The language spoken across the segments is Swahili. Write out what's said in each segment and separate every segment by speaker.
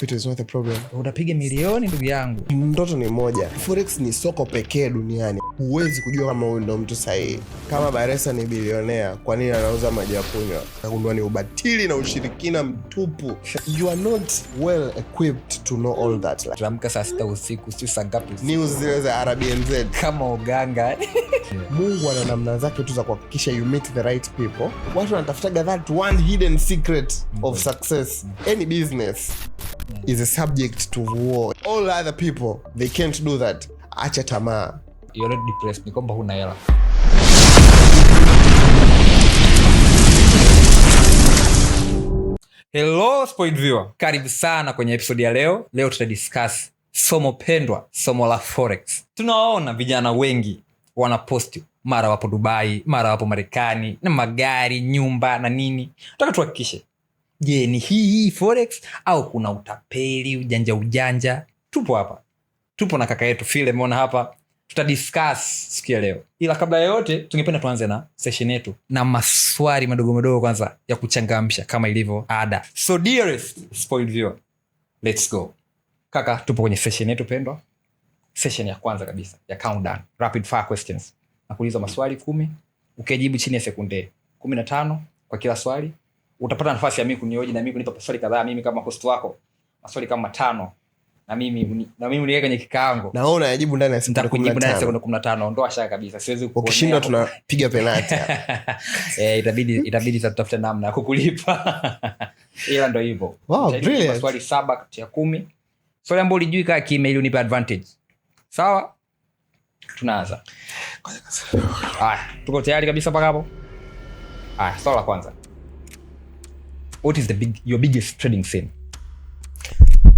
Speaker 1: capital is not the problem.
Speaker 2: Unapiga milioni ndugu yangu.
Speaker 1: Ndoto ni moja. Forex ni soko pekee duniani. Huwezi kujua kama huyu ndo mtu sahihi. Kama Baresa ni bilionea, kwa nini anauza maji ya kunywa? Nagundua ni ubatili na ushirikina mtupu. You are not well equipped to know all that.
Speaker 2: Tuamka saa 6 usiku, sio saa ngapi?
Speaker 1: News zile za RBNZ
Speaker 2: Kama uganga.
Speaker 1: Mungu ana namna zake tu za kuhakikisha you meet the right people. Watu wanatafuta that one hidden secret of success. Any business is a subject to war. All other people, they can't do that. Acha tamaa.
Speaker 2: You're not depressed, ni kwamba huna hela. Hello Spoiled Viewer. Karibu sana kwenye episode ya leo. Leo tutadiscuss somo pendwa, somo la Forex. Tunaona vijana wengi wanaposti, mara wapo Dubai, mara wapo Marekani, na magari, nyumba na nini. Nataka tuhakikishe, je, ni hii Forex au kuna utapeli, ujanja? Tupo hapa. Tupo na kaka yetu Philemon hapa. Tutadiscuss siku ya leo. Ila kabla ya yote, tungependa tuanze na session yetu na maswali madogo kwanza ya kuchangamsha kama ilivyo ada. So dearest Spoiled Viewer, let's go. Kaka, tupo kwenye session yetu pendwa. Session ya kwanza kabisa ya countdown, rapid fire questions. Nakuuliza maswali 10, ukijibu chini ya sekunde 15 kwa kila swali. Utapata nafasi ya mimi kunihoji na mimi kunipa maswali kadhaa, mimi kama host wako maswali kama 5, na mimi niweke kwenye kikaango.
Speaker 1: Na wewe unajibu ndani ya sekunde 15.
Speaker 2: Nitakujibu ndani ya sekunde 15. Ondoa shaka kabisa. Siwezi kukuonea.
Speaker 1: Ukishindwa tunapiga penalty.
Speaker 2: Itabidi tutafute namna ya kukulipa. Ila ndio hivyo.
Speaker 1: Wow, brilliant.
Speaker 2: Maswali 7 kati ya 10. Swali ambalo ulijui kama kimail unipa advantage. Sawa? Tunaanza. Tuko tayari kabisa paka hapo? Swali la kwanza. What is your biggest trading scene?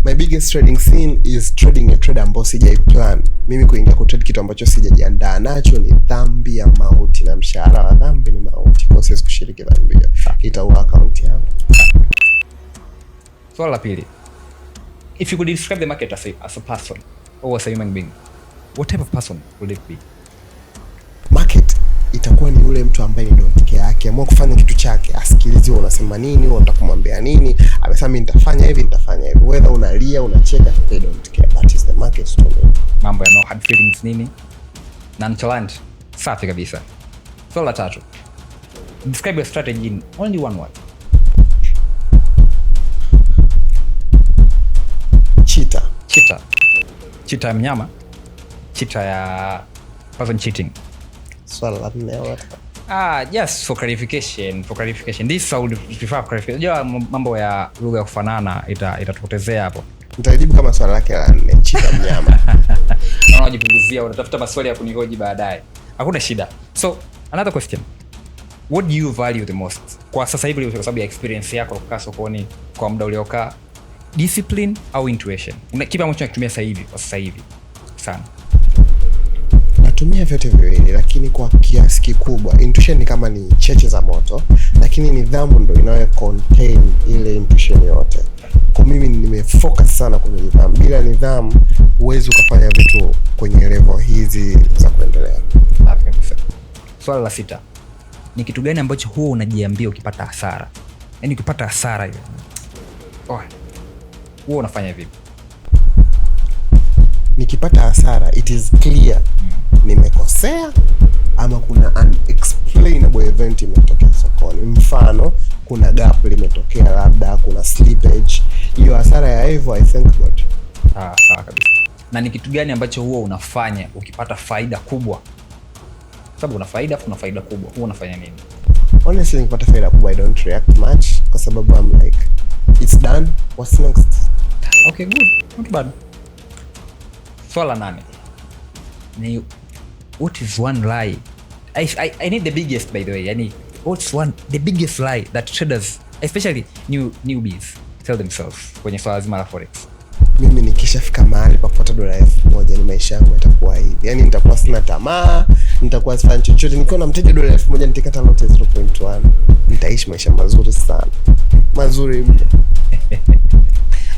Speaker 1: My biggest trading scene is trading a trade ambayo sijaiplan. Mimi kuingia ku trade kitu ambacho sijajiandaa nacho ni dhambi ya mauti, na mshahara wa dhambi ni mauti. Kwa siwezi kushiriki dhambi hiyo. Itaua account yangu.
Speaker 2: Swali la pili. If you could describe the market as a person or as a human being, what type of person would it be?
Speaker 1: Market itakuwa ni yule mtu ambaye ndio peke yake amua kufanya kitu chake, asikilize wewe unasema nini, wewe utakumwambia nini, amesema mimi nitafanya hivi. Whether unalia unacheka, they don't care. That is the market to me.
Speaker 2: Mambo ya no hard feelings nini, nonchalant. Safi kabisa. Swali la tatu. Describe your strategy in only one word. Cheetah ya mnyama, cheetah ya person cheating.
Speaker 1: Swali la 4
Speaker 2: just for clarification. This I would prefer clarification. Unajua mambo ya lugha ya kufanana itatupotezea hapo.
Speaker 1: Nitajibu kama swali lake la 4, cheetah mnyama.
Speaker 2: Na unajipunguzia, unatafuta maswali ya kunihoji baadaye. Hakuna shida. So, another question. What do you value the most? Kwa sasa hivi kwa sababu ya experience yako kukaa sokoni kwa muda uliokaa, discipline au intuition? Kipi ambacho unakitumia sasa hivi sana?
Speaker 1: Natumia vyote viwili, lakini kwa kiasi kikubwa intuition ni kama ni cheche za moto, lakini nidhamu ndio inayo contain ile intuition yote. Kwa mimi nimefocus sana kwenye nidhamu. Bila nidhamu huwezi ukafanya vitu kwenye level hizi za kuendelea.
Speaker 2: Swali la 6. Ni kitu gani ambacho huwa unajiambia ukipata hasara? Yaani ukipata hasara hiyo, huwa unafanya vipi?
Speaker 1: Nikipata hasara, it is clear nimekosea ama kuna unexplainable event imetokea sokoni. Mfano, kuna gap limetokea, labda kuna slippage. Hiyo hasara ya hivyo, I thank God.
Speaker 2: Sawa kabisa. Na ni kitu gani ambacho huwa unafanya ukipata faida kubwa? Sababu una faida kubwa, huwa unafanya nini?
Speaker 1: Honestly, nikipata faida kubwa, I don't react much kwa sababu I'm like, it's done, what's next?
Speaker 2: Okay, good. Not bad. Swali la 8. Ni what is one lie? I need the biggest, by the way. Yani, the biggest lie that traders, especially newbies, tell themselves kwenye swala zima la Forex?
Speaker 1: Mimi nikishafika mahali pa kupata $1,000 ni maisha yangu yatakuwa hivi. Yani nitakuwa sina tamaa, nitakuwa sifanyi chochote. Nikiwa na mteja $1,000 nitakata lote 0.1. Nitaishi maisha mazuri sana. Mazuri mno.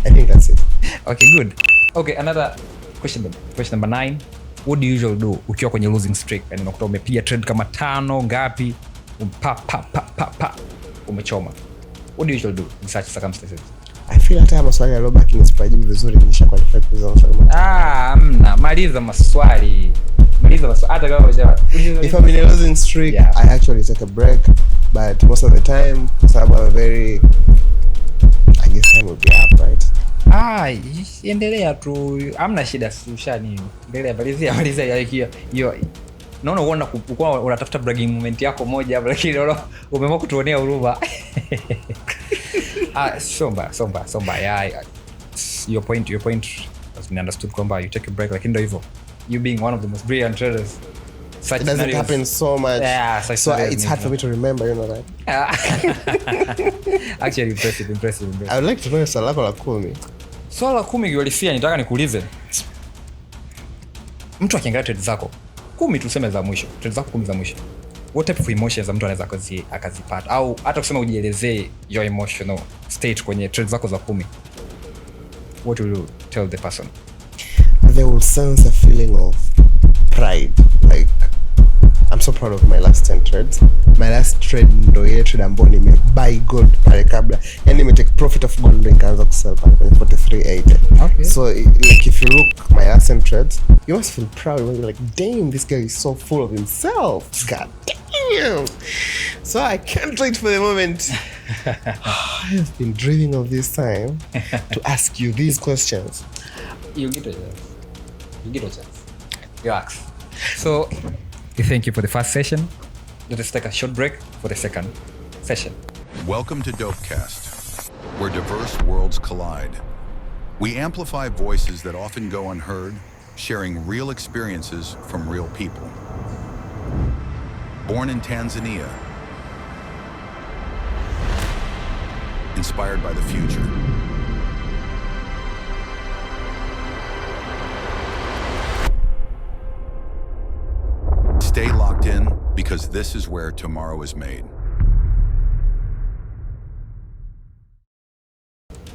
Speaker 1: I think that's it.
Speaker 2: Okay, good. Okay, another question number 9. What do you usually do ukiwa kwenye losing streak? Yani unakuta umepiga trade kama 5 ngapi, umechoma. What do you usually do in such circumstances?
Speaker 1: I feel hata maswali ya lobaki nisipojibu vizuri nisha qualify kuuliza maswali matatu.
Speaker 2: Amna, maliza maswali. Hata kama
Speaker 1: if I'm in a losing streak, yeah, I actually take a break, but most of the time I'm a very, I guess time will be up, right?
Speaker 2: Endelea tu, amna shida, ushani. Endelea, malizia hiyo. Naona unatafuta bragging moment yako moja hapo, lakini naona umeamua kutuonea huruma. Somba. Yeah, your point has been understood kwamba you take a break, lakini ndio hivyo. You being one of the most brilliant traders,
Speaker 1: such it doesn't happen so much.
Speaker 2: Yeah,
Speaker 1: so it's hard for me to remember, you know that.
Speaker 2: Actually impressive.
Speaker 1: I would like to know swali lako la 10.
Speaker 2: Swali la 10 kiwalisia, nitaka nikuulize. Mtu akiangalia trade zako 10 tuseme za mwisho, trade zako 10 za mwisho, what type of emotions mtu anaweza akazipata, au hata kusema ujielezee your emotional state kwenye trade zako za 10, what will you tell the person?
Speaker 1: They will sense a feeling of pride, like I'm so proud of my last 10 trades. My last trade ndo ile trade ambayo buy gold pale kabla, yani take profit of gold ndo nikaanza kusell pale kwenye 43.80.
Speaker 2: Okay.
Speaker 1: So like if you look my last 10 trades, you must feel proud when you're like, damn, this guy is so full of himself. God damn. So I can't wait for the moment. I have been dreaming of this time to ask you these questions.
Speaker 2: You get a chance. Relax. So, thank you for the first session. Let us take a short break for the second session.
Speaker 3: Welcome to Dopecast, where diverse worlds collide. We amplify voices that often go unheard, sharing real experiences from real people. Born in Tanzania, inspired by the future. Stay locked in, because this is where tomorrow is made.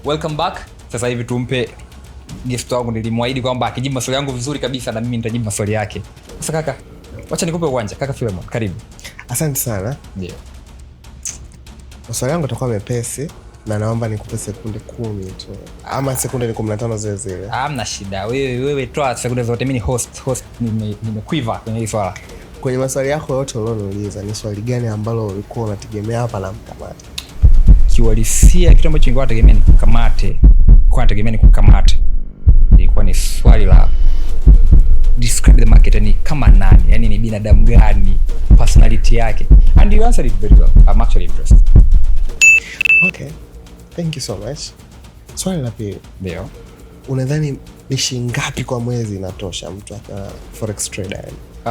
Speaker 2: Welcome back. Sasa hivi tumpe guest wangu, nilimwahidi kwamba akijibu maswali yangu vizuri kabisa na mimi nitajibu maswali yake. Sasa kaka, wacha nikupe uwanja. Kaka Philemon, karibu.
Speaker 1: Asante sana.
Speaker 2: Ndio.
Speaker 1: Maswali yangu yatakuwa mepesi na naomba nikupe sekunde 10 tu. Ama sekunde 15 zile zile.
Speaker 2: Hamna shida. Wewe toa sekunde zote, mimi ni host nimequiver kwenye hii swala.
Speaker 1: Kwenye maswali yako yote ulioniuliza, ni swali gani ambalo ulikuwa unategemea hapa na mkamate?
Speaker 2: Kiuhalisia kitu ambacho nilikuwa nategemea ni kukamate. Ilikuwa ni swali la describe the market, ni kama nani, yani ni binadamu gani, personality yake. And you answered it very well. I'm actually impressed.
Speaker 1: Okay. Thank you so much. Swali la pili.
Speaker 2: Ndio.
Speaker 1: Unadhani ni shilingi ngapi kwa mwezi inatosha mtu akawa forex trader?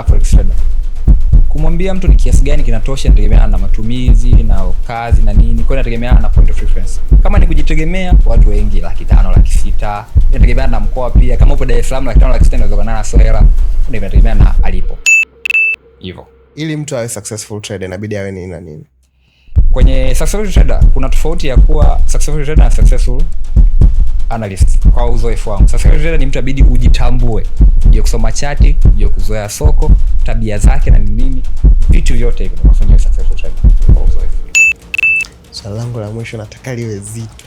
Speaker 2: Forex trader. Kumwambia mtu ni kiasi gani kinatosha inategemeana na matumizi na kazi na nini. Kwa hiyo inategemeana na point of reference. Kama ni kujitegemea, watu wengi 500,000, 600,000. Inategemeana na mkoa pia. Kama upo Dar es Salaam 500,000, 600,000 inaweza kuwa na Sohera. Ndio inategemeana na alipo. Hivyo.
Speaker 1: Ili mtu awe successful trader inabidi awe nini na nini?
Speaker 2: Kwenye successful trader kuna tofauti ya kuwa successful trader na successful analyst. Kwa uzoefu wangu, successful trader ni mtu abidi ujitambue, uje kusoma chati, uje kuzoea soko, tabia zake na nini, vitu vyote hivyo unafanya successful trader kwa uzoefu.
Speaker 1: Swali langu la mwisho nataka liwe zito.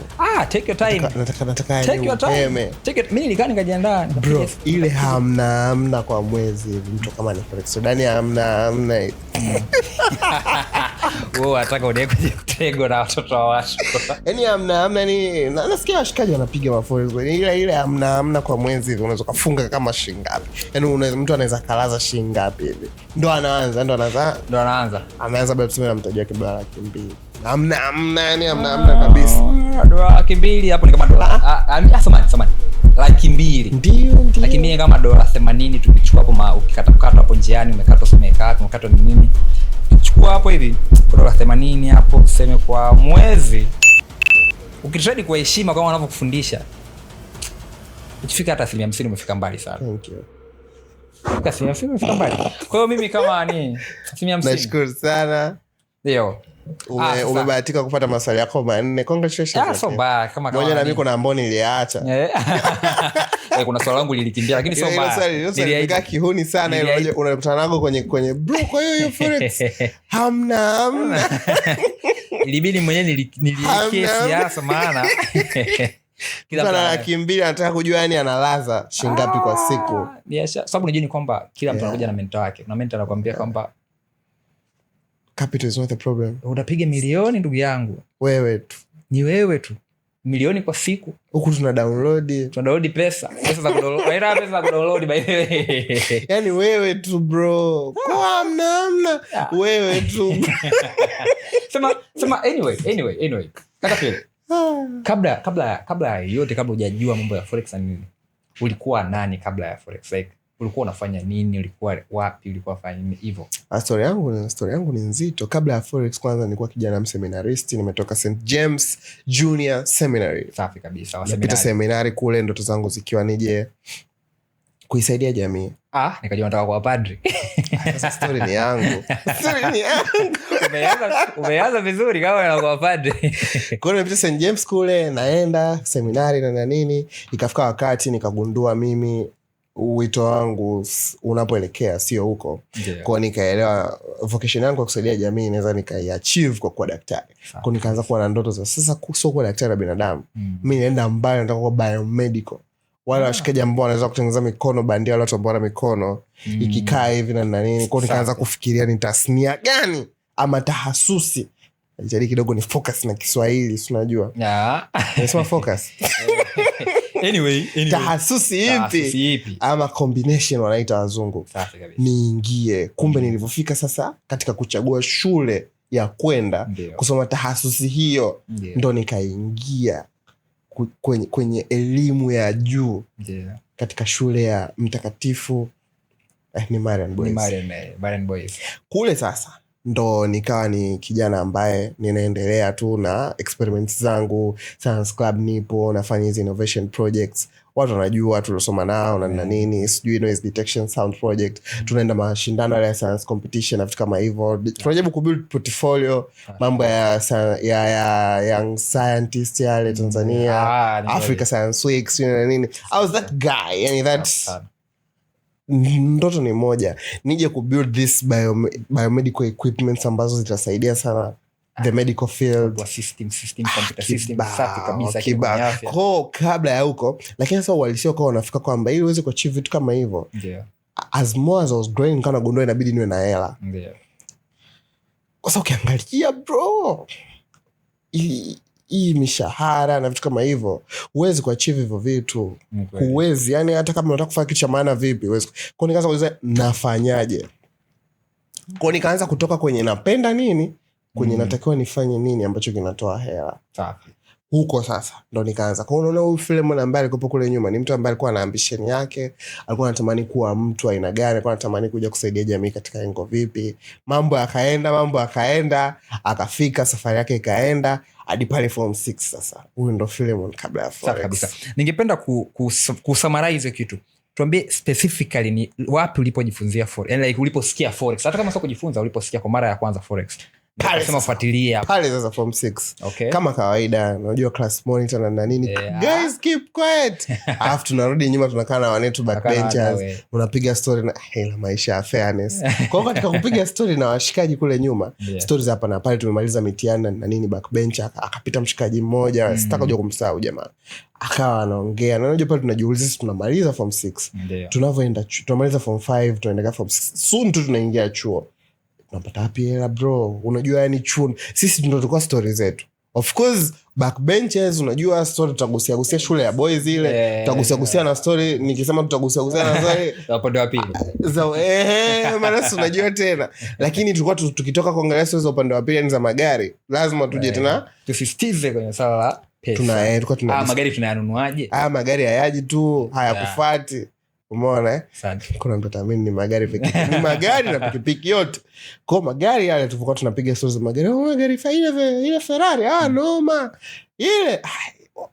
Speaker 2: Take your time.
Speaker 1: Nataka
Speaker 2: take your time. Mimi nilikaa nikajiandaa.
Speaker 1: Bro, ile hamna kwa mwezi mtu kama ni forex trader, hamna.
Speaker 2: Wewe unataka uniweke kwenye mtego na watoto wa watu.
Speaker 1: Yaani hamna ni nasikia washikaji wanapiga maforex. Ile hamna kwa mwezi unaweza kufunga kama shilingi ngapi? Yaani mtu anaweza kalaza shilingi ngapi hivi? Ndo anaanza. Ameanza bado tuseme na mtaji wake $200,000. Hamna kabisa.
Speaker 2: $200,000 hapo ni kama dola. Samani. $200,000.
Speaker 1: Ndio.
Speaker 2: $200,000 kama $80 tukichukua hapo ukikata hapo njiani umekata umekata ni nini? Chukua hapo hivi $80 hapo tuseme kwa mwezi. Ukitrade kwa heshima kama wanavyokufundisha, ukifika hata 50% umefika mbali sana.
Speaker 1: Thank you.
Speaker 2: Kwa 50% umefika mbali. Kwa hiyo mimi kama 50%.
Speaker 1: Nashukuru sana.
Speaker 2: Ndio.
Speaker 1: Umebahatika kupata maswali yako 4. Congratulations.
Speaker 2: So bad kama
Speaker 1: moja na mimi kuna ambao niliacha.
Speaker 2: Kuna swali langu lilikimbia lakini so bad.
Speaker 1: Nilikaa kihuni sana ile unakutana nago kwenye bro, kwa hiyo forex hamna.
Speaker 2: Ilibidi mwenyewe niliwekea siasa maana Kila
Speaker 1: mtu ana 200,000 anataka kujua yani analaza shilingi ngapi kwa siku.
Speaker 2: Biashara sababu unajua ni kwamba kila mtu anakuja na mentor wake. Na mentor anakuambia kwamba
Speaker 1: capital is not the problem.
Speaker 2: Unapiga milioni ndugu yangu.
Speaker 1: Wewe tu.
Speaker 2: Ni wewe tu. Milioni kwa siku.
Speaker 1: Huku tuna download
Speaker 2: pesa za kudownload. Haina pesa za kudownload by the way.
Speaker 1: Yani wewe tu bro. Kwa amna. Wewe tu.
Speaker 2: Sema anyway. Kaka Phil. Kabla yote, kabla hujajua mambo ya forex na nini, ulikuwa nani kabla ya forex? Like ulikuwa unafanya nini? Ulikuwa wapi? Ulikuwa unafanya nini hivyo?
Speaker 1: Story yangu ni nzito. Kabla ya forex, kwanza nilikuwa kijana mseminarist, nimetoka St James Junior Seminary.
Speaker 2: Safi kabisa.
Speaker 1: Nimepita seminari kule, ndoto zangu zikiwa nije kuisaidia jamii.
Speaker 2: Nikajua nataka kuwa padri.
Speaker 1: Sasa story ni yangu.
Speaker 2: Umeanza vizuri kama unakuwa padri.
Speaker 1: Kwa hiyo nimepita St James kule, naenda seminari na nini, ikafika wakati nikagundua mimi wito wangu unapoelekea sio huko. Kwa nikaelewa vocation yangu ya kusaidia jamii naweza nikaiachieve kwa kuwa daktari. Kwa nikaanza kuwa na ndoto za sasa sio kuwa daktari wa binadamu. Mimi naenda mbali, nataka kuwa biomedical. Wale washikaji ambao wanaweza kutengeneza mikono bandia, wale watu ambao wana mikono ikikaa hivi na nini. Kwa nikaanza kufikiria ni tasnia gani ama tahasusi. Jadi kidogo ni focus na Kiswahili, si unajua? Nasema focus.
Speaker 2: Anyway.
Speaker 1: Tahasusi ipi? Ama combination wanaita wazungu. Niingie. Kumbe nilivyofika sasa katika kuchagua shule ya kwenda kusoma tahasusi hiyo, ndo nikaingia kwenye elimu ya juu katika shule ya Mtakatifu ni Marian Boys. Kule sasa ndo nikawa ni kijana ambaye ninaendelea tu na experiments zangu. Science club nipo, nafanya hizi innovation projects. Watu wanajua tuliosoma nao na nini, sijui noise detection sound project. Tunaenda mashindano ya science competition na vitu kama hivyo. Tunajaribu kubuild portfolio, mambo ya young scientist yale Tanzania, Africa Science Week, na nini. I was that guy, yani that ndoto ni moja, nije kubuild this biomedical equipments ambazo zitasaidia sana the medical field,
Speaker 2: system computer system safi kabisa
Speaker 1: kwa kabla ya huko. Lakini sasa walishia kwa wanafika kwamba ili uweze kuachieve vitu kama hivyo, as more as I was growing kana gundua inabidi niwe na hela. Kwa sababu ukiangalia bro, hii mishahara na vitu kama hivyo, huwezi kuachieve hivyo vitu. Huwezi, yani hata kama unataka kufanya kitu cha maana vipi, huwezi. Kwa nikaanza kuuliza nafanyaje? Kwa nikaanza kutoka kwenye napenda nini kwenye natakiwa nifanye nini ambacho kinatoa hela.
Speaker 2: Safi.
Speaker 1: Huko sasa ndo nikaanza. Kwa unaona huyu Philemon ambaye alikuwa kule nyuma ni mtu ambaye alikuwa na ambition yake, alikuwa anatamani kuwa mtu aina gani, alikuwa anatamani kuja kusaidia jamii katika engo vipi. Mambo yakaenda, akafika, safari yake ikaenda hadi pale form 6 sasa. Huyu ndo Philemon kabla ya forex.
Speaker 2: Kabisa. Ningependa kusummarize kitu. Tuambie specifically ni wapi ulipojifunzia forex. Yani like uliposikia forex. Hata kama sio kujifunza, uliposikia kwa mara ya kwanza forex. Sema fuatilia
Speaker 1: pale sasa form 6. Okay. Kama kawaida unajua class monitor na nini. Guys keep quiet. Alafu tunarudi nyuma tunakaa na wanetu backbenchers. Unapiga story na hela maisha ya fairness. Kwa hiyo katika kupiga story na washikaji kule nyuma, stories hapa na pale tumemaliza mitihani na nini backbencher akapita mshikaji mmoja, sitaka kuja kumsahau jamaa. Akawa anaongea. Na unajua pale tunajiuliza sisi tunamaliza form 6. Tunavyoenda tunamaliza form 5 tunaendelea form 6. Soon tu tunaingia chuo. Unapata wapi hela bro? Unajua yani chuo sisi ndio tulikuwa story zetu. Of course backbenchers unajua story tutagusia shule ya boys ile, tutagusia na story nikisema tutagusia na story
Speaker 2: upande wa pili.
Speaker 1: Maana unajua tena. Lakini tulikuwa tukitoka kuangalia stories za upande wa pili ni za magari. Lazima tuje tena
Speaker 2: tusisitize kwenye swala la pesa.
Speaker 1: Tulikuwa
Speaker 2: magari tunayanunuaje?
Speaker 1: Magari hayaji tu, hayakufuati. Umeona kuna mtu atamini ni magari pekee. Ni magari na pikipiki yote. Kwa magari yale tulikuwa tunapiga stories za magari. Magari ile Ferrari, noma. Ile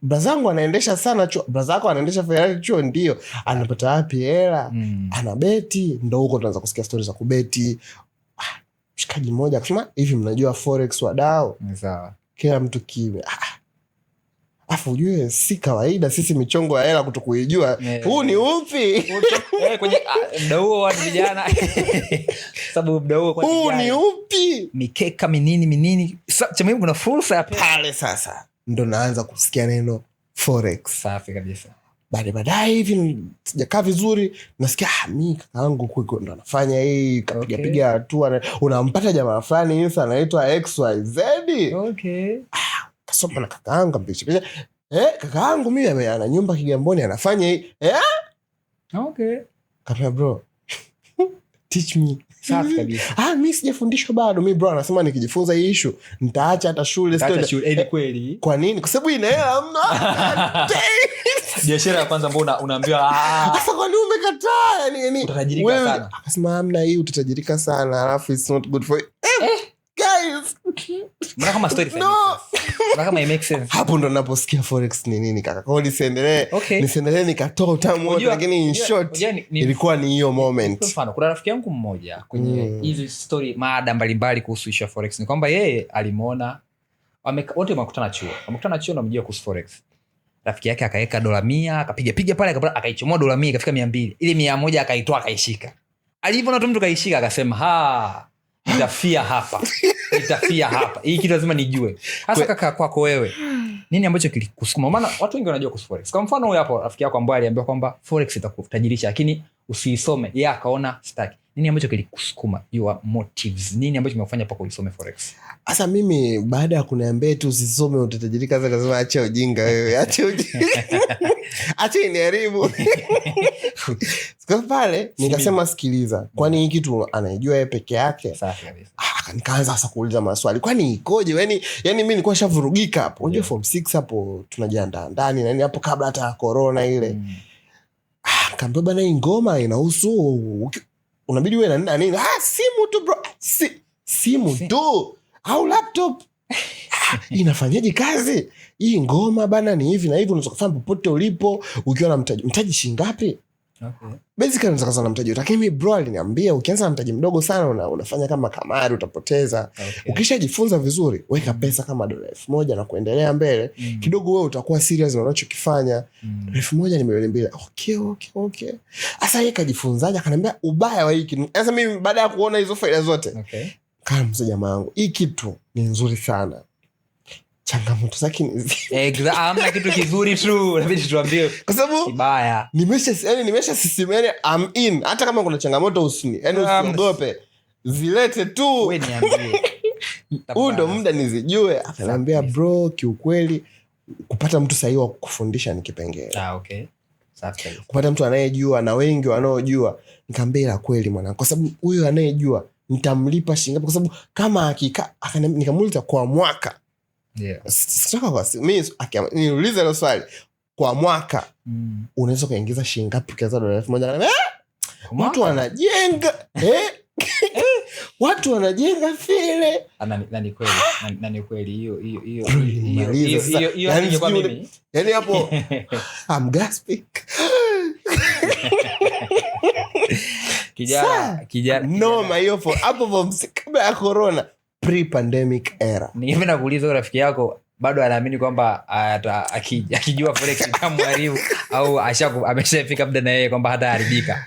Speaker 1: brazangu anaendesha sana chuo. Brazako anaendesha Ferrari chuo ndio. Anapata wapi hela? Anabeti. Ndio huko tunaanza kusikia stories za kubeti. Mshikaji mmoja akasema, "Hivi mnajua forex wadau?"
Speaker 2: Sawa.
Speaker 1: Kila mtu kimya. Afu ujue si kawaida sisi michongo ya hela kutokuijua. Huu ni upi?
Speaker 2: Kwenye mdau huo wa vijana. Sababu mdau huo kwa vijana.
Speaker 1: Huu ni upi?
Speaker 2: Mikeka minini. Cha muhimu kuna fursa ya
Speaker 1: pale sasa. Ndo naanza kusikia neno forex.
Speaker 2: Safi kabisa.
Speaker 1: Baadaye hivi sijakaa vizuri, nasikia mimi kakaangu kuko ndo anafanya hii, kapiga hatua, unampata jamaa fulani Insta anaitwa XYZ.
Speaker 2: Okay.
Speaker 1: Kasoma na kakaangu mpicha. Kakaangu mimi ana nyumba Kigamboni anafanya hii.
Speaker 2: Okay.
Speaker 1: Kama bro, teach me.
Speaker 2: Safi kabisa.
Speaker 1: Mimi sijafundishwa bado. Mimi bro anasema nikijifunza hii issue nitaacha hata shule.
Speaker 2: Ni kweli.
Speaker 1: Kwa nini? Kwa sababu ina hela mna.
Speaker 2: Biashara ya kwanza mbona unaambiwa
Speaker 1: sasa kwa nini umekataa? Yani
Speaker 2: utatajirika sana.
Speaker 1: Akasema hamna, hii utatajirika sana, alafu it's not good for you. Guys,
Speaker 2: mbona kama story fine? Mbona kama it makes sense?
Speaker 1: Hapo ndo ninaposikia forex ni nini kaka. Kwa hiyo nisiendelee nikatoa utamu wote, lakini in short ilikuwa ni hiyo moment.
Speaker 2: Kwa mfano kuna rafiki yangu mmoja kwenye hizi story mada mbalimbali kuhusu issue ya forex, ni kwamba yeye alimuona wote wamekutana chuo na mjua kuhusu forex. Rafiki yake akaweka $100 akapiga pale akaichomoa $100 ikafika 200. Ile 100 akaitoa akaishika. Alivyoona mtu kaishika akasema nitafia hapa. Hii kitu lazima nijue. Hasa kaka kwako wewe, nini ambacho kilikusukuma? Maana watu wengi wanajua kuhusu forex. Kwa mfano huyo hapo rafiki yako ambaye aliambiwa kwamba forex itakutajirisha lakini usiisome. Yeye akaona staki. Nini ambacho kilikusukuma? Your motives. Nini ambacho kimekufanya paka usome forex?
Speaker 1: Sasa mimi baada ya kuniambia tu usisome utatajirika, sasa lazima acha ujinga wewe. Acha iniharibu. Kwa pale nikasema sikiliza, kwani hii kitu anaijua yeye peke yake?
Speaker 2: Safi kabisa.
Speaker 1: Nikaanza sasa kuuliza maswali. Kwani ikoje? Yani mimi nilikuwa shavurugika hapo. Unajua form 6 hapo tunajiandaa ndani na nini hapo kabla hata ya corona ile. Kaambia bana hii ngoma inahusu unabidi uwe na nini? Simu tu bro. Simu tu au laptop. Inafanyaje kazi? Hii ngoma bana ni hivi na hivi, unaweza kufanya popote ulipo ukiwa na mtaji shilingi ngapi?
Speaker 2: Okay.
Speaker 1: Basically unaweza kaanza na mtaji. Lakini mimi bro aliniambia ukianza na mtaji mdogo sana unafanya kama kamari, utapoteza. Okay. Ukishajifunza vizuri, weka pesa kama $1,000 na kuendelea mbele. Kidogo wewe utakuwa serious na unachokifanya. $1,000 ni milioni 2. Okay. Sasa yeye kajifunzaje? Akaniambia ubaya wa hii kitu. Sasa mimi baada ya kuona hizo faida zote, kama mzee jamaa wangu, hii kitu ni nzuri sana. Changamoto zake ni
Speaker 2: hamna kitu kizuri tu, inabidi tuambie
Speaker 1: kwa sababu
Speaker 2: kibaya.
Speaker 1: Nimesha system, I'm in. Hata kama kuna changamoto usiogope. Zilete tu.
Speaker 2: Wewe niambie.
Speaker 1: Huu ndo muda nizijue. Akaniambia bro, kiukweli kupata mtu sahihi wa kufundisha ni kipengele.
Speaker 2: Okay. Safi.
Speaker 1: Kupata mtu anayejua na wengi wanaojua. Nikamwambia la kweli mwanangu, kwa sababu huyo anayejua nitamlipa shilingi ngapi? Kwa sababu kama hakika nikamuuliza kwa mwaka. Sitaka kwa mimi niulize hilo swali. Kwa mwaka unaweza kuingiza shilingi ngapi kiasi $1,000? Watu wanajenga watu wanajenga vile.
Speaker 2: Nani kweli hiyo
Speaker 1: kwa mimi. Yaani hapo I'm gasping. Kijana noma hiyo hapo kabla ya corona, pre-pandemic era.
Speaker 2: Ningependa kuuliza rafiki yako bado anaamini kwamba akijua forex itamharibu au ameshafika muda na yeye kwamba hataharibika?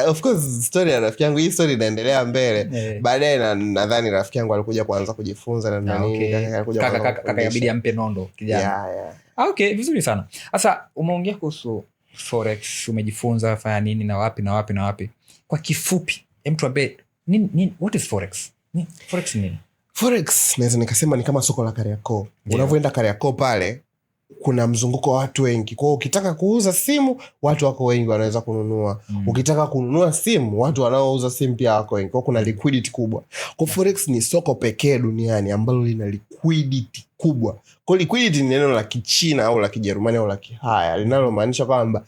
Speaker 1: Of course story ya rafiki yangu, hii story inaendelea mbele. Baadaye nadhani rafiki yangu alikuja kuanza kujifunza na nini,
Speaker 2: kaka inabidi ampe nondo kijana. Okay, vizuri sana. Sasa umeongea kuhusu forex, umejifunza fanya nini na wapi. Kwa kifupi, mtu ambaye what is forex? Forex nini? Forex
Speaker 1: naweza nikasema ni kama soko la Kariakoo. Unavyoenda Kariakoo pale kuna mzunguko wa watu wengi. Kwa hiyo ukitaka kuuza simu, watu wako wengi wanaweza kununua. Ukitaka kununua simu, watu wanaouza simu pia wako wengi. Kwa hiyo kuna liquidity kubwa. Kwa forex ni soko pekee duniani ambalo lina liquidity kubwa. Kwa liquidity ni neno la Kichina au la Kijerumani au la Kihaya linalomaanisha kwamba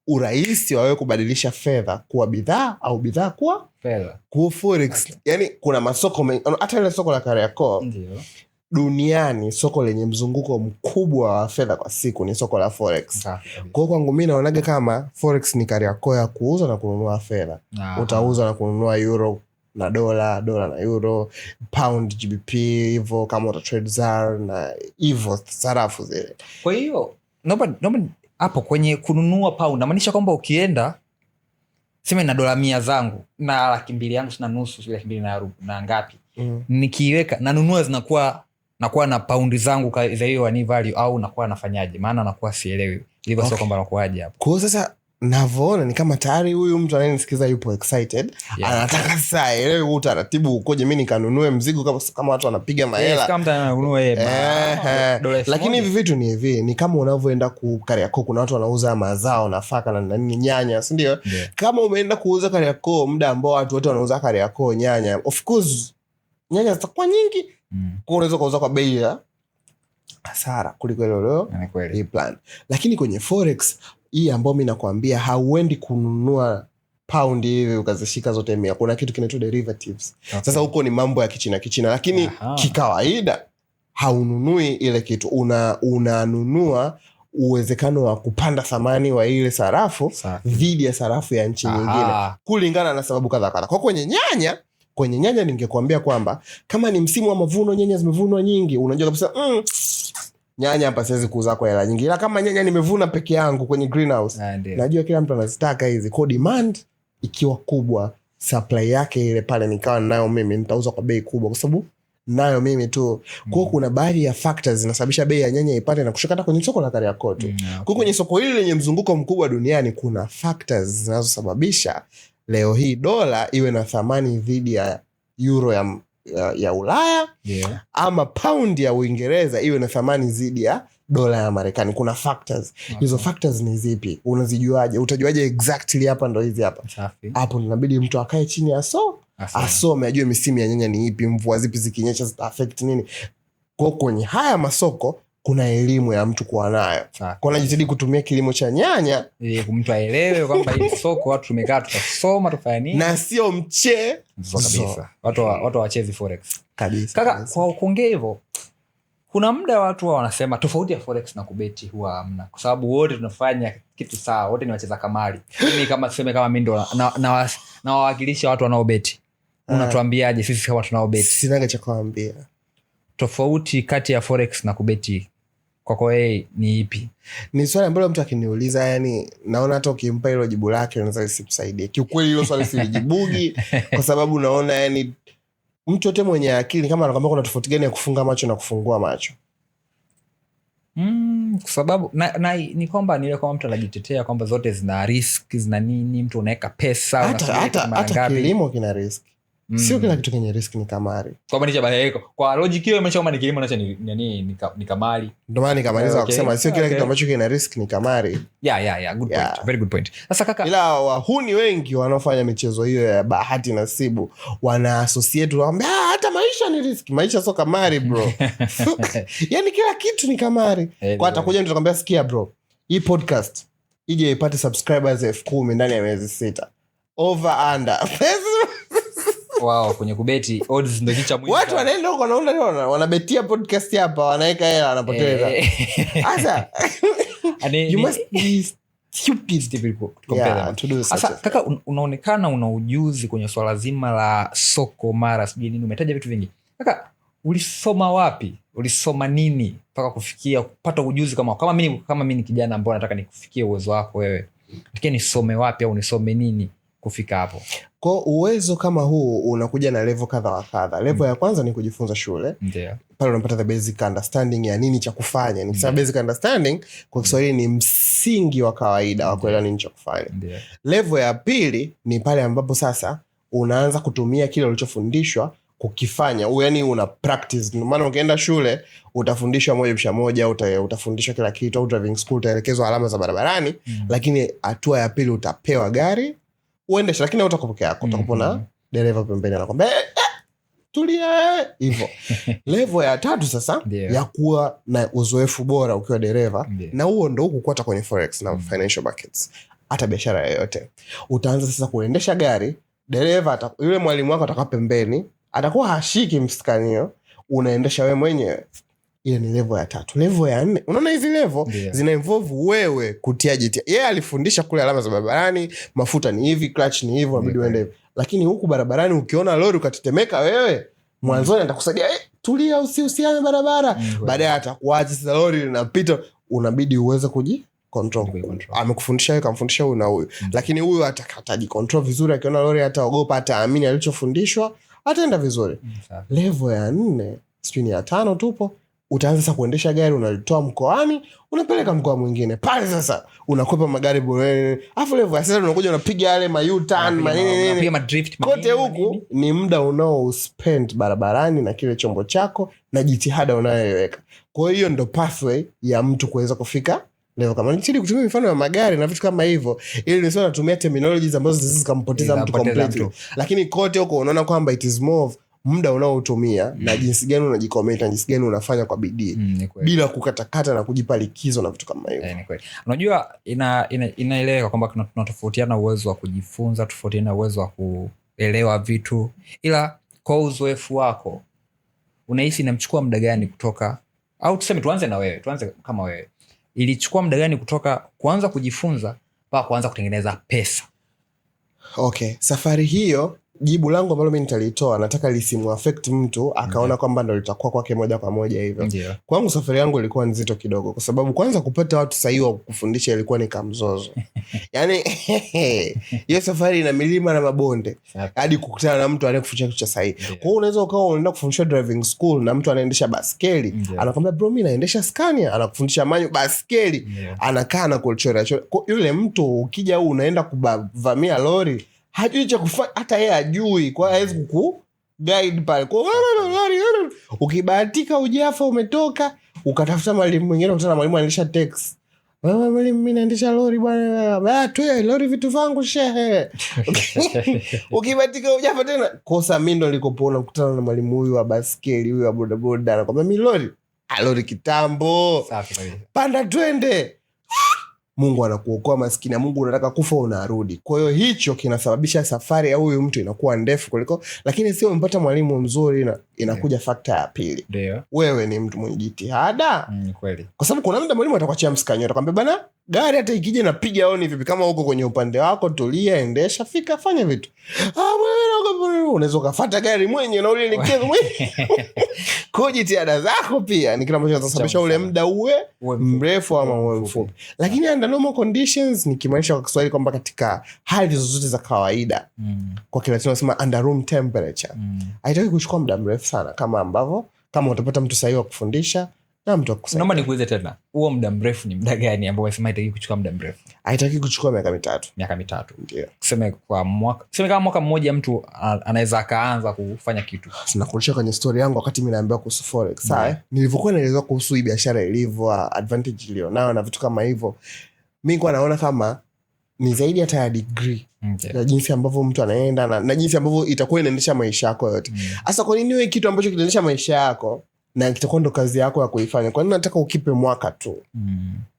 Speaker 1: urahisi wa wewe kubadilisha fedha kuwa bidhaa au bidhaa kuwa
Speaker 2: fedha.
Speaker 1: Kwa forex, yani kuna masoko hata ile soko la Kariakoo. Ndio. Duniani soko lenye mzunguko mkubwa wa fedha kwa siku ni soko la forex. Kwa hiyo kwangu mimi naonaga kama forex ni Kariakoo ya kuuza na kununua fedha. Utauza na kununua euro na dola na euro, pound, GBP, hivyo kama uta trade ZAR na hivyo sarafu zile.
Speaker 2: Kwa hiyo naomba hapo kwenye kununua pound namaanisha kwamba ukienda sema na $100 zangu na $200 yangu sina nusu, $200 na ngapi, nikiweka nanunua zinakuwa nakuwa na paundi zangu za hiyo ni value, au nakuwa nafanyaje? Maana nakuwa sielewi hivyo. Sio kwamba nakuaje hapo.
Speaker 1: Kwa sasa navyoona ni kama tayari huyu mtu anayenisikiza yupo excited, anataka sasa aelewe huu utaratibu ukoje, mimi nikanunue mzigo kama watu wanapiga mahela.
Speaker 2: Kama mtu ananunua
Speaker 1: Lakini hivi vitu ni hivi, ni kama unavyoenda ku Kariakoo, kuna watu wanauza mazao, nafaka na nini, nyanya, si ndio? Kama umeenda kuuza Kariakoo muda ambao watu wote wanauza Kariakoo nyanya, of course nyanya zitakuwa nyingi. Kwa unaweza kuuza kwa bei ya hasara kuliko ile plan. Lakini kwenye forex hii ambao mimi nakwambia, hauendi kununua pound hivi ukazishika zote 100. Kuna kitu kinaitwa derivatives. Sasa huko ni mambo ya kichina, lakini kikawaida haununui ile kitu, unanunua uwezekano wa kupanda thamani wa ile sarafu dhidi ya sarafu ya nchi nyingine kulingana na sababu kadha. Kwa kwenye nyanya ningekuambia kwamba kama ni msimu wa mavuno, nyanya zimevunwa nyingi, unajua kabisa nyanya hapa siwezi kuuza kwa hela nyingi. Ila kama nyanya nimevuna peke yangu kwenye greenhouse, najua kila mtu anazitaka hizi. Kwa demand ikiwa kubwa, supply yake ile pale nikawa nayo mimi, nitauza kwa bei kubwa kwa sababu nayo mimi tu. Kwa kuna baadhi ya factors zinasababisha bei ya nyanya ipande na kushuka hata kwenye soko la Kariakoo tu. Kwa kwenye soko hili lenye mzunguko mkubwa duniani, kuna factors zinazosababisha leo hii dola iwe na thamani dhidi ya euro ya Ulaya, ama pound ya Uingereza iwe na thamani dhidi ya dola ya Marekani. Kuna factors. Hizo factors ni zipi? Unazijuaje? Utajuaje exactly hapa ndo hizi hapa? Hapo inabidi mtu akae chini asome, ajue misimu ya nyanya ni ipi, mvua zipi zikinyesha zita affect nini. Kwa kwenye haya masoko kuna elimu ya mtu kuwa nayo. Kwa najitahidi kutumia kilimo cha nyanya
Speaker 2: ili mtu aelewe kwamba hii soko watu tumekaa tutasoma tufanya nini, na
Speaker 1: sio
Speaker 2: kabisa. Watu wachezi forex kabisa. Kaka, kwa kuongea hivyo, kuna muda watu wanasema tofauti ya forex na kubeti huwa hamna, kwa sababu wote tunafanya kitu sawa, wote ni wacheza kamari. Mimi kama tuseme kama mimi ndo na wawakilisha watu wanaobeti, unatuambiaje sisi kama tunaobeti?
Speaker 1: Sina cha kuambia.
Speaker 2: Tofauti kati ya forex na kubeti kwako wewe ni ipi?
Speaker 1: Ni swali ambalo mtu akiniuliza, yani naona hata ukimpa hilo jibu lake unaweza lisikusaidie. Kiukweli hilo swali silijibugi kwa sababu naona yani mtu yote mwenye akili kama anakuambia kuna tofauti gani ya kufunga macho na kufungua macho.
Speaker 2: Kwa sababu ni kwamba ni ile kwa mtu anajitetea kwamba zote zina risk, zina nini, mtu unaweka pesa,
Speaker 1: hata kilimo kina risk. Sio kila kitu kwenye risk ni kamari.
Speaker 2: Kwa logic hiyo imesha kama ni kilimo nacho ni kamari.
Speaker 1: Ndio maana nikamaliza kusema sio kila kitu ambacho kina risk ni kamari.
Speaker 2: Good point. Very good point. Sasa kaka,
Speaker 1: ila wahuni wengi wanaofanya michezo hiyo ya bahati nasibu wana associate wanaambia hata maisha ni risk. Maisha sio kamari bro. Yani kila kitu ni kamari. Kwa atakuja mtu akwambia sikia bro, hii podcast ije ipate subscribers 10,000 ndani ya miezi 6. Over under.
Speaker 2: Wow, kwenye kubeti odds ndio kicha mwingi.
Speaker 1: Watu wanaenda huko wanabetia podcast hapa, wanaweka hela, wanapoteza. Sasa you must be stupid to do such.
Speaker 2: Sasa kaka, unaonekana una ujuzi kwenye swala zima la soko mara sijui nini, umetaja vitu vingi. Kaka, ulisoma wapi? Ulisoma nini mpaka kufikia kupata ujuzi kama mimi ni kijana ambaye nataka nikufikie uwezo wako wewe? Nataka nisome wapi au nisome nini kufika hapo?
Speaker 1: Kwa uwezo kama huu unakuja na level kadha wa kadha. Level ya kwanza ni kujifunza shule. Pale unapata the basic understanding ya nini cha kufanya. Nikisema basic understanding kwa Kiswahili ni msingi wa kawaida wa kuelewa nini cha kufanya. Level ya pili ni pale ambapo sasa unaanza kutumia kile ulichofundishwa kukifanya. Yaani una practice. Maana ukienda shule utafundishwa moja bisha moja, utafundishwa kila kitu, au driving school utaelekezwa alama za barabarani, lakini hatua ya pili utapewa gari uendesha, lakini utakupokea yako, utakupona dereva pembeni anakuambia tulia hivyo. Level ya tatu sasa ya kuwa na uzoefu bora ukiwa dereva, na huo ndo hukukuata kwenye forex na financial markets, hata biashara yoyote. Utaanza sasa kuendesha gari, dereva yule mwalimu wako atakaa pembeni, atakuwa hashiki msikanio, unaendesha wewe mwenyewe. Ile ni level ya tatu. Level ya 4, unaona hizi level zina involve wewe kutia jitia. Yeye alifundisha kule alama za barabarani, mafuta ni hivi, clutch ni hivi, unabidi uende hivi. Lakini huku barabarani ukiona lori ukatetemeka wewe, mwanzoni atakusaidia tulia, usiame barabara. Baadaye atakuacha sasa lori linapita, unabidi uweze control. Amekufundisha wewe, kamfundisha huyu na huyu. Lakini huyu atakataji control vizuri, akiona lori hataogopa, hataamini alichofundishwa, ataenda vizuri. Level ya 4 sijui ni ya 5 tupo, utaanza sasa kuendesha gari, unalitoa mkoani unapeleka mkoa mwingine. Pale sasa unakwepa magari bure, afu level sasa unakuja unapiga yale ma-U-turn manini
Speaker 2: madrift
Speaker 1: kote huku. Ni muda unao spend barabarani na kile chombo chako na jitihada unayoweka. Kwa hiyo ndo pathway ya mtu kuweza kufika level kama nchini. Kutumia mifano ya magari na vitu kama hivyo, ili nisio natumia terminologies ambazo zisikampoteza mtu completely, lakini kote huko unaona kwamba it is more of muda unaotumia na jinsi gani unajikomment na jinsi gani unafanya kwa bidii bila kukatakata na kujipa likizo na vitu kama hivyo.
Speaker 2: Ni kweli. Unajua inaeleweka kwamba tunatofautiana uwezo wa kujifunza, tofautiana uwezo wa kuelewa vitu, ila kwa uzoefu wako unahisi inamchukua muda gani kutoka, au tuseme tuanze na wewe, tuanze kama wewe, ilichukua muda gani kutoka kuanza kujifunza mpaka kuanza kutengeneza pesa?
Speaker 1: Okay, safari hiyo, jibu langu ambalo mimi nitalitoa nataka lisimuaffect mtu akaona kwamba ndo litakuwa kwake moja kwa moja hivyo. Kwangu safari yangu ilikuwa nzito kidogo, kwa sababu kwanza kupata watu sahihi wa kufundisha ilikuwa ni kamzozo. Yani hiyo safari ina milima na mabonde hadi kukutana na mtu anayekufundisha kitu cha sahihi. Kwa hiyo unaweza ukawa unaenda kufundishwa driving school na mtu anaendesha baskeli, anakwambia bro mimi naendesha Scania, anakufundisha manyo baskeli, anakaa na kuchora. Yule mtu ukija unaenda kuvamia lori, hajui cha kufanya, hata yeye hajui, kwa hiyo hawezi kuguide pale. Kwa ukibahatika ujafa umetoka, ukatafuta mwalimu mwingine, ukutana mwalimu anaendesha taxi. Wewe mwalimu mimi naendesha lori bwana. Tu lori vitu vangu shehe. Ukibahatika ujafa tena, kosa mimi ndo nilikopoona kukutana na mwalimu huyu wa baskeli, huyu wa bodaboda, anakwambia mimi lori kitambo. Safi kabisa. Panda twende. Mungu anakuokoa maskini, Mungu unataka kufa unarudi. Kwa hiyo hicho kinasababisha safari ya huyu mtu inakuwa ndefu kuliko, lakini sio umepata mwalimu mzuri na inakuja factor ya pili. Wewe ni mtu mwenye jitihada.
Speaker 2: Kweli.
Speaker 1: Kwa sababu kuna muda mwalimu atakuachia mskanyo, atakwambia bana gari hata ikija napiga honi vipi, kama uko kwenye upande wako tulia, endesha, fika, fanya vitu. Unaweza kufuata gari mwenye na ule elekezo mwenye. Kwa jitihada zako pia ni kile ambacho kinasababisha ule muda uwe mrefu ama uwe mfupi. Lakini under normal conditions, nikimaanisha kwa Kiswahili kwamba katika hali zozote za kawaida, kwa kile tunasema under room temperature, haitaki kuchukua muda mrefu sana, kama ambavyo kama utapata mtu sahihi wa kufundisha na mtu akusaidia.
Speaker 2: Naomba nikuulize tena, huo muda mrefu ni muda gani ambao unasema haitaki kuchukua muda mrefu?
Speaker 1: Haitaki kuchukua miaka 3.
Speaker 2: Miaka 3.
Speaker 1: Ndio.
Speaker 2: Tuseme kwa mwaka, tuseme kama mwaka mmoja mtu anaweza akaanza kufanya kitu.
Speaker 1: Tunakulisha kwenye story yangu wakati mimi naambiwa kuhusu forex, sawa? Nilivyokuwa naelezwa kuhusu hii biashara ilivyo, advantage ilionayo na vitu kama hivyo, mimi kwa naona kama ni zaidi hata ya degree. Na jinsi ambavyo mtu anaenda na jinsi ambavyo itakuwa inaendesha maisha yako yote. Sasa kwa nini wewe kitu ambacho kinaendesha maisha yako na kitakuwa ndo kazi yako ya kuifanya, kwa nini unataka ukipe mwaka tu?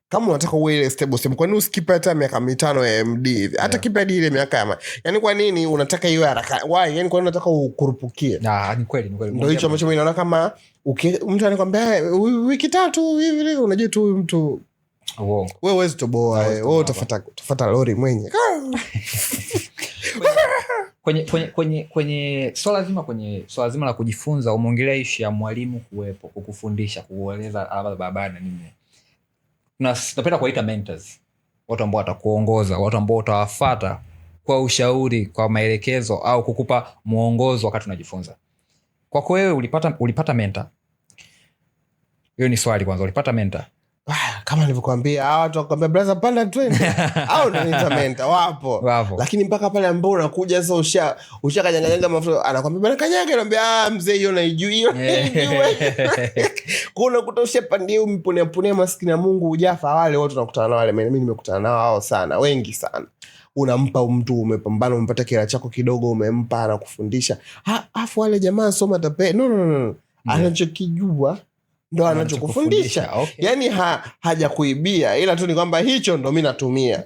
Speaker 1: Kama unataka uwe ile stable, kwa nini usikipe hata miaka 5 ya MD? Hata kipe hadi ile miaka ya yani kwa nini unataka iwe haraka? Why? Yani kwa nini unataka ukurupukie?
Speaker 2: Ni kweli.
Speaker 1: Ndio hicho ambacho mimi naona kama mtu anakuambia wiki 3 hivi, unajua tu mtu wewe huwezi toboa, wewe utafuata lori mwenye.
Speaker 2: Kwenye swala zima la kujifunza, umeongelea ishi ya mwalimu kuwepo, kukufundisha, kueleza alama barabarani na nini. Tunapenda kuwaita mentors, watu ambao watakuongoza, watu ambao utawafuata kwa ushauri, kwa maelekezo au kukupa mwongozo wakati unajifunza. Kwako wewe ulipata mentor? Hiyo ni swali kwanza, ulipata mentor?
Speaker 1: Kama nilivyokuambia, watu wakwambia brother panda twende au ndio mentor wapo. Lakini mpaka pale ambao unakuja sasa ushakanyanga mafuta, anakuambia bana kanyaga, anambia mzee hiyo naijui hiyo. Kuna kutosha pande mpone maskini ya Mungu ujafa. Wale watu tunakutana nao, wale mimi nimekutana nao hao sana, wengi sana. Unampa mtu, umepambana, umepata kila chako kidogo, umempa, anakufundisha. Afu wale jamaa soma tape. No. Anachokijua ndo anachokufundisha. Okay. Yani haja kuibia, ila tu ni kwamba hicho ndo mimi natumia.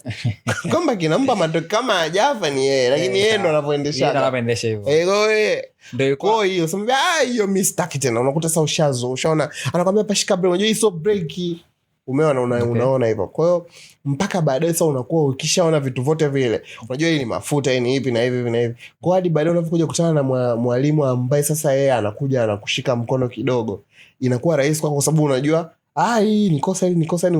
Speaker 1: Kwamba kinampa matokeo kama hajafa ni yeye, lakini yeye ndo anavyoendesha.
Speaker 2: Yeye anavyoendesha hivyo.
Speaker 1: Ndio kwa hiyo sema hiyo mimi sitaki tena. Unakuta sasa ushaona anakuambia pashika breki, unajua hizo breki. Umeona unaona hivyo. Kwa hiyo mpaka baadaye sasa unakuwa ukishaona vitu vyote vile. Unajua hii ni mafuta, hii ni hivi na hivi na hivi. Kwa hadi baadaye unapokuja kukutana na mwalimu ambaye sasa yeye anakuja anakushika mkono kidogo, inakuwa rahisi kwa sababu unajua hii ni kosa, hii ni kosa, ni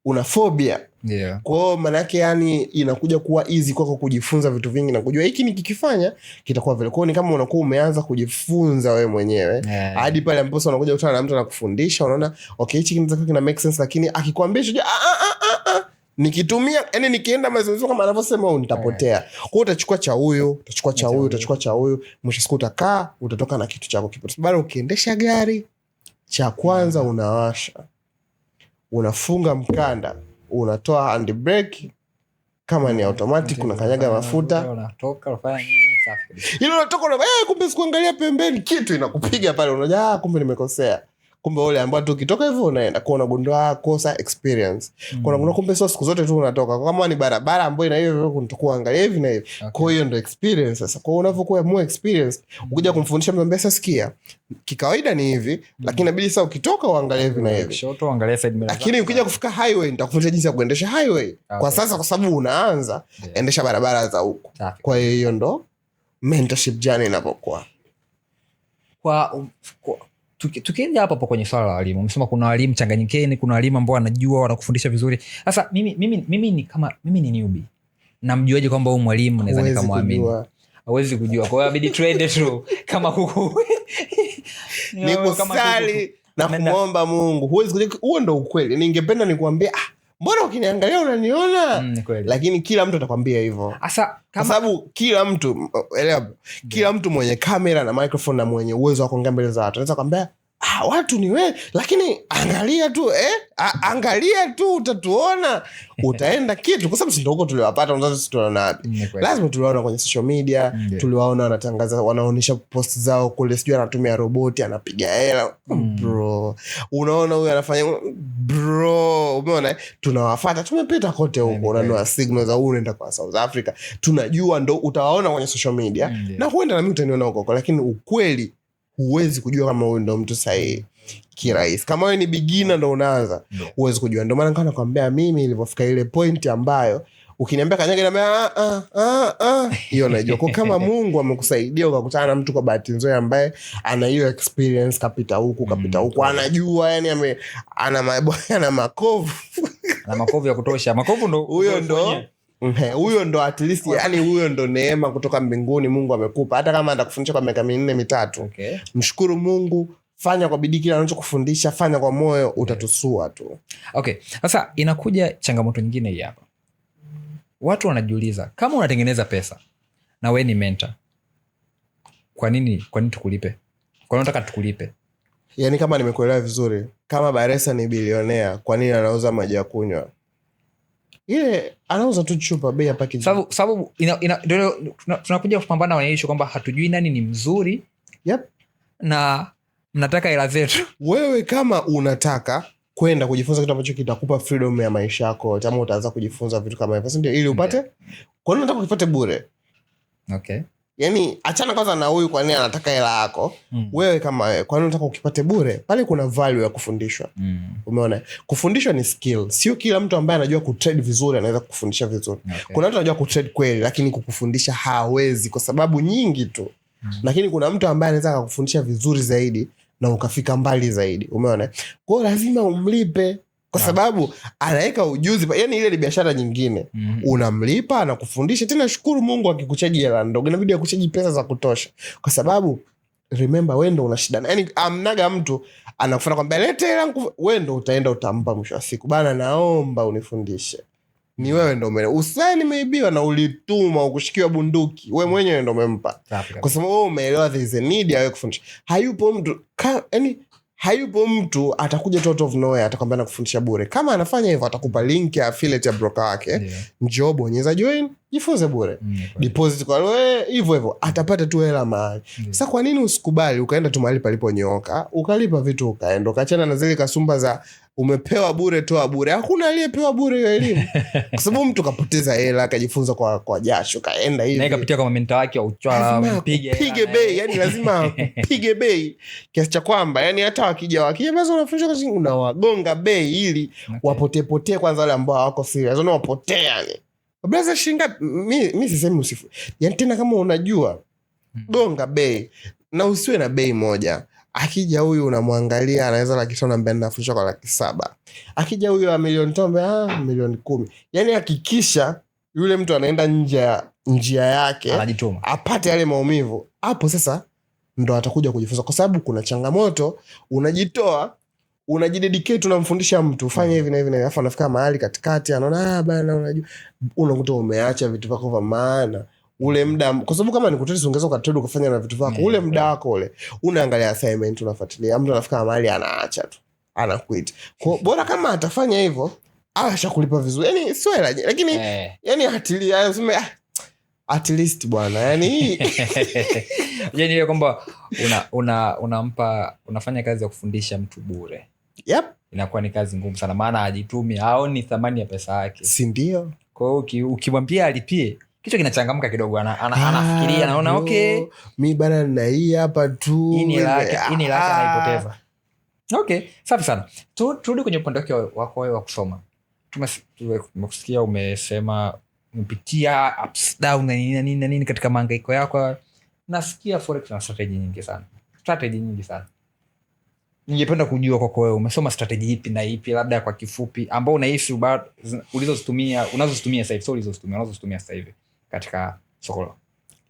Speaker 1: una phobia.
Speaker 2: Yeah.
Speaker 1: Kwa hiyo maana yake yani inakuja kuwa easy kwako kujifunza vitu vingi na kujua hiki nikikifanya kitakuwa vile. Kwa hiyo ni kama unakuwa umeanza kujifunza wewe mwenyewe hadi pale ambapo unakuja kutana na mtu anakufundisha, unaona okay hichi kina make sense, lakini akikwambia hicho nikitumia yani nikienda mazoezi kama anavyosema nitapotea. Kwa hiyo utachukua cha huyu, utachukua cha huyu, mwisho siku utakaa utatoka na kitu chako kipo. Bado ukiendesha gari, cha kwanza unawasha, unafunga mkanda, unatoa handbrake kama ni automatic, unakanyaga mafuta,
Speaker 2: unatoka unafanya nini safi.
Speaker 1: Hilo unatoka kumbe sikuangalia pembeni, kitu inakupiga pale, unajua kumbe nimekosea. Kumbe wale ambao tu ukitoka hivyo unaenda kwa unagundua kosa experience. Kuna kumbe sio siku zote tu unatoka. Kama ni barabara ambayo ina hiyo kunitakuwa angalia hivi na hivi. Kwa hiyo ndio experience sasa. Kwa unavyokuwa more experience, ukija kumfundisha mtu mbesa sikia. Kikawaida ni hivi, lakini inabidi sasa ukitoka uangalie hivi na hivi.
Speaker 2: Kushoto uangalie side mirror.
Speaker 1: Lakini ukija kufika highway nitakufundisha jinsi ya kuendesha highway. Kwa sasa kwa sababu unaanza endesha barabara za huko. Kwa hiyo ndo mentorship journey inapokuwa.
Speaker 2: Kwa tukija hapo kwenye swala la walimu, umesema kuna walimu changanyikeni, kuna walimu ambao wanajua wanakufundisha vizuri. Sasa mimi ni kama mimi ni newbie. Namjuaje kwamba huyu mwalimu naweza nikamwamini? Hawezi kujua. Kwa hiyo inabidi trade tu kama kuku.
Speaker 1: Ni kusali na kuomba Mungu. Huwezi kujua, huo ndo ukweli. Ningependa nikuambia mbona ukiniangalia unaniona? Lakini kila mtu atakwambia hivyo. Sasa kwa sababu kila mtu elewa, kila mtu mwenye kamera na microphone na mwenye uwezo wa kuongea mbele za watu anaweza kwambia watu ni wewe, lakini angalia tu angalia tu utatuona, utaenda kitu, kwa sababu si ndio huko tuliwapata mzazi, tunaona wapi? Lazima tuliwaona kwenye social media, tuliwaona wanatangaza, wanaonyesha post zao kule, sijui anatumia roboti anapiga hela. Bro, unaona huyu anafanya bro, umeona? Tunawafuata, tumepita kote huko, unaona signals za unaenda kwa South Africa, tunajua, ndo utawaona kwenye social media na huenda na mimi utaniona huko, lakini ukweli huwezi kujua kama wewe ndo mtu sahihi kirahisi. Kama wewe ni beginner ndo unaanza, huwezi kujua. Ndio maana nikaanza nakwambia mimi nilipofika ile point ambayo ukiniambia kanyaga niambia hiyo najua. Kwa kama Mungu amekusaidia ukakutana na mtu kwa bahati nzuri ambaye ana hiyo experience, kapita huku anajua, yani ana makovu
Speaker 2: na makovu ya kutosha. Makovu ndo
Speaker 1: huyo ndo at least, yani huyo ndo neema kutoka mbinguni Mungu amekupa. Hata kama atakufundisha kwa miaka 4-3, mshukuru Mungu, fanya kwa bidii kile anachokufundisha, fanya kwa moyo, utatusua tu. Okay,
Speaker 2: sasa inakuja changamoto nyingine hii hapa. Watu wanajiuliza, kama unatengeneza pesa na wewe ni mentor, kwa nini tukulipe? Kwa nini unataka tukulipe?
Speaker 1: Yani kama nimekuelewa vizuri, kama Baresa ni bilionea, kwa nini anauza maji ya kunywa? Ile anauza tu chupa bei ya package.
Speaker 2: Sababu tunakuja kupambana na issue kwamba hatujui nani ni mzuri. Na mnataka hela zetu.
Speaker 1: Wewe kama unataka kwenda kujifunza kitu ambacho kitakupa freedom ya maisha yako, kama utaanza kujifunza vitu kama hivyo, ndio ili upate. Kwa nini unataka ukipate bure? Yani achana kwanza na huyu kwa nini anataka hela yako. Wewe kama wewe, kwa nini unataka ukipate bure? Pale kuna value ya kufundishwa. Umeona? Kufundishwa ni skill. Sio kila mtu ambaye anajua kutrade vizuri anaweza kukufundisha vizuri. Kuna mtu anajua kutrade kweli, lakini kukufundisha hawezi kwa sababu nyingi tu. Lakini kuna mtu ambaye anaweza kukufundisha vizuri zaidi na ukafika mbali zaidi. Umeona? Kwa hiyo lazima umlipe. Kwa sababu anaweka ujuzi, yani ile ni biashara nyingine. Unamlipa, anakufundisha, tena shukuru Mungu akikuchaji hela ndogo, inabidi akuchaji pesa za kutosha. Kwa sababu remember, wewe ndo una shida. Yani amnaga mtu anakufuata kwamba lete hela, wewe ndo utaenda utampa mwisho wa siku. Bana naomba unifundishe. Ni wewe ndo usaini nimeibiwa na ulituma ukushikiwa bunduki. Wewe mwenyewe ndo umempa. Kwa sababu wewe umeelewa there is a need ya wewe kufundisha. Hayupo mtu atakuja out of nowhere atakwambia na kufundisha bure. Kama anafanya hivyo atakupa link ya affiliate ya broker wake. Njoo bonyeza join, jifunze bure. Deposit kwa wewe hivyo atapata tu hela mahali. Sasa kwa nini usikubali ukaenda tu mahali paliponyooka, ukalipa vitu ukaenda, ukachana na zile kasumba za umepewa bure toa bure? Hakuna aliyepewa bure hiyo elimu. Kwa sababu mtu kapoteza hela akajifunza kwa jasho, kaenda hivi.
Speaker 2: Na ikapitia kwa mentor wake au uchwala
Speaker 1: pige bei, yani lazima pige bei kiasi cha kwamba yani hata wakija basi unafundisha unawagonga bei ili wapotee kwanza wale ambao hawako serious. Wanapotea yani. Blaza shinga mimi sisemi usifu. Yani tena kama unajua gonga bei na usiwe na bei moja. Akija huyu unamwangalia anaweza 100,000 unamwambia ninafundisha kwa 700,000. Akija huyu wa 1,000,000 1,10,000. Yani hakikisha yule mtu anaenda nje ya njia yake,
Speaker 2: anajituma
Speaker 1: apate yale maumivu. Hapo sasa ndo atakuja kujifunza, kwa sababu kuna changamoto, unajitoa, unajidedicate, unamfundisha mtu fanya hivi na hivi na hivi, alafu anafika mahali katikati anaona bana, unajua, unakuta umeacha vitu vyako vya maana ule muda, kwa sababu kama nikutesi ungeza ukatodo kufanya na vitu vyako ule muda wako ule, unaangalia assignment, unafuatilia. Mtu anafika mahali anaacha tu, ana quit. Kwa bora kama atafanya hivyo ashakulipa vizuri, yani sio hela, lakini yani hatilia useme at least bwana, yani
Speaker 2: yani ile kwamba unampa unafanya kazi ya kufundisha mtu bure.
Speaker 1: Yep.
Speaker 2: Inakuwa ni kazi ngumu sana, maana ajitumi, haoni thamani ya pesa yake,
Speaker 1: si ndio?
Speaker 2: Kwa hiyo ukimwambia alipie, kichwa kinachangamka kidogo, anafikiria, anaona okay,
Speaker 1: mimi bana na hii hapa tu,
Speaker 2: ini lake anaipoteza. Okay, safi sana. Turudi kwenye upande wako wa kusoma. Tumekusikia umesema umepitia ups down na nini katika mahangaiko yako. Nasikia forex na strategy nyingi sana. Ningependa kujua kwako wewe umesoma strategy ipi na ipi, labda kwa kifupi, ambao unahisi unazozitumia sasa hivi katika soko.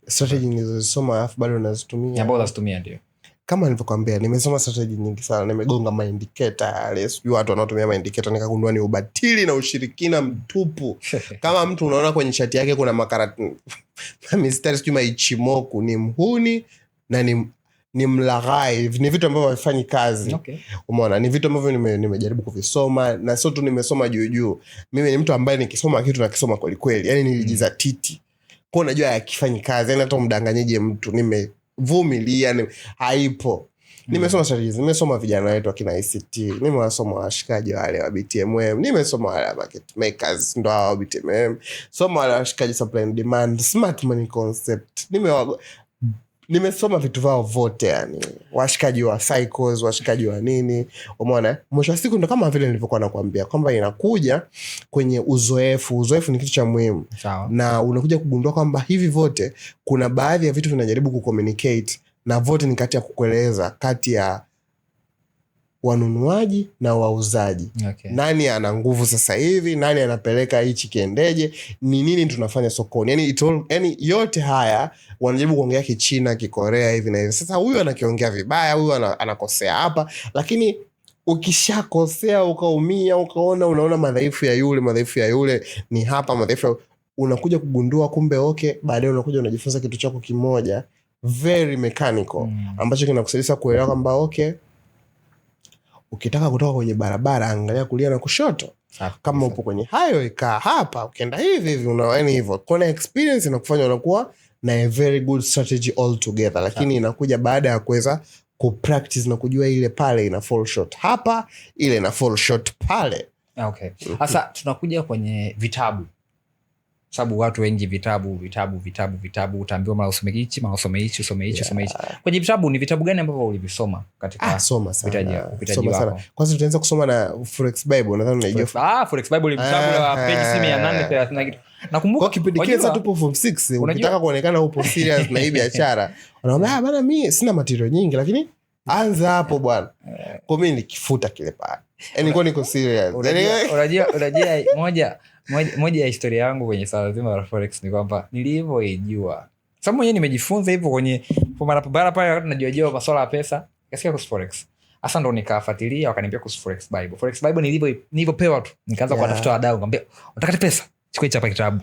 Speaker 1: Strategy nilizosoma alafu bado nazitumia.
Speaker 2: Ambao unazitumia ndio.
Speaker 1: Kama nilivyokuambia, nimesoma strategy nyingi sana, nimegonga ma indicator yale, sijui watu wanaotumia ma indicator, nikagundua ni ubatili na ushirikina mtupu. Kama mtu unaona kwenye chati yake kuna makarati mistari sijui maichimoku, ni mhuni na ni mlaghai, ni vitu ambavyo havifanyi kazi.
Speaker 2: Okay.
Speaker 1: Umeona, ni vitu ambavyo nimejaribu kuvisoma, na sio tu nimesoma juu. Mimi ni mtu ambaye nikisoma kitu nakisoma kweli kweli, yani nilijizatiti. Kwa unajua hakifanyi kazi, yani hata umdanganyeje mtu, nimevumilia, haipo. Nimesoma strategies, nimesoma vijana wetu akina ICT, nimewasoma washikaji wale wa BTMM, nimesoma wale market makers ndo hao BTMM, soma wale washikaji supply and demand, smart money concept, nimesoma vitu vao vote, yani washikaji wa cycles, washikaji wa nini. Umeona, mwisho wa siku ndo kama vile nilivyokuwa nakwambia kwamba inakuja kwenye uzoefu ni kitu cha muhimu.
Speaker 2: Sawa.
Speaker 1: Na unakuja kugundua kwamba hivi vote kuna baadhi ya vitu vinajaribu kucommunicate, na vote ni kati ya kukueleza kati ya wanunuaji na wauzaji.
Speaker 2: Okay.
Speaker 1: Nani ana nguvu sasa hivi, nani anapeleka hichi kiendeje, ni nini tunafanya sokoni. Yani yote haya wanajaribu kuongea Kichina, Kikorea hivi na hivi. Sasa huyu anakiongea vibaya, huyu anakosea hapa, lakini ukishakosea ukaumia, unaona madhaifu ya yule ni hapa, madhaifu unakuja kugundua kumbe okay, baadaye unakuja unajifunza kitu chako kimoja very mechanical ambacho kinakusaidia kuelewa kwamba okay, ukitaka kutoka kwenye barabara angalia kulia na kushoto. Kama upo kwenye highway kaa hapa, ukienda hivi unaona hivyo. Kuna experience inakufanya unakuwa na a very good strategy all together, lakini inakuja baada ya kuweza kupractice na kujua ile pale ina fall short hapa, ile ina fall short pale.
Speaker 2: Okay. Sasa tunakuja kwenye vitabu. Sababu watu wengi vitabu utaambiwa mara usome hichi, usome hichi. Kwenye vitabu ni vitabu gani ambavyo ulivisoma katika vitaji wako?
Speaker 1: Kwanza tutaanza kusoma na Forex Bible, nadhani unaijua.
Speaker 2: Forex Bible ni vitabu la page 830 kitu. Nakumbuka
Speaker 1: kipindi kile tupo form 6, ukitaka kuonekana upo serious na hii biashara, unaona bana mimi sina material nyingi, lakini anza hapo bwana. Kwa mimi nikifuta kile pale. Nilikuwa niko serious.
Speaker 2: Unajua moja ya historia yangu kwenye swala zima la forex ni kwamba nilivyoijua, sababu mwenyewe nimejifunza hivyo kwenye mara pale wakati najua masuala ya pesa, kasikia kuhusu forex. Hasa ndo nikafuatilia, wakaniambia kuhusu Forex Bible. Forex Bible nilivyopewa tu, nikaanza kuwatafuta wadau, nikamwambia unataka pesa? Chukua hapa kitabu.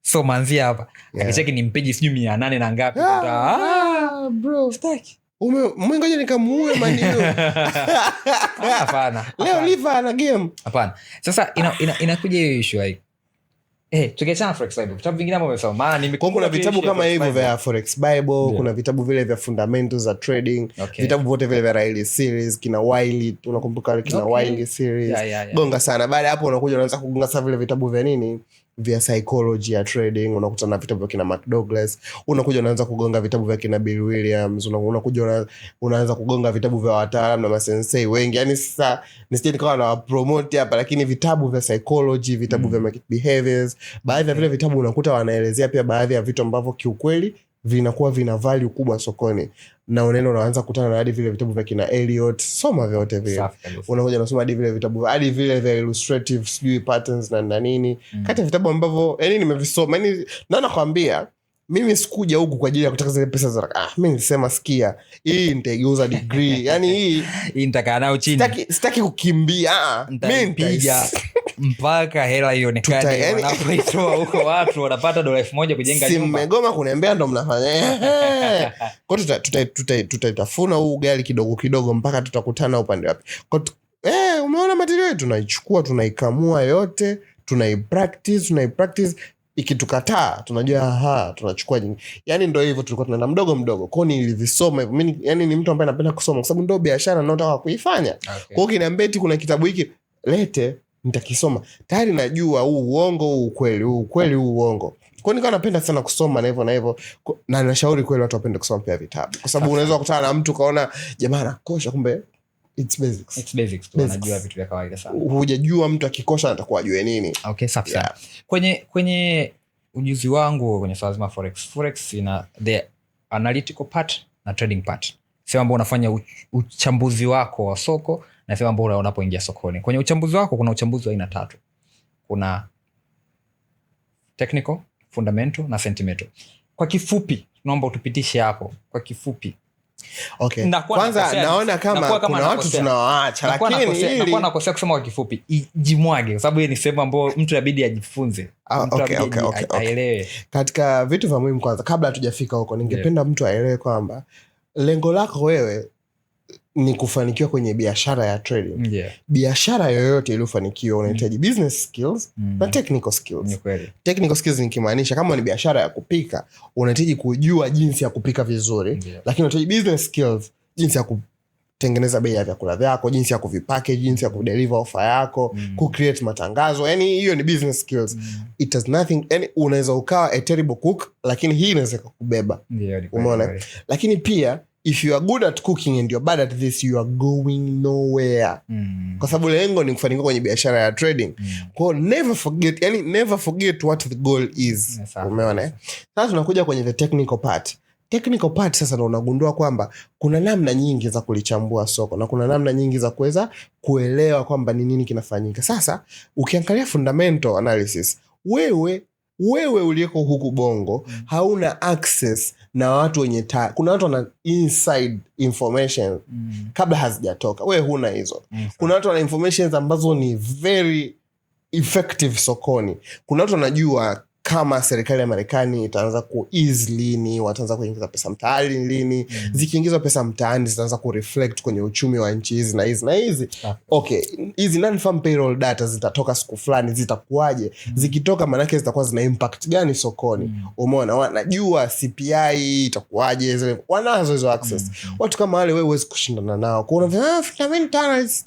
Speaker 2: So manzia hapa. Akicheki ni mpeji sijui 800 na ngapi.
Speaker 1: Bro, staki. Ngoja nikamuue manio.
Speaker 2: Hapana.
Speaker 1: Leo live na game.
Speaker 2: Hapana. Sasa inakuja hiyo issue hii. Tukiachana Forex Bible, vitabu vingine ambavyo umesoma, maana
Speaker 1: kuna vitabu kama hivyo vya Forex Bible, kuna vitabu vile vya fundamentals za trading, vitabu vyote vile vya Riley series, kina Wiley, unakumbuka kina Wiley series. Gonga sana. Baada hapo unakuja unaanza kugonga sasa vile vitabu vya nini? Vya psychology ya trading, unakutana na vitabu vya kina Mark Douglas, unakuja unaanza kugonga vitabu vya kina Bill Williams, unakuja unaanza kugonga vitabu vya wataalamu na masensei wengi. Yani sasa nisije nikawa na promote hapa, lakini vitabu vya psychology, vitabu vya market behaviors, baadhi ya vile vitabu unakuta wanaelezea pia baadhi ya vitu ambavyo kiukweli vinakuwa vina value kubwa sokoni, na unaanza kukutana na hadi vile vitabu vya kina Eliot, soma vyote vile. Unakuja unasoma hadi vile vitabu hadi vile vya illustrative sijui patterns na nini. Kati ya vitabu ambavyo yani nimevisoma, yani na nakwambia mimi sikuja huku kwa ajili ya kutaka zile pesa za mimi nilisema sikia, hii nitaigeuza degree. Yani hii
Speaker 2: nitakaa nao chini.
Speaker 1: Sitaki kukimbia. Mimi nitapiga
Speaker 2: mpaka hela ionekane. Wanapoitoa huko watu wanapata $1,000 kujenga nyumba.
Speaker 1: Mmegoma kuniambia ndo mnafanya. Kwa tutaitafuna huu ugali kidogo kidogo mpaka tutakutana upande wapi. Kwa umeona material tunaichukua, tunaikamua yote, tunaipractice. Ikitukataa tunajua tunachukua nyingine. Yani ndio hivyo tulikuwa tunaenda mdogo mdogo. Kwa hiyo nilivisoma hivyo. Mimi yani ni mtu ambaye napenda kusoma kwa sababu ndio biashara ninayotaka kuifanya. Okay. Kwa hiyo kiniambia eti kuna kitabu hiki lete, nitakisoma. Tayari najua huu uongo, huu ukweli, huu ukweli, huu uongo. Kwa hiyo nikawa napenda sana kusoma na hivyo na nashauri kweli watu wapende kusoma pia vitabu. Kwa sababu unaweza kukutana na mtu kaona jamaa anakosha kumbe it's basics. Unajua vitu vya kawaida sana. Hujajua mtu akikosha atakuwa ajue nini.
Speaker 2: Okay, safi sana. Kwenye ujuzi wangu kwenye swala zima forex ina the analytical part na trading part. Sema ambao unafanya uchambuzi wako wa soko na sema ambao unapoingia sokoni. Kwenye uchambuzi wako kuna uchambuzi wa aina 3. Kuna technical, fundamental na sentimental. Kwa kifupi naomba utupitishe hapo kwa kifupi.
Speaker 1: Okay. Kwanza naona kama kuna watu tunawaacha, lakini ili
Speaker 2: nakuwa nakosea kusema kwa kifupi jimwage kwa sababu ni sehemu ambayo mtu inabidi ajifunze. Aelewe.
Speaker 1: Katika vitu vya muhimu kwanza kabla hatujafika huko ningependa mtu aelewe kwamba lengo lako wewe ni kufanikiwa kwenye biashara ya trading. Biashara yoyote iliyofanikiwa unahitaji business skills na technical skills. Technical skills nikimaanisha kama ni biashara ya kupika unahitaji kujua jinsi ya kupika vizuri, lakini unahitaji business skills, jinsi ya kutengeneza bei ya vyakula vyako, jinsi ya kuvipackage, jinsi ya kudeliver offer yako, kucreate matangazo. Yani hiyo ni business skills. It has nothing, yani unaweza ukawa a terrible cook lakini hii inaweza kukubeba. Umeona? Lakini pia if you are good at cooking and you're bad at this, you are going nowhere. Kwa sababu lengo ni kufanikiwa kwenye biashara ya trading. Kwa never forget what the goal is. Umeona? Sasa tunakuja kwenye the technical part. Technical part sasa ndo unagundua kwamba kuna namna nyingi za kulichambua soko na kuna namna nyingi za kuweza kuelewa kwamba ni nini kinafanyika. Sasa ukiangalia fundamental analysis, wewe uliyeko huku Bongo hauna access na watu wenye kuna watu wana inside information kabla hazijatoka. Wewe huna hizo. Kuna watu wana informations ambazo ni very effective sokoni. Kuna watu wanajua kama serikali ya Marekani itaanza ku-ease lini, wataanza kuingiza pesa mtaani lini, zikiingizwa pesa mtaani zitaanza ku-reflect kwenye uchumi wa nchi hizi na hizi na hizi. Okay, hizi non-farm payroll data zitatoka siku fulani, zitakuwaje? Zikitoka manake zitakuwa zina impact gani sokoni? Umeona, wanajua CPI itakuwaje, zile wanazo hizo access. Watu kama wale wewe huwezi kushindana nao. Kwa unasema fundamental analysis,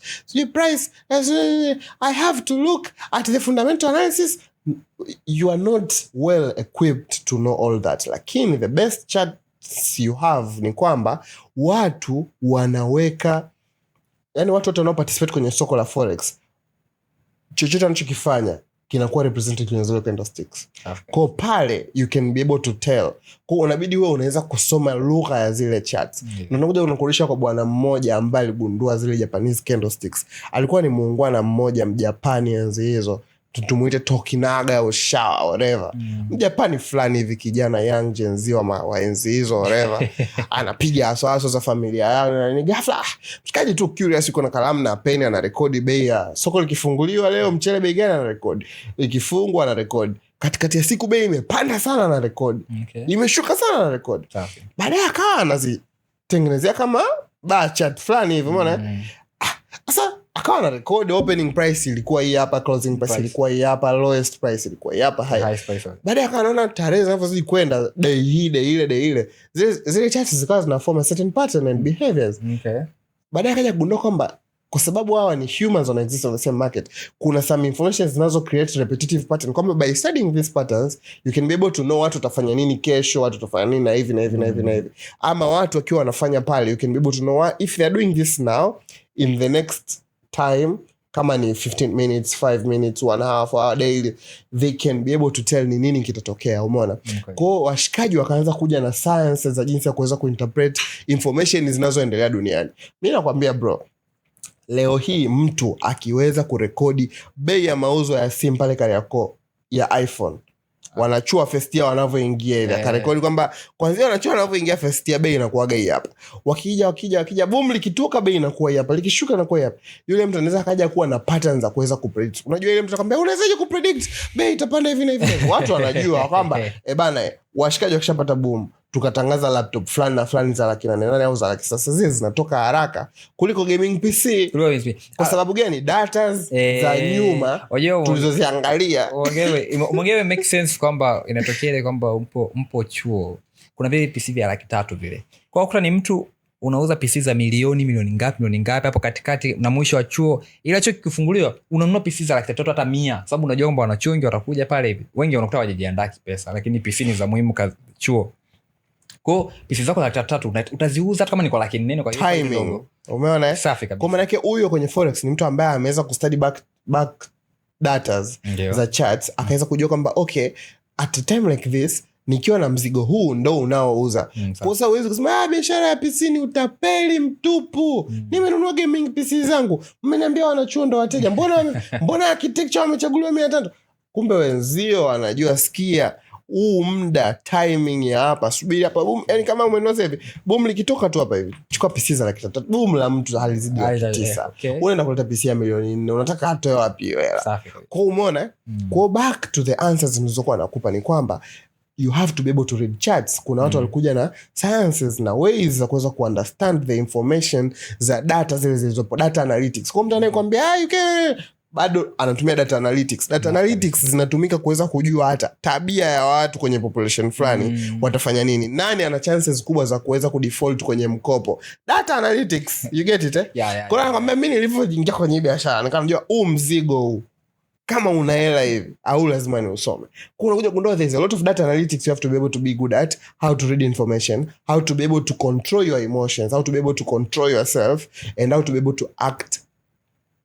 Speaker 1: price, I have to look at the fundamental analysis. You are not well equipped to know all that. Lakini the best chance you have ni kwamba watu wanaweka, yani watu wanao participate kwenye soko la forex, chochote wanachokifanya kinakuwa represented kwenye zile candlesticks. Kwa pale you can be able to tell. Kwa unabidi wewe unaweza kusoma lugha ya zile charts. Na unakuja unakurudisha kwa bwana mmoja ambaye aligundua zile Japanese candlesticks. Alikuwa ni muungwana mmoja Mjapani enzi hizo. Tumuite Tokinaga au Shaw whatever. Mjapani fulani hivi kijana young Gen Z wa enzi hizo whatever. Anapiga aswaso za familia yao na ni ghafla mshikaji tu curious yuko na kalamu na peni ana record bei ya soko likifunguliwa leo mchele bei gani ana record. Ikifungwa ana record. Katikati ya siku bei imepanda sana na record. Imeshuka sana na record. Baadaye akawa anazitengenezea kama bar chart fulani hivi umeona. Sasa akawa na record opening price ilikuwa hii hapa, closing price ilikuwa hii hapa, lowest price ilikuwa hii hapa, highest price. Baadaye akaona tarehe zinazozidi kwenda day hii day ile zile charts zikawa zina form a certain pattern and behaviors. Baadaye akaja kugundua kwamba kwa sababu hawa ni humans on exist on the same market, kuna some information zinazo create repetitive pattern. Kwamba by studying these patterns you can be able to know watu watafanya nini kesho, watu watafanya nini na hivi na hivi na hivi na hivi. Ama watu wakiwa wanafanya pale you can be able to know if they are doing this now, in the next time kama ni 15 minutes, 5 minutes, 1 hour daily, they can be able to tell ni nini kitatokea, umeona?
Speaker 2: Okay.
Speaker 1: Kwa washikaji wakaanza kuja na science za jinsi ya kuweza kuinterpret information zinazoendelea duniani. Mimi nakwambia bro, leo hii mtu akiweza kurekodi bei ya mauzo ya simu pale Kariakoo ya iPhone, wanachua first year wanavyoingia ile akarekodi kwamba kwanza wanachua wanavyoingia first year bei inakuwa hii hapa, wakija boom likitoka bei inakuwa hii hapa, likishuka inakuwa hii hapa. Yule mtu anaweza kaja kuwa na patterns za kuweza kupredict. Unajua ile mtu anakuambia unawezaje kupredict bei itapanda hivi na hivi? Watu wanajua kwamba bana washikaji wakishapata boom tukatangaza laptop fulani na fulani za laki 8 au za laki 9, zile zinatoka haraka kuliko gaming PC. Kwa sababu gani? Data za nyuma tulizoziangalia.
Speaker 2: Mwenyewe make sense kwamba inatokea ile kwamba mpo chuo kuna vile PC vya laki 3 vile. Kwa kuta ni mtu unauza PC za milioni ngapi hapo katikati, na mwisho wa chuo ila chuo kikifunguliwa unanunua PC za laki 3 hata 100, sababu unajua kwamba wanachuo wengi watakuja pale hivi. Wengi wanakuta wajijiandaa kipesa, lakini PC ni za muhimu chuo. Kwa PC zako laki 3 utaziuza hata kama ni kwa laki 4 kwa hiyo
Speaker 1: timing. Umeona?
Speaker 2: Safi kabisa.
Speaker 1: Kwa maana yake huyo kwenye forex ni mtu ambaye ameweza kustudy back data za charts, akaweza kujua kwamba okay, at a time like this nikiwa na mzigo huu ndo unaouza. Kwa sababu huwezi kusema biashara ya PC ni utapeli mtupu. Nimenunua gaming PC zangu, mmeniambia wanachuo ndo wateja. Mbona architecture wamechaguliwa 300? Kumbe wenzio wanajua, sikia muda timing ya hapa, subiri hapa boom. Yani kama umenunua hivi boom likitoka tu hapa hivi, chukua PC za laki 3 boom la mtu halizidi laki 9. Okay. Unaenda kuleta PC ya milioni 4, unataka atoe wapi hiyo hela? Kwa umeona kwa back to the answers nilizokuwa nakupa ni kwamba you have to be able to read charts. Kuna watu walikuja na sciences na ways za kuweza kuunderstand the information za data zile zilizopo, data analytics. Kwa mtu anayekwambia you can, bado anatumia data analytics. Data analytics zinatumika kuweza kujua hata tabia ya watu kwenye population fulani watafanya nini, nani ana chances kubwa za kuweza kudefault kwenye mkopo. Data analytics, you get it Kwa anakwambia mimi nilivyoingia kwenye biashara nikamjua mzigo huu kama una hela hivi au lazima ni usome. Kuna kuja kundua there's a lot of data analytics you have to be able to be good at, how to read information, how to be able to control your emotions, how to be able to control yourself, and how to be able to act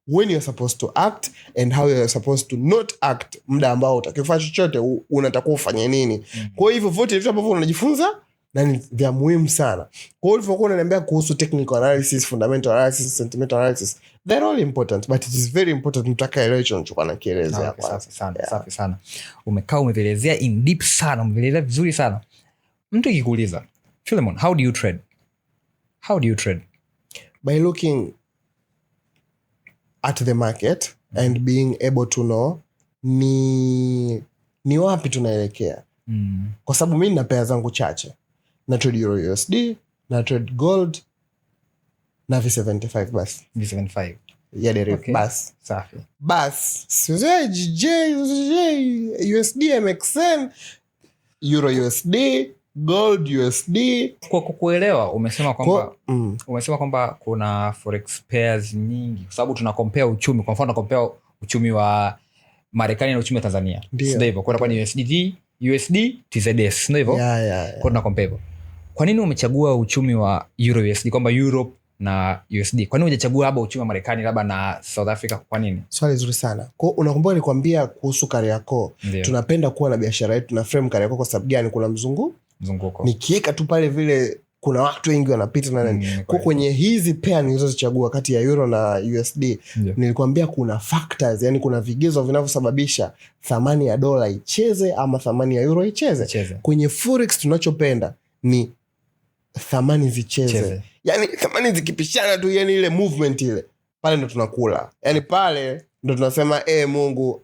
Speaker 1: when you're supposed to act and how you're supposed to not act muda ambao utakifanya chochote unatakiwa ufanye nini. Kwa hivyo vote vitu ambavyo unajifunza na ni vya muhimu sana. Kwa hivyo kwa unaniambia kuhusu technical analysis, fundamental analysis, sentimental analysis, they're all important, but it is very important mtakaelewe hicho nichokuwa nakieleza hapa.
Speaker 2: Safi sana. Umeelezea in deep sana, umeelezea vizuri sana. Mtu akikuuliza, Philemon, how do you trade?
Speaker 1: By looking at the market and being able to know ni wapi tunaelekea. Kwa sababu mimi nina pair zangu chache. Na trade Euro USD, na trade gold, na V75 bas.
Speaker 2: V75.
Speaker 1: Ya derivative bas.
Speaker 2: Safi.
Speaker 1: Bas. GJ, USD, MXN, Euro USD, gold USD.
Speaker 2: Kwa kukuelewa umesema kwamba kuna forex pairs nyingi kwa sababu tuna compare uchumi. Kwa mfano compare uchumi wa Marekani na uchumi wa Tanzania. Ndio hivyo. Kwa ni USD, TZS, ndio hivyo. Kwa tuna compare hivyo. Kwa nini umechagua uchumi wa Euro USD kwamba Europe na USD? Kwa nini hujachagua labda uchumi wa Marekani labda na South Africa? Kwa nini? Swali
Speaker 1: zuri sana. Kwa unakumbuka nilikwambia kuhusu Kariakoo, tunapenda kuwa na biashara yetu na frame Kariakoo kwa sababu gani? Kuna mzunguko. Nikiweka tu pale vile kuna watu wengi wanapita na nani. Kwa kwenye hizi pair nilizozichagua kati ya Euro na USD, nilikwambia kuna factors, yani kuna vigezo vinavyosababisha thamani ya dola icheze ama thamani ya Euro icheze. Kwenye forex tunachopenda ni thamani zicheze. Yani thamani zikipishana tu, yani ile movement ile, pale ndo tunakula. Yani pale ndo tunasema Mungu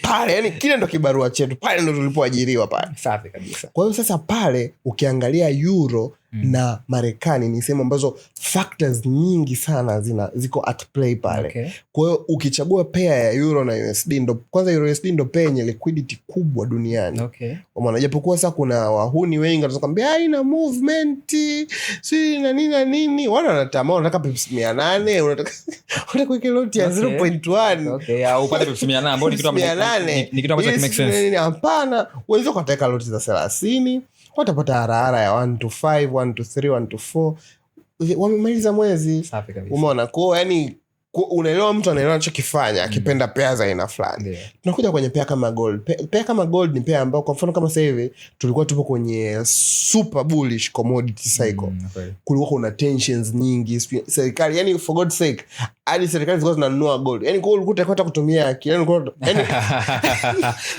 Speaker 1: pale, yani kile ndo kibarua chetu, pale ndo tulipoajiriwa pale.
Speaker 2: Safi kabisa.
Speaker 1: Kwa hiyo sasa pale ukiangalia Euro na Marekani ni sehemu ambazo factors nyingi sana ziko at play pale. Kwa hiyo ukichagua pair ya Euro na USD, ndo kwanza Euro USD ndo pair yenye liquidity kubwa duniani. Kwa maana japokuwa sasa kuna wahuni wengi wanakwambia haina movement, si na nini, wanatamaa wanataka pips 800, unataka kuweka lot ya 0.1.
Speaker 2: Au upate pips 800 ambao ni kitu ambacho make sense.
Speaker 1: Hapana, wewe ukataka lot za 30, watapata harara ya 1 to 5, 1 to 3, 1 to 4. Wamemaliza mwezi.
Speaker 2: Safi kabisa.
Speaker 1: Umeona? Kwa yani unaelewa mtu anaelewa anachokifanya akipenda pair za aina fulani. Tunakuja kwenye pair kama gold. Pair kama gold ni pair ambao kwa mfano kama sasa hivi tulikuwa tupo kwenye super bullish commodity cycle. Kulikuwa kuna tensions nyingi, serikali, yani for God's sake, hadi serikali zilikuwa zinanunua gold. Yani kwa ulikuwa unataka kutumia akili,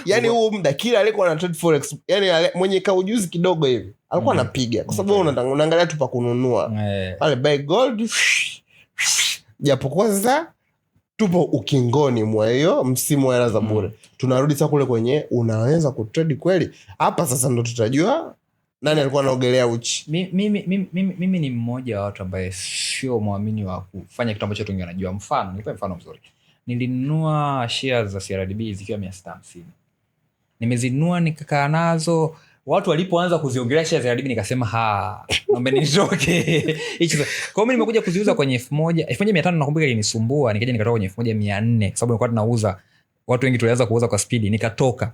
Speaker 1: yani huu muda kila alikuwa na trade forex, yani mwenye kaujuzi kidogo hivi alikuwa anapiga kwa sababu unaangalia tu pa kununua. Pale buy gold. Japokuwa sasa tupo ukingoni mwa hiyo msimu wa hela za bure. Tunarudi sasa kule kwenye unaweza kutrade kweli. Hapa sasa ndo tutajua nani alikuwa anaogelea uchi.
Speaker 2: Mimi ni mmoja wa watu ambaye sio muamini wa kufanya kitu ambacho watu wengine wanajua. Mfano, nipe mfano mzuri. Nilinunua shares za CRDB zikiwa 650. Nimezinunua nikakaa nazo. Watu walipoanza kuziongelea shares za CRDB nikasema naomba nitoke. Hicho. Kwa hiyo mimi nimekuja kuziuza kwenye 1500 nakumbuka ilinisumbua, nikaja nikatoka kwenye 1400 sababu nilikuwa tunauza, watu wengi tulianza kuuza kwa speed, nikatoka.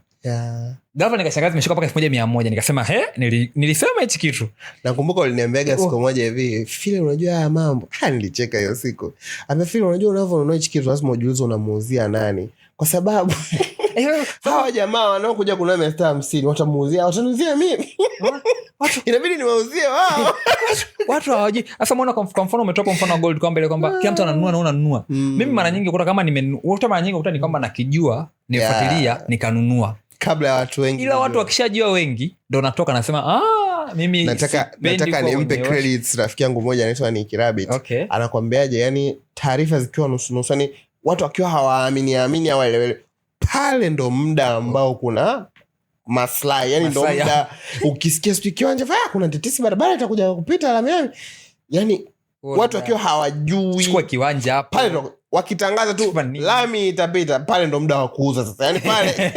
Speaker 2: Ghafla nikashangaa zimeshuka mpaka 1100, nikasema nilisema hichi kitu.
Speaker 1: Nakumbuka uliniambiaga siku moja hivi, "File unajua haya mambo." Nilicheka hiyo siku. File unajua unavyonunua hichi kitu lazima ujiulize unamuuzia nani. Kwa sababu hawa jamaa wanaokuja kununua 650 watamuuzia, watanuzia mimi. Inabidi niwauzie wao.
Speaker 2: Watu hawajui. Sasa muone kwa mfano umetoka mfano wa gold kwamba ile kwamba kila mtu ananunua na unanunua. Mimi mara nyingi ukuta kama mara nyingi ukuta ni kwamba nakijua, nifuatilia, nikanunua
Speaker 1: kabla ya watu wengi.
Speaker 2: Ila watu wakishajua wengi ndio natoka nasema mimi
Speaker 1: nataka nimpe credits rafiki yangu mmoja anaitwa Nick Rabbit. Anakuambiaje, yani taarifa zikiwa nusu yani watu wakiwa hawaamini hawaelewele, pale ndo muda ambao kuna maslahi. Yani ndo muda ukisikia siku kiwanja kuna tetesi barabara itakuja kupita lami, yani watu wakiwa hawajui
Speaker 2: chukua kiwanja hapo,
Speaker 1: pale ndo wakitangaza tu lami itapita, pale ndo muda wa kuuza sasa. Yani pale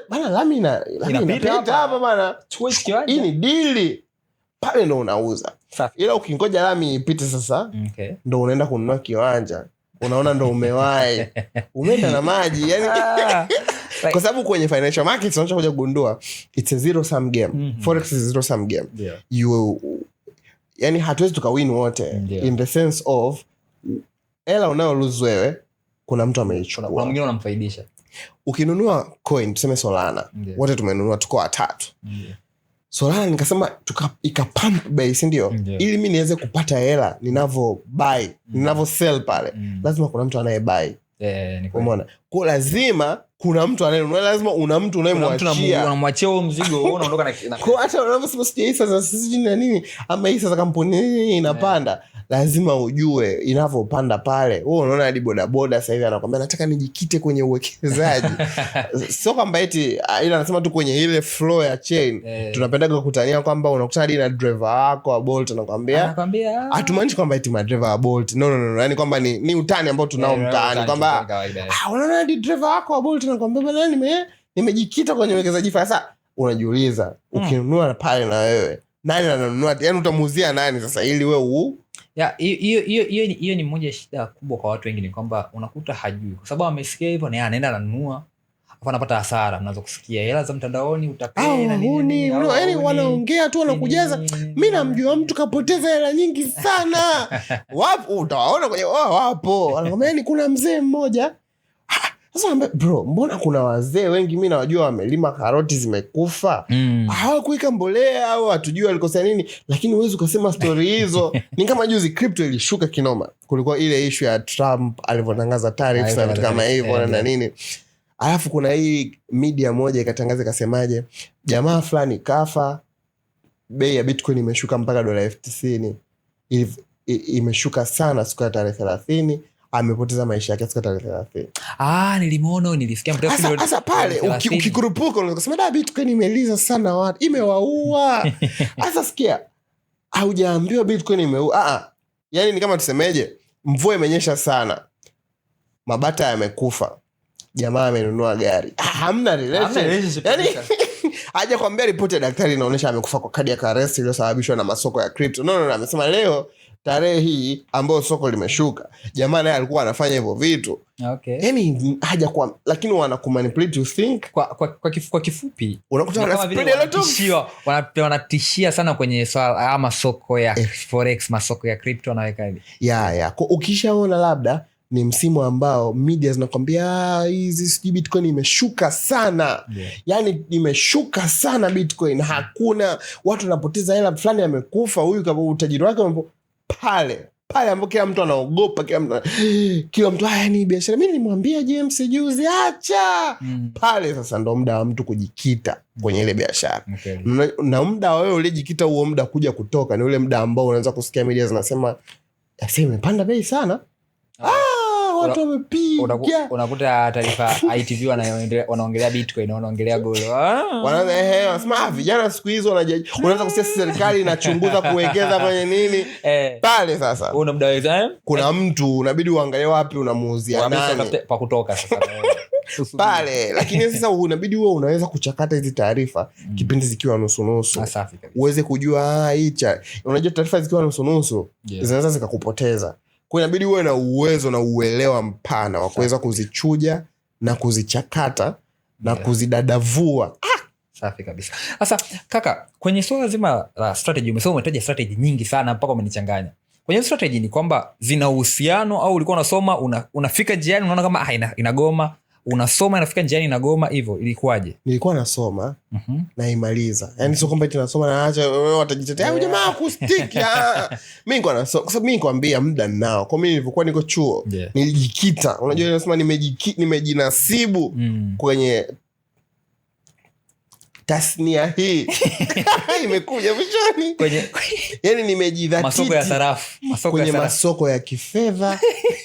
Speaker 1: bana lami inapita hapa bana,
Speaker 2: chukua kiwanja,
Speaker 1: hii ni deal, pale ndo unauza. Ila ukingoja lami ipite sasa, ndo unaenda kununua kiwanja, unaona ndo umewahi umeenda na maji yani. Kwa sababu kwenye financial markets unachokuja kugundua it's a zero sum game. Forex is a zero sum game. Yani hatuwezi tukawin wote. In the sense of hela unayo lose wewe, kuna mtu ameichukua,
Speaker 2: kuna mwingine unamfaidisha.
Speaker 1: Ukinunua coin tuseme Solana, wote tumenunua, tuko watatu. Solana nikasema ikapump bei, si ndio? Ili mimi niweze kupata hela ninavyo buy, ninavyo sell pale, lazima kuna mtu anaye buy. Umeona? Kwa lazima kuna mtu anayenunua, lazima una mtu unayemwachia,
Speaker 2: unamwachia huo mzigo, wewe unaondoka na
Speaker 1: kwa hata unavyosema hisa za sisi na nini ama hisa za kampuni nini inapanda, lazima ujue inavyopanda pale. Wewe unaona hadi boda boda sasa hivi anakuambia nataka nijikite kwenye uwekezaji. Sio kwamba eti ila anasema tu kwenye ile flow ya chain. Tunapendaga kukutania kwamba unakutana hadi na driver wako wa Bolt anakuambia hatumaanishi kwamba eti ma driver wa Bolt, no, yani kwamba ni utani ambao tunao mtaani kwamba unaona hadi driver wako wa Bolt anakuambia bana nimejikita kwenye uwekezaji. Sasa unajiuliza ukinunua pale na wewe nani ananunua, yani utamuuzia nani sasa ili wewe
Speaker 2: hiyo ni moja shida kubwa kwa watu wengi, ni kwamba unakuta hajui, kwa sababu amesikia hivyo na anaenda ananunua, afa anapata hasara. Mnaanza kusikia hela za mtandaoni utapeli na nini,
Speaker 1: yani wanaongea tu wanakujaza. Mimi namjua mtu kapoteza hela nyingi sana. Wapo utawaona kwenye wapo anakwambia ni kuna mzee mmoja. Sasa bro, mbona kuna wazee wengi mimi nawajua wamelima karoti zimekufa, hawakuweka mbolea au hatujui walikosea nini, lakini huwezi kusema story hizo. Ni kama juzi crypto ilishuka kinoma, kulikuwa ile issue ya Trump alivyotangaza tariffs na vitu kama hivyo na nini. Alafu kuna hii media moja ikatangaza ikasemaje, jamaa fulani kafa, bei ya Bitcoin imeshuka mpaka $90,000. Imeshuka sana siku ya tarehe 30, amepoteza maisha yake siku ya tarehe 30.
Speaker 2: Nilimuona, nilisikia mrefu.
Speaker 1: Sasa pale ukikurupuka unasema Bitcoin imeliza sana watu, imewaua. Sasa sikia, haujaambiwa Bitcoin imeua. Yani ni kama tusemeje, mvua imenyesha sana, mabata yamekufa, jamaa amenunua gari. Hamna relationship. Yani haja kwambia ripoti ya daktari inaonyesha amekufa kwa cardiac arrest iliyosababishwa na masoko ya crypto. No, amesema leo tarehe hii ambayo soko limeshuka, jamaa naye alikuwa anafanya hivyo vitu.
Speaker 2: Okay.
Speaker 1: Yani haja kwa, lakini wanakumanipulate you think.
Speaker 2: Kwa kifupi
Speaker 1: unakuta
Speaker 2: wanatishia sana kwenye swala ama soko ya forex, masoko ya crypto naweka hivi.
Speaker 1: Ukishaona labda ni msimu ambao media zinakwambia hizi sijui Bitcoin imeshuka sana. Yani imeshuka sana Bitcoin. Hakuna watu wanapoteza hela, fulani amekufa, huyu kama utajiri wake pale ambapo kila mtu anaogopa, kila mtu ni biashara. Mimi nilimwambia James juzi acha. Pale sasa ndo muda wa mtu kujikita kwenye ile biashara.
Speaker 2: Okay.
Speaker 1: Na muda wewe ulijikita huo muda kuja kutoka ni ule muda ambao unaanza kusikia media zinasema imepanda bei sana. Watu wamepiga.
Speaker 2: Unakuta taarifa ITV wanaongelea Bitcoin, wanaongelea gold.
Speaker 1: Wanasema vijana siku hizo unaanza kusikia serikali inachunguza kuwekeza kwenye nini. Pale sasa
Speaker 2: una muda wewe,
Speaker 1: kuna mtu unabidi uangalie wapi unamuuzia nani
Speaker 2: pa kutoka sasa.
Speaker 1: Pale lakini sasa unabidi wewe unaweza kuchakata hizi taarifa kipindi zikiwa nusu uweze kujua unajua taarifa zikiwa nusu zinaweza zikakupoteza. Kwa inabidi uwe na uwezo na uelewa mpana wa kuweza kuzichuja na kuzichakata na kuzidadavua.
Speaker 2: Safi kabisa. Sasa kaka, kwenye swala zima la strategy, umetaja strategy nyingi sana mpaka umenichanganya. Kwenye strategy ni kwamba zina uhusiano au ulikuwa unasoma unafika njiani unaona kama inagoma, unasoma inafika njiani inagoma, hivyo ilikuwaje?
Speaker 1: Nilikuwa nasoma na imaliza. Yaani sio kwamba tunasoma na acha watajitetea huyu jamaa kustick. Mimi nilikuwa nasoma kwa sababu mimi nikwambia muda ninao. Kwa mimi nilipokuwa niko chuo nilijikita. Unajua nasema nimejinasibu kwenye tasnia hii. Imekuja mwishoni. Yaani nimejidhatiti
Speaker 2: masoko ya sarafu,
Speaker 1: masoko ya kifedha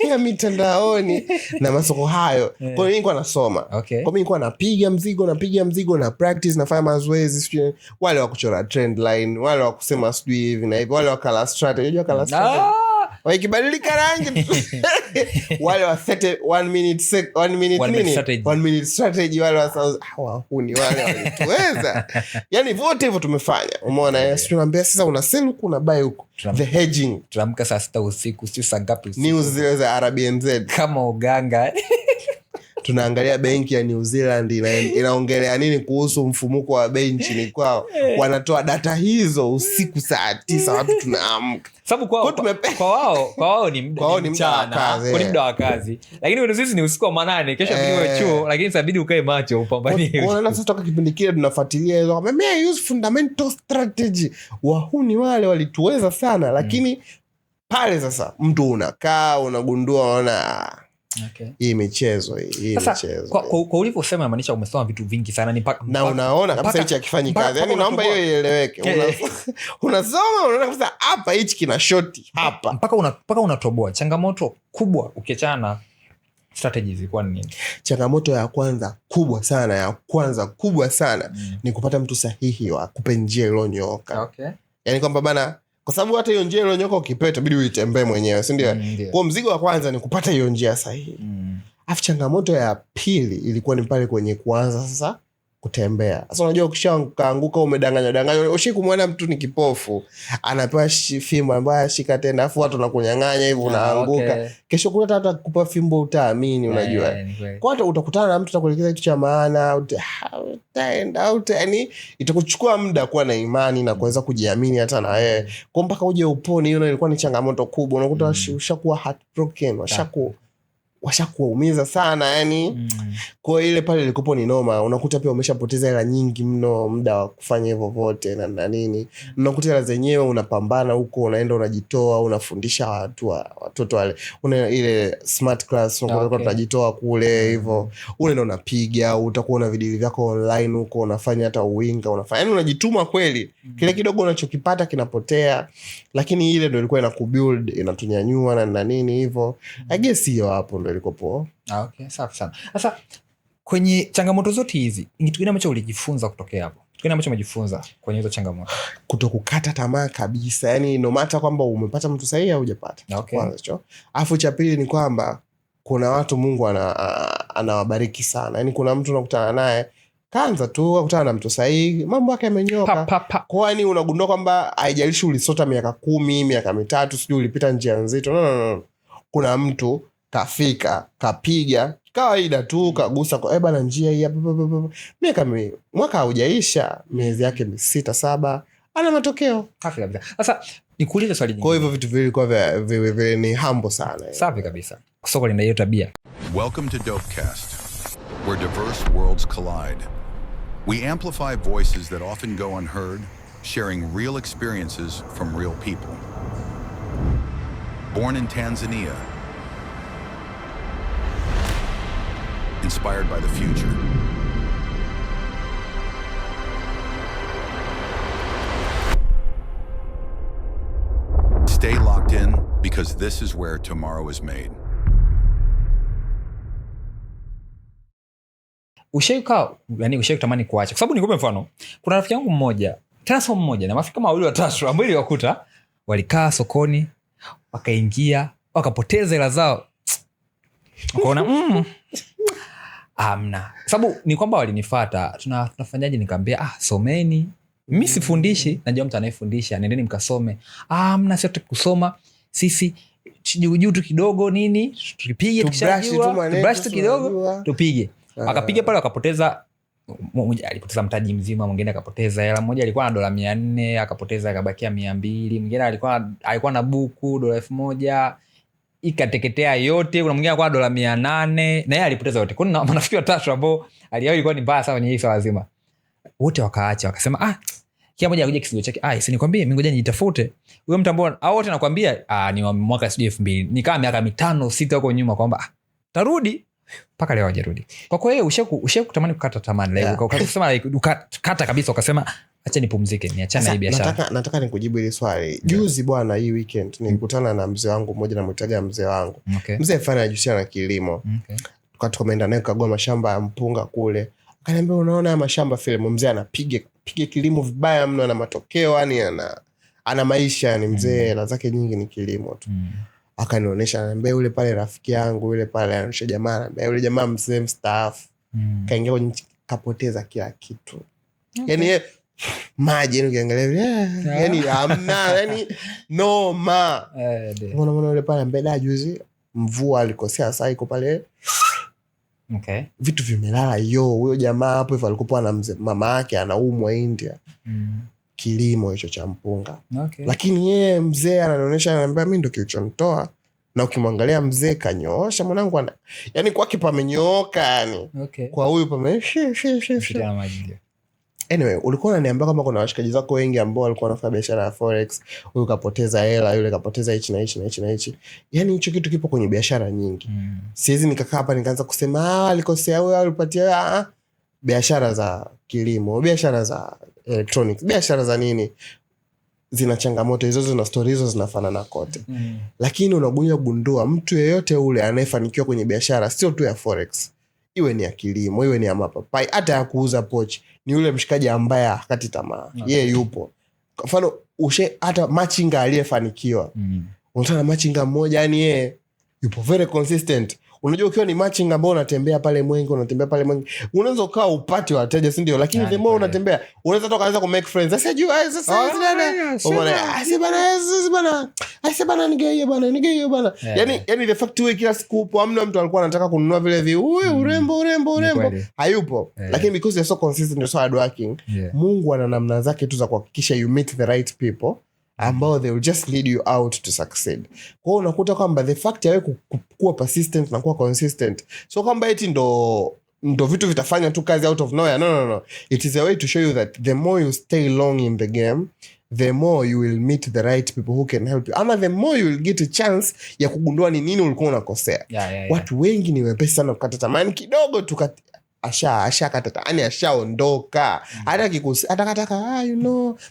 Speaker 1: ya mitandaoni na masoko hayo. Kwa hiyo nilikuwa nasoma.
Speaker 2: Okay.
Speaker 1: Kwa hiyo nilikuwa napiga mzigo na practice, nafanya mazoezi, wale wa kuchora trend line, wale wa kusema sijui hivi na hivi, wale wa color strategy, unajua color strategy. Wakibadilika rangi wale wa 1 minute strategy wale wa huni wale walituweza. Yani vote hivyo tumefanya. Umeona tunaambia sasa una sell huko una buy huko. The hedging.
Speaker 2: Tunaamka saa 6 usiku, sio saa ngapi usiku.
Speaker 1: News zile za RBNZ
Speaker 2: kama uganga.
Speaker 1: Tunaangalia benki ya New Zealand inaongelea nini kuhusu mfumuko wa bei nchini kwao. Wanatoa data hizo usiku saa 9 watu tunaamka.
Speaker 2: Sababu kwa wao ni muda wa kazi. Lakini sisi ni usiku wa 8, kesho bidi chuo, lakini inabidi ukae macho upambanie.
Speaker 1: Unaona sasa toka kipindi kile tunafuatilia hizo. Mimi use fundamental strategy. Wahuni wale walituweza sana, lakini pale sasa mtu unakaa unagundua unaona hii michezo.
Speaker 2: Kwa ulivyosema maanisha umesoma vitu vingi sana
Speaker 1: na unaona kabisa hichi hakifanyi kazi. Yaani naomba hiyo ieleweke. Unasoma unaona kabisa hapa hichi kina shoti hapa.
Speaker 2: Mpaka unatoboa. Changamoto kubwa ukiachana na strategies ilikuwa ni nini?
Speaker 1: Changamoto ya kwanza kubwa sana ni kupata mtu sahihi wa kupe njia iliyonyooka.
Speaker 2: Okay.
Speaker 1: Yaani kwamba bana, kwa sababu hata hiyo njia iliyonyooka ukipita bidi uitembee mwenyewe, si ndio? Kwa mzigo wa kwanza ni kupata hiyo njia sahihi. Afu changamoto ya pili ilikuwa ni pale kwenye kuanza sasa kutembea. Sasa unajua ukishaanguka umedanganywa, ushikumwona mtu ni kipofu, anapewa fimbo ambayo ashika tena, afu watu wanakunyang'anya hivyo unaanguka. Kesho kuna hata kukupa fimbo utaamini, unajua. Kwa hata utakutana na mtu atakuelekeza kitu cha maana, utaenda yani itakuchukua muda kuwa na imani na kuweza kujiamini hata na wewe. Kwa mpaka uje upone, hiyo ilikuwa ni changamoto kubwa. Unakuta ushakuwa heartbroken, washakuumiza sana yani. Kwa ile pale ilikuwa ni noma. Unakuta pia umeshapoteza hela nyingi mno muda wa kufanya hivyo vote na nini. Unakuta hela zenyewe unapambana huko, unaenda unajitoa, unafundisha watoto wale. Una ile smart class unakuwa tunajitoa kule hivyo. Ule ndo unapiga, utakuwa na video vyako online huko, unafanya hata uwinga, unafanya. Yaani unajituma kweli. Kile kidogo unachokipata kinapotea. Lakini ile ndo ilikuwa inakubuild, inatunyanyua na nini hivyo. I guess hiyo hapo ndo ilikopo.
Speaker 2: Okay, safi sana. Sasa kwenye changamoto zote hizi, ni kitu gani ambacho ulijifunza kutokea hapo? Kitu gani ambacho umejifunza kwenye hizo changamoto?
Speaker 1: Kutokukata tamaa kabisa. Yaani no matter kwamba umepata mtu sahihi au hujapata. Kwanza hicho. Afu cha pili ni kwamba kuna watu Mungu anawabariki sana. Yaani kuna mtu unakutana naye kaanza tu kukutana na mtu sahihi, mambo yake yamenyoka. Kwani unagundua kwamba haijalishi ulisota miaka 10, miaka 3, sijui ulipita njia nzito. No. Kuna mtu kafika, kapiga kawaida tu, kagusa kwa bana njia hii hapa. Mwaka haujaisha, miezi yake 6-7, ana matokeo.
Speaker 2: Safi kabisa. Sasa nikuulize swali jingine.
Speaker 1: Kwa hivyo vitu vilikuwa ni humble sana.
Speaker 2: Safi kabisa. Soko lina hiyo tabia.
Speaker 3: Welcome to Dopecast, where diverse worlds collide. We amplify voices that often go unheard, sharing real experiences from real people. Born in Tanzania, inspired by the future. Stay locked in, because this is where tomorrow is made.
Speaker 2: Ushawahi kutamani kuacha? Kwa sababu nikupe mfano. Kuna rafiki yangu mmoja, tena sio mmoja, na marafiki kama wawili watatu ambao niliwakuta walikaa sokoni, wakaingia, wakapoteza hela zao. Wakaona amna. Sababu ni kwamba walinifuata, tunafanyaje? Nikamwambia someni. Mimi sifundishi, najua mtu anayefundisha, nendeni mkasome. Amna, sio kusoma. Sisi juu tu kidogo nini, tupige tukishajua, tu kidogo, tupige. Akapiga pale, akapoteza. Mmoja alipoteza mtaji mzima, mwingine akapoteza hela. Mmoja alikuwa na dola 400, akapoteza, akabakia 200. Mwingine alikuwa na buku dola 1000, ikateketea yote. Kuna mwingine alikuwa na dola 800, na yeye alipoteza yote. Kuna marafiki watatu ambao hali yao ilikuwa ni mbaya sana kwenye hii swala zima. Wote wakaacha, wakasema kila mmoja akuje kisigo chake. Si nikwambie, mimi ngoja nijitafute. Huyo mtu ambao wote nakwambia ni wa mwaka 2000. Ni kama miaka 5-6 huko nyuma, kwamba tarudi. Mpaka leo hajarudi. Kwa hiyo ushakutamani kukata tamaa leo, ukasema ukakata kabisa, ukasema acha nipumzike, niachane hii biashara.
Speaker 1: Nataka nikujibu ile swali. Juzi bwana, hii weekend nilikutana na mzee wangu mmoja, namtaga mzee wangu. Mzee fanya anajihusiana na kilimo. Tukaenda naye kukagua mashamba ya mpunga kule. Akaniambia, unaona haya mashamba film, mzee anapiga kilimo vibaya mno, na matokeo yani ana maisha, yani mzee hela zake nyingi ni kilimo tu. Akanionyesha, ananiambia yule pale rafiki yangu yule pale, anaonyesha jamaa, ananiambia yule jamaa mzee mstaafu kaingia kwenye, kapoteza kila kitu. Yani maji ukiangalia yani hamna, yani noma. Mbona yule pale mbele juzi mvua alikosea saa iko pale. Vitu vimelala huyo jamaa hapo hivyo alikuwa na mama yake anaumwa India. Kilimo hicho cha mpunga. Lakini yeye mzee ananionyesha, ananiambia mimi ndo kilichonitoa. Na ukimwangalia mzee kanyoosha mwanangu, yani kwake pamenyooka yani. Kwa huyu Anyway, ulikuwa unaniambia kama kuna washikaji zako wengi ambao walikuwa wanafanya biashara ya forex, huyu kapoteza hela, yule kapoteza hichi na hichi. Yani hicho kitu kipo kwenye biashara nyingi. Siwezi nikakaa hapa nikaanza kusema alikosea huyu, alipatia biashara za kilimo, biashara za electronics, biashara za nini, zina changamoto hizo, zina story hizo, zinafanana kote. Lakini unakuja kugundua mtu yeyote ule anayefanikiwa kwenye biashara, sio tu ya forex, iwe ni ya kilimo, iwe ni ya mapapai, hata ya kuuza pochi, ni yule mshikaji ambaye hakati tamaa. Yeye yupo. Kwa mfano hata machinga aliyefanikiwa, unataka machinga mmoja, yani yeye yupo very consistent. Unajua ukiwa ni machinga ambao unatembea pale Mwenge, unaweza ukawa upate wateja, si ndio? Lakini the more unatembea, unaweza toka anza ku make friends. Sasa juu bana nigeye bana. Yani the fact wewe kila siku upo, amna mtu alikuwa anataka kununua vile urembo hayupo. Lakini because you're so consistent, you're so hard working, Mungu ana namna zake tu za kuhakikisha you meet the right people ambao they will just lead you out to succeed. Kwa hiyo unakuta kwamba the fact ya kuwa persistent na kuwa consistent, so kwamba eti ndo vitu vitafanya tu kazi out of nowhere. No. It is a way to show you that the more you stay long in the game, the more you will meet the right people who can help you. Ama the more you will get a chance ya kugundua ni nini ulikuwa unakosea. Watu wengi ni wepesi sana kukata tamaa kidogo tu, ashakata, yani ashaondoka. Hata atakataka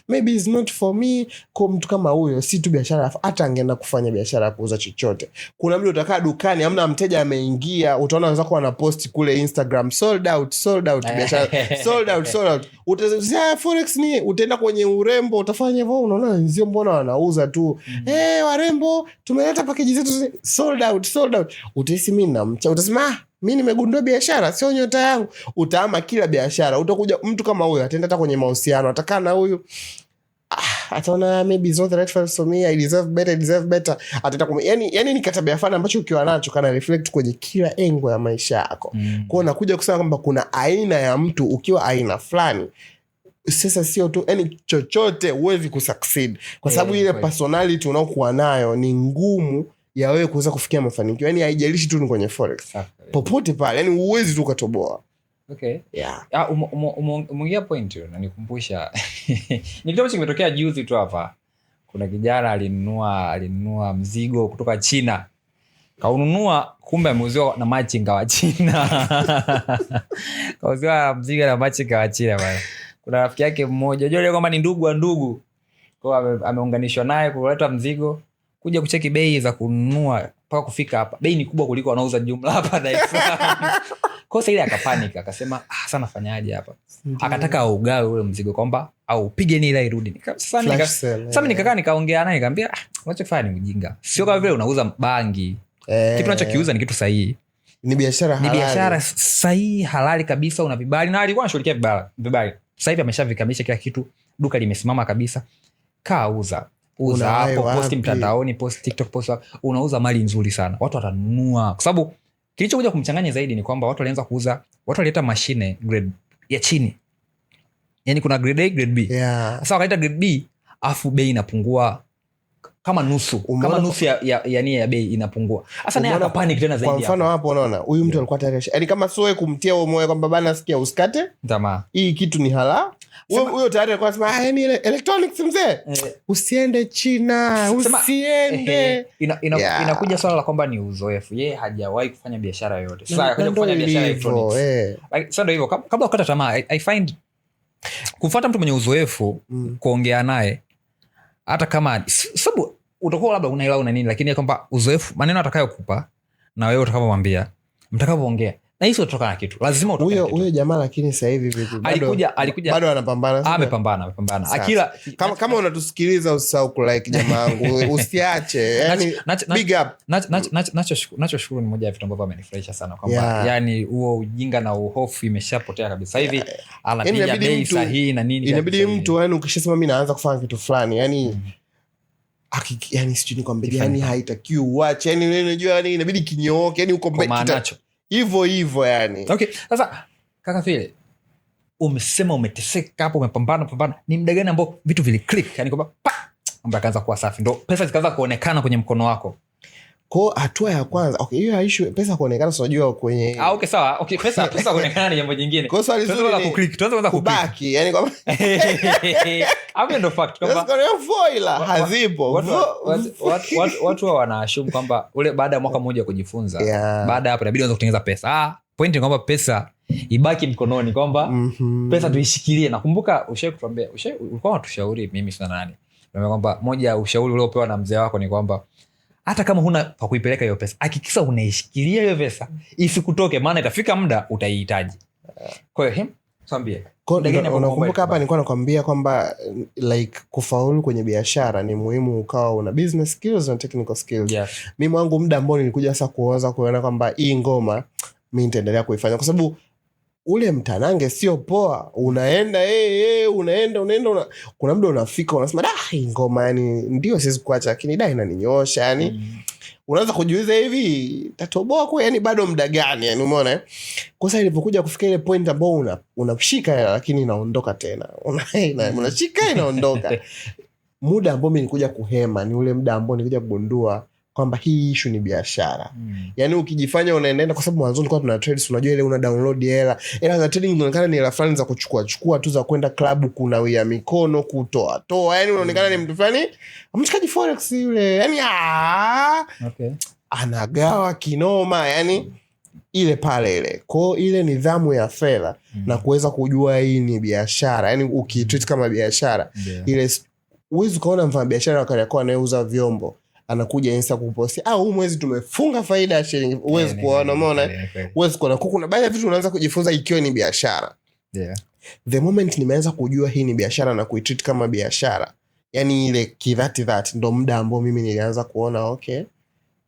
Speaker 1: maybe it's not for me. Kwa mtu kama huyo si tu biashara, hata angeenda kufanya biashara ya kuuza chochote. Kuna mtu utakaa dukani, hamna mteja ameingia, utaona wenzako wanapost kule Instagram sold out biashara sold out. Utazia forex ni utaenda kwenye urembo, utafanya hivyo, unaona wenzio mbona wanauza tu warembo tumeleta package zetu sold out. Utahisi mimi na utasema mimi nimegundua biashara sio nyota yangu. Utaama kila biashara. Utakuja mtu kama huyo ataenda hata kwenye mahusiano, atakaa na huyu ataona maybe it's not the right for me, I deserve better. Ataenda yani ni katabia fulani ambacho ukiwa nacho kana reflect kwenye kila engo ya maisha yako. Kwa hiyo nakuja kusema kwamba kuna aina ya mtu ukiwa aina fulani, sasa sio tu yani chochote huwezi kusucceed kwa sababu ile personality unaokuwa nayo ni ngumu ya wewe kuweza kufikia mafanikio. Yani haijalishi tu ni kwenye forex. Popote pale yani huwezi tu kutoboa.
Speaker 2: Okay. Yeah. Umeongea point hiyo na nikumbusha. Ni kitu kimetokea juzi tu hapa. Kuna kijana alinunua mzigo kutoka China. Kaununua kumbe ameuziwa na machinga wa China. Kauziwa mzigo na machinga wa China bwana. Kuna rafiki yake mmoja, unajua kwamba ni ndugu wa ndugu. Kwa hiyo ameunganishwa naye kuleta mzigo, kuja kucheki bei za kununua mpaka kufika hapa. Bei ni kubwa kuliko wanauza jumla hapa Dar es Salaam. Kwa hiyo ile akapanic, akasema sasa nafanyaje hapa? Akataka augawe ule mzigo kwamba au upige ni ila irudi. Sasa nikakaa nikaongea naye nikamwambia unachofanya ni ujinga. Sio kama vile unauza bangi. Kitu unachokiuza ni kitu sahihi.
Speaker 1: Ni biashara halali. Ni biashara
Speaker 2: sahihi, halali kabisa, una vibali. Na alikuwa anashughulikia vibali. Sasa hivi ameshavikamilisha kila kitu. Duka limesimama kabisa. Uza hapo, posti mtandaoni, posti TikTok, posti, unauza mali nzuri sana. Watu watanunua. Kwa sababu kilichokuja kumchanganya zaidi ni kwamba watu walianza kuuza, watu walileta mashine grade ya chini. Yaani kuna grade A, grade B. Sasa wakaleta grade B, afu bei inapungua kama nusu. Kama nusu ya bei inapungua. Sasa naye akapanic tena zaidi.
Speaker 1: Kwa mfano hapo unaona, huyu mtu alikuwa tayari. Yaani kama sio wewe kumtia huo moyo kwamba bana nasikia usikate tamaa. Hii kitu ni halali. Huyo tayari alikuwa anasema yani electronics mzee. Usiende China, usiende.
Speaker 2: Inakuja swala la kwamba ni uzoefu. Yeye hajawahi kufanya biashara yoyote. Sasa akaja kufanya biashara electronics. Sasa ndio hivyo. Kabla ukata tamaa, I find kufuata mtu mwenye uzoefu, kuongea naye hata kama sababu utakuwa labda unaelewa una nini, lakini kwamba uzoefu, maneno atakayokupa na wewe utakapomwambia, mtakapoongea na hizo kutoka na kitu lazima utoke.
Speaker 1: Huyo jamaa lakini sasa hivi vipi
Speaker 2: alikuja
Speaker 1: bado anapambana.
Speaker 2: Amepambana. Akila
Speaker 1: kama unatusikiliza usahau kulike jamaa wangu, usiache. Yani big up.
Speaker 2: Nachoshukuru ni moja ya vitu ambavyo amenifurahisha sana kwamba yani huo ujinga na uhofu imeshapotea kabisa. Hivi anapiga bei sahihi na nini.
Speaker 1: Inabidi mtu yani ukishasema mimi naanza kufanya kitu fulani yani yani sijui kwamba yani haitakiwi uache. Yani unajua yani inabidi kinyooke yani uko mbele hivyo yani.
Speaker 2: Okay, sasa kaka Phil, umesema umeteseka hapo, umepambana. Ni muda gani ambao vitu vili click? Yani kwamba mambo yakaanza kuwa safi, ndo pesa zikaanza kuonekana kwenye mkono wako?
Speaker 1: Kwa hatua ya kwanza, okay, hiyo issue pesa kuonekana unajua kwenye
Speaker 2: okay sawa, okay, pesa kuonekana ni jambo jingine.
Speaker 1: Kwa swali zuri
Speaker 2: tuanze ku-click, tuanze
Speaker 1: kubaki, yani kwamba
Speaker 2: hapo ndo fact kwamba
Speaker 1: foila hazipo.
Speaker 2: Watu wanaassume kwamba ule baada ya mwaka mmoja kujifunza, baada hapo inabidi uanze kutengeneza pesa. Point ni kwamba pesa ibaki mkononi, kwamba pesa tuishikilie. Nakumbuka ushaikutuambia, ulikuwa unatushauri mimi sana nani, kwamba moja ya ushauri uliopewa na mzee wako ni kwamba hata kama huna pa kuipeleka hiyo pesa, hakikisha unaishikilia hiyo pesa isikutoke, maana itafika muda utaihitaji. Kwa hiyo tuambie,
Speaker 1: unakumbuka hapa nilikuwa nakwambia kwamba like kufaulu kwenye biashara ni muhimu ukawa una business skills na technical skills. Mimi mwangu muda ambao nilikuja sasa kuona kwamba hii ngoma mimi nitaendelea kuifanya kwa sababu ule mtanange sio poa. Unaenda unaenda kuna muda unafika unasema hii ngoma yani ndio siwezi kuacha, lakini inaninyoosha yani. Unaanza kujiuliza hivi tatoboa kwa yani bado muda gani yani, umeona? Kwa sababu ilipokuja kufika ile point ambao unashika lakini inaondoka tena. Unashika inaondoka. Muda ambao mimi nilikuja kuhema ni ule muda ambao nilikuja kugundua kwamba hii issue ni biashara. Yani ukijifanya unaenda, kwa sababu mwanzo tulikuwa tuna trades, unajua ile una download hela za trading inaonekana ni hela fulani za kuchukua tu za kwenda club kunawia mikono kutoa yani unaonekana ni mtu fulani mshikaji forex yule yani okay, anagawa kinoma yani ile pale ile. Kwa ile nidhamu ya fedha na kuweza kujua hii ni biashara yani ukitreat kama biashara ile uwezo kaona mfanya biashara wakati anayeuza vyombo anakuja Insta kuposti huu mwezi tumefunga faida ya shilingi, uwezi kuona, umeona? Uwezi kuona. Kuna baadhi ya vitu unaanza kujifunza ikiwa ni biashara. The moment nimeanza kujua hii ni biashara na kuitreat kama biashara, yani ile kidhati ndo muda ambao mimi nilianza kuona okay,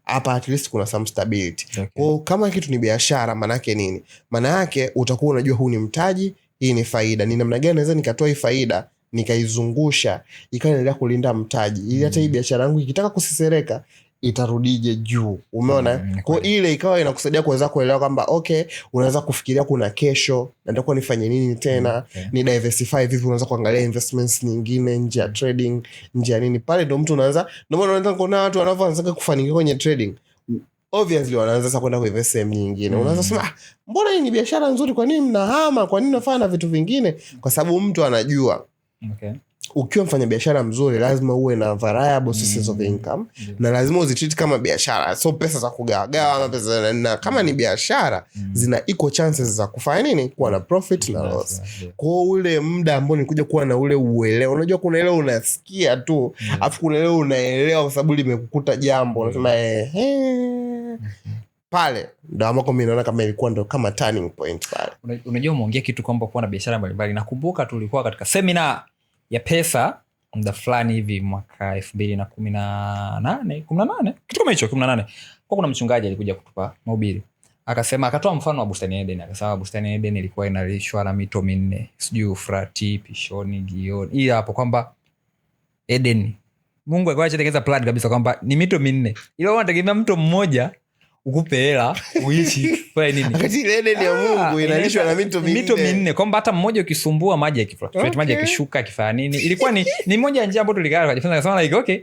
Speaker 1: hapa at least kuna some stability.
Speaker 2: Okay.
Speaker 1: Kwa kama kitu ni biashara, maana yake nini? Maana yake utakuwa unajua huu ni mtaji, hii ni faida, ni namna gani naweza nikatoa hii faida nikaizungusha ikawa inaendelea kulinda mtaji, ili hata hii biashara yangu ikitaka kusisereka itarudije juu. Umeona? Kwa ile ikawa inakusaidia kuweza kuelewa kwamba okay, unaweza kufikiria kuna kesho natakuwa nifanye nini tena, ni diversify vipi, unaweza kuangalia investments nyingine nje ya trading, nje ya nini. Pale ndo mtu unaanza, ndio maana unaanza kuona watu wanavyoanza kufanikiwa kwenye trading, obviously wanaanza sasa kwenda kuinvest sehemu nyingine. Unaanza sema mbona hii ni biashara nzuri, kwa nini mnahama, kwa nini unafanya na vitu vingine? Kwa sababu mtu anajua ukiwa mfanya biashara mzuri lazima uwe na variable sources of income, na lazima uzitreat kama biashara, so pesa za kugawagawa ama pesa, na kama ni biashara zina equal chances za kufanya nini, kuwa na profit na loss. Kwa ule muda ambao nikuja kuwa na ule uelewa, unajua kuna ile unasikia tu afu kuna ile unaelewa kwa sababu limekukuta jambo, unasema pale ndo ambako mimi naona kama ilikuwa ndo kama turning point pale.
Speaker 2: Unajua umeongea kitu kwamba kuwa na biashara mbalimbali. Nakumbuka tulikuwa katika seminar ya pesa muda fulani hivi mwaka 2018 kitu kama hicho 18. Kwa kuna mchungaji alikuja kutupa mahubiri, akasema, akatoa mfano wa bustani Eden. Akasema bustani Eden ilikuwa inalishwa na mito minne, sijui Ufrati, Pishoni, Gioni. Hii hapo kwamba Eden Mungu alikuwa anatengeneza plan kabisa kwamba ni mito minne, ila wanategemea mto mmoja ukupe hela uishi kwa nini?
Speaker 1: Wakati ile Eden ya Mungu inalishwa na mito minne,
Speaker 2: kwamba hata mmoja ukisumbua maji yakifluctuate, maji yakishuka kifanya nini. Ilikuwa ni moja ya njia ambayo tulikaa tukajifunza, akasema like okay,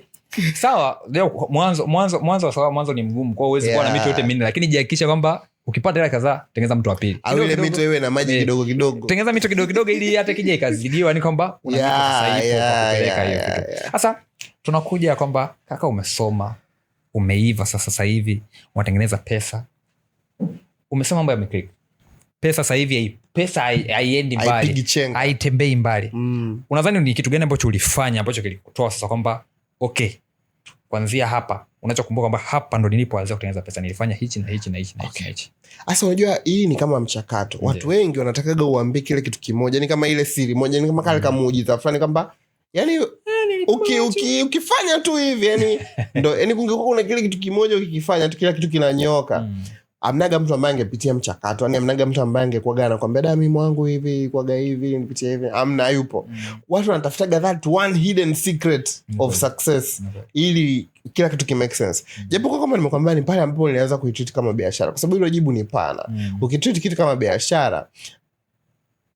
Speaker 2: sawa, leo mwanzo ni mgumu, kwa uwezo kuwa na mito yote minne, lakini jihakikisha kwamba ukipata hela kadhaa tengeneza mto wa pili,
Speaker 1: au ile mito iwe na maji kidogo kidogo,
Speaker 2: tengeneza mito kidogo kidogo, ili hata kija ikazidiwa ni kwamba una mito sasa hivi kwa kupeleka hiyo kitu. Sasa tunakuja kwamba kaka, umesoma, umeiva sasa hivi unatengeneza pesa, umesema mambo yameclick, pesa sasa hivi pesa haiendi mbali, haitembei mbali. Unadhani ni kitu gani ambacho ulifanya ambacho kilikutoa sasa kwamba okay, kuanzia hapa unachokumbuka kwamba hapa ndo nilipoanza kutengeneza pesa, nilifanya hichi na hichi na hichi na hichi na hichi?
Speaker 1: Sasa unajua hii ni kama mchakato. Watu wengi wanatakaga uambie kile kitu kimoja, ni kama ile siri moja, ni kama kale kama muujiza fulani kwamba yani ukifanya tu hivi yani ndo yani kungekuwa kuna kile kitu kimoja ukikifanya tu kila kitu kinanyoka. Amnaga mtu ambaye angepitia mchakato, yani amnaga mtu ambaye angekuwa anakuambia dami mwangu hivi kwaga hivi nipitie hivi, amna yupo. Watu wanatafutaga that one hidden secret of success ili kila kitu ki make sense. Japo kwa kama nimekwambia ni pale ambapo nilianza kuitreat kama biashara, kwa sababu hilo jibu ni pana. Ukitreat kitu kama biashara,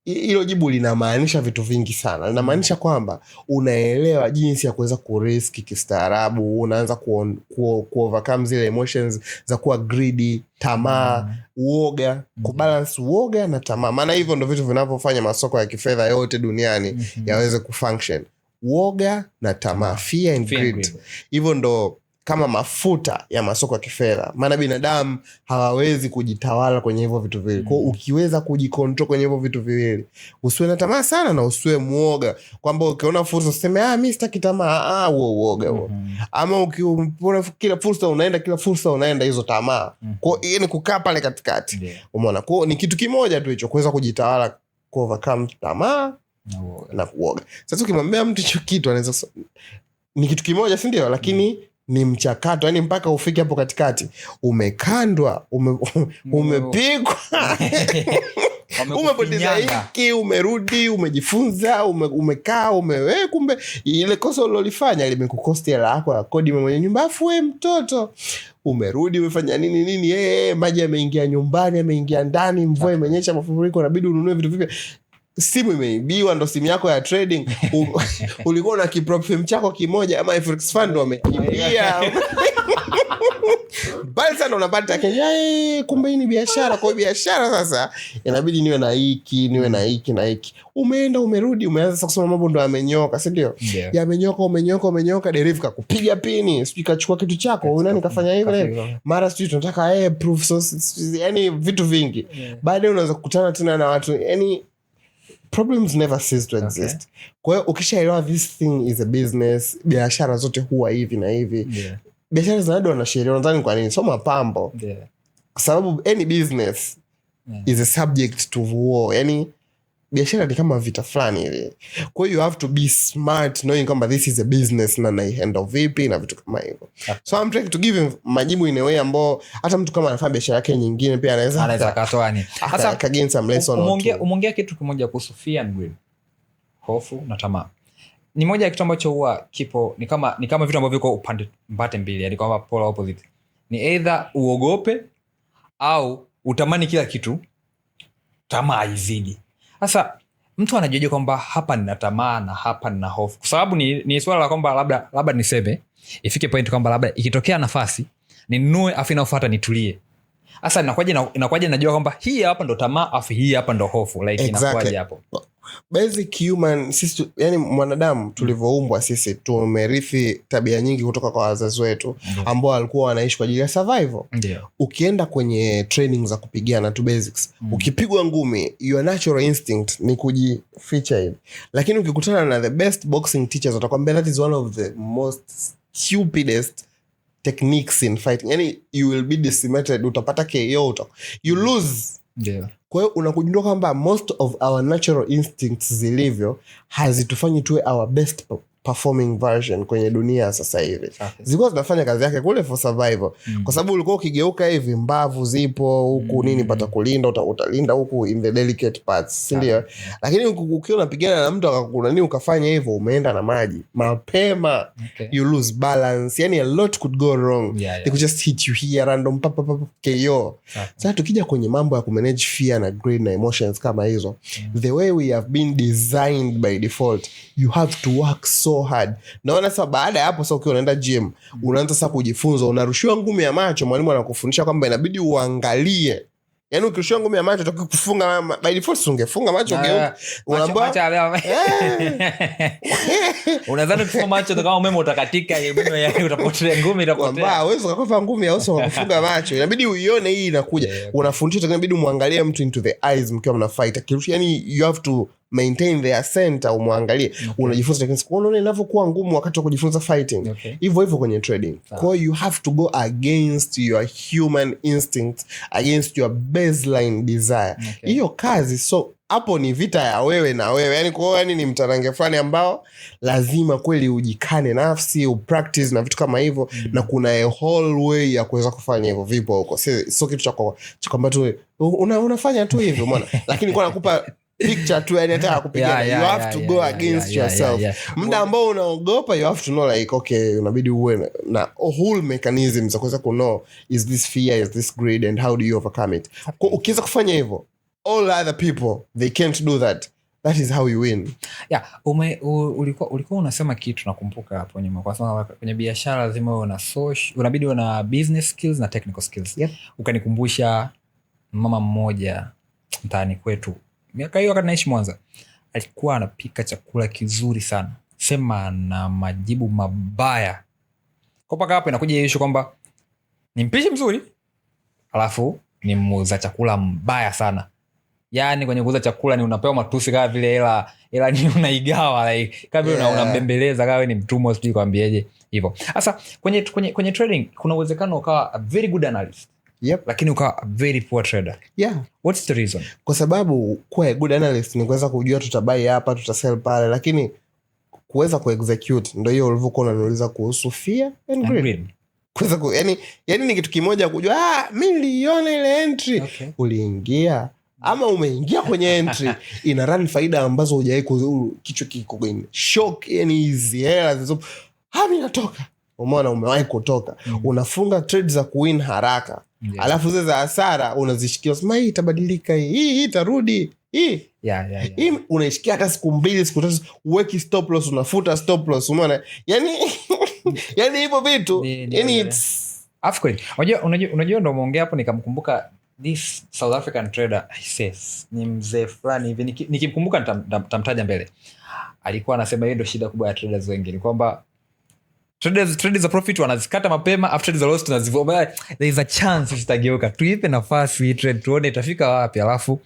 Speaker 1: hilo jibu linamaanisha vitu vingi sana. Linamaanisha kwamba unaelewa jinsi ya kuweza kurisk kistaarabu, unaanza ku-overcome zile emotions za kuwa greedy, tamaa, uoga, kubalance uoga na tamaa. Maana hivyo ndo vitu vinavyofanya masoko ya kifedha yote duniani yaweze kufunction. Uoga na tamaa, fear and greed. Hivyo ndo kama mafuta ya masoko ya kifedha. Maana binadamu hawawezi kujitawala kwenye hivyo vitu viwili. Kwa ukiweza kujikontrol kwenye hivyo vitu viwili, usiwe na tamaa sana na usiwe muoga, kwamba ukiona fursa useme mimi sitaki tamaa, huo uoga huo. Ama ukiona kila fursa unaenda hizo tamaa. Kwa hiyo ni kukaa pale katikati. Umeona? Kwa ni kitu kimoja tu hicho, kuweza kujitawala, ku overcome tamaa na uoga. Sasa ukimwambia mtu hicho kitu anaweza ni kitu kimoja, si ndio? Lakini ni mchakato, yani mpaka ufike hapo katikati, umekandwa, umepigwa, umepoteza hiki, umerudi, umejifunza, umekaa, kumbe ile kosa ulilofanya limekukosti hela yako ya kodi mwenye nyumba. Afu wewe mtoto umerudi, umefanya nini, maji yameingia nyumbani, yameingia ndani, mvua imenyesha, mafuriko, inabidi ununue vitu vipya. Simu imeibiwa, ndo simu yako ya trading. Ulikuwa na kiprofim chako kimoja ama FX fund wamekimbia. Bali sana unapata kumbe hii ni biashara. Kwa biashara sasa inabidi niwe na hiki, niwe na hiki na hiki. Umeenda, umerudi, umeanza sasa kusema mambo ndo yamenyoka, si ndio? Yamenyoka, dereva kakupiga pini, sijui kachukua kitu chako, nani kafanya hivi? Mara sijui tunataka proof source, yani vitu vingi. Baadaye unaweza kukutana tena na watu, yani problems never cease to exist. Kwa hiyo ukishaelewa this thing is a business, biashara zote huwa hivi na hivi. Biashara zinadwa na sheria. Unadhani kwa nini? Soma pambo. Kwa sababu any business is a subject to war. Yani biashara ni kama vita fulani hivi. Kwa hiyo you have to be smart knowing kwamba this is a business na handle vipi na vitu kama hivyo. So I'm trying to give him majibu in a way ambao hata mtu kama anafanya biashara yake nyingine pia anaweza
Speaker 2: katoa ni.
Speaker 1: Sasa again some lesson.
Speaker 2: Umeongea kitu kimoja kuhusu fear and greed. Hofu na tamaa. Ni moja ya kitu ambacho huwa kipo ni kama vitu ambavyo viko upande mbili, yani kwamba polar opposite. Ni either uogope au utamani kila kitu, tamaa izidi. Sasa mtu anajiona kwamba hapa nina tamaa na hapa nina hofu. Kwa sababu ni swala la kwamba labda niseme ifike point kwamba labda ikitokea nafasi ninunue afu inafuata nitulie. Sasa inakuwaje najua kwamba hii hapa ndo tamaa afu hii hapa ndo hofu, like inakuwaje hapo?
Speaker 1: Basic human sisi, yani mwanadamu tulivyoumbwa sisi tumerithi tabia nyingi kutoka kwa wazazi wetu ambao walikuwa wanaishi kwa ajili ya survival. Ukienda kwenye training za kupigana tu basics, ukipigwa ngumi your natural instinct ni kujificha hivi, lakini ukikutana na the best boxing teachers watakwambia that is one of the most stupidest techniques in fighting. Yani you will be decimated, utapata KO, you lose. Kwa hiyo unakujua kwamba most of our natural instincts zilivyo hazitufanyi tuwe our best performing version kwenye dunia sasa hivi. Zilikuwa zinafanya kazi yake kule for survival. Kwa sababu ulikuwa ukigeuka hivi mbavu zipo huku nini pata kulinda, utalinda huku in the delicate parts, si ndio? Lakini ukiwa unapigana na mtu akakuna nini ukafanya hivyo, umeenda na maji mapema, you lose balance, yani a lot could go wrong. They could just hit you here random KO. Sasa tukija kwenye mambo ya kumanage fear na greed na emotions kama hizo, the way we have been designed by default, you have to work so hard. Naona sasa baada ya hapo sasa ukiwa unaenda gym, unaanza sasa kujifunza, unarushiwa ngumi ya macho, mwalimu anakufundisha kwamba inabidi uangalie. Yaani ukirushiwa ngumi ya macho utakiwa kufunga by default, ungefunga macho unaambia
Speaker 2: unadhani kufunga macho kama umeme utakatika, umeme yake utapotea, ngumi itapotea.
Speaker 1: Uwezo kukofa ngumi ya uso kufunga macho. Inabidi uione hii inakuja. Unafundishwa inabidi muangalie mtu into the eyes mkiwa mna fight. Kirusha, yani you have to maintain their center, umwangalie. Unajifunza techniques. Unaona inavyokuwa ngumu wakati wa kujifunza fighting. Hivyo kwenye trading. Kwa you have to go against your human instinct, against your baseline desire. Hiyo kazi, so hapo ni vita ya wewe na wewe. Yani kwa hiyo yani ni mtarange fulani ambao lazima kweli ujikane nafsi, upractice na vitu kama hivyo, na kuna a whole way ya kuweza kufanya hivyo. Vipo huko. Sio kitu cha kwamba tu unafanya tu hivyo umeona. Lakini kwa nakupa picture tu, yani hata kupigana you have to go against yourself. Muda ambao unaogopa you have to know like okay, unabidi uwe na whole mechanism za kuweza know is this fear, is this greed, and how do you overcome it. Kwa ukiweza kufanya hivyo, all other people they can't do that. That is how you win.
Speaker 2: Ulikuwa unasema kitu nakumbuka hapo nyuma, kwa sababu kwenye biashara lazima uwe na social, unabidi uwe na business skills na technical skills. Ukanikumbusha mama mmoja mtaani kwetu miaka hiyo wakati naishi Mwanza, alikuwa anapika chakula kizuri sana, sema na majibu mabaya. Kwa paka hapo inakuja issue kwamba ni mpishi mzuri alafu ni muuza chakula mbaya sana. Yani kwenye kuuza chakula ni unapewa matusi kama vile ila ni unaigawa, like kama vile unambembeleza kama ni mtumwa, sijui kwambieje hivyo. Sasa kwenye trading kuna uwezekano ukawa a very good analyst, lakini ukawa a very poor trader. What's the reason?
Speaker 1: Kwa sababu kuwa good analyst ni kuweza kujua tutabai hapa, tutasell pale, lakini kuweza kuexecute ndio hiyo ulivyokuwa unaniuliza kuhusu fear and greed. Kuweza yani ni kitu kimoja kujua mimi niliona ile entry, uliingia ama umeingia kwenye entry ina run faida ambazo hujawahi kichwa kiko kwenye shock, yani hizi hela zizo mimi natoka. Umeona umewahi kutoka, unafunga trade za kuwin haraka. Alafu zile za hasara unazishikia, sema hii itabadilika, hii itarudi, hii unaishikia hata siku 2 siku 3, uweki stop loss, unafuta stop loss. Umeona yani hivyo vitu yani
Speaker 2: afkweli. Unajua ndo umeongea hapo nikamkumbuka this South African trader. He says ni mzee fulani hivi, nikimkumbuka nitamtaja mbele. Alikuwa anasema hiyo ndio shida kubwa ya traders wengi, ni kwamba traders za profit wanazikata mapema, after traders za loss tunazivoma. There is a chance zitageuka, tuipe nafasi hii trade tuone itafika wapi, alafu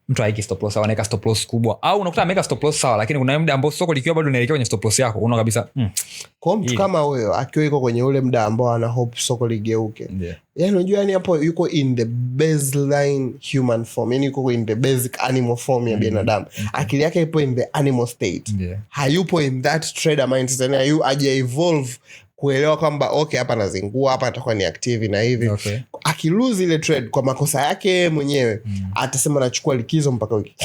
Speaker 2: mtu haiki stop loss au anaweka stop loss kubwa, au unakuta ameweka stop loss sawa, lakini kuna muda ambao soko likiwa bado linaelekea kwenye stop loss yako, unaona kabisa
Speaker 1: kwa mtu kama huyo akiwa yuko kwenye ule muda ambao ana hope soko ligeuke, yani unajua, yani hapo yuko in the baseline human form, yani yuko in the basic animal form ya binadamu. Akili yake ipo in the animal state, hayupo in that trader mindset, yani aje evolve kuelewa kwamba okay, hapa nazingua, hapa natakuwa ni active na hivi. Akilose ile trade kwa makosa yake mwenyewe, atasema nachukua likizo mpaka wiki.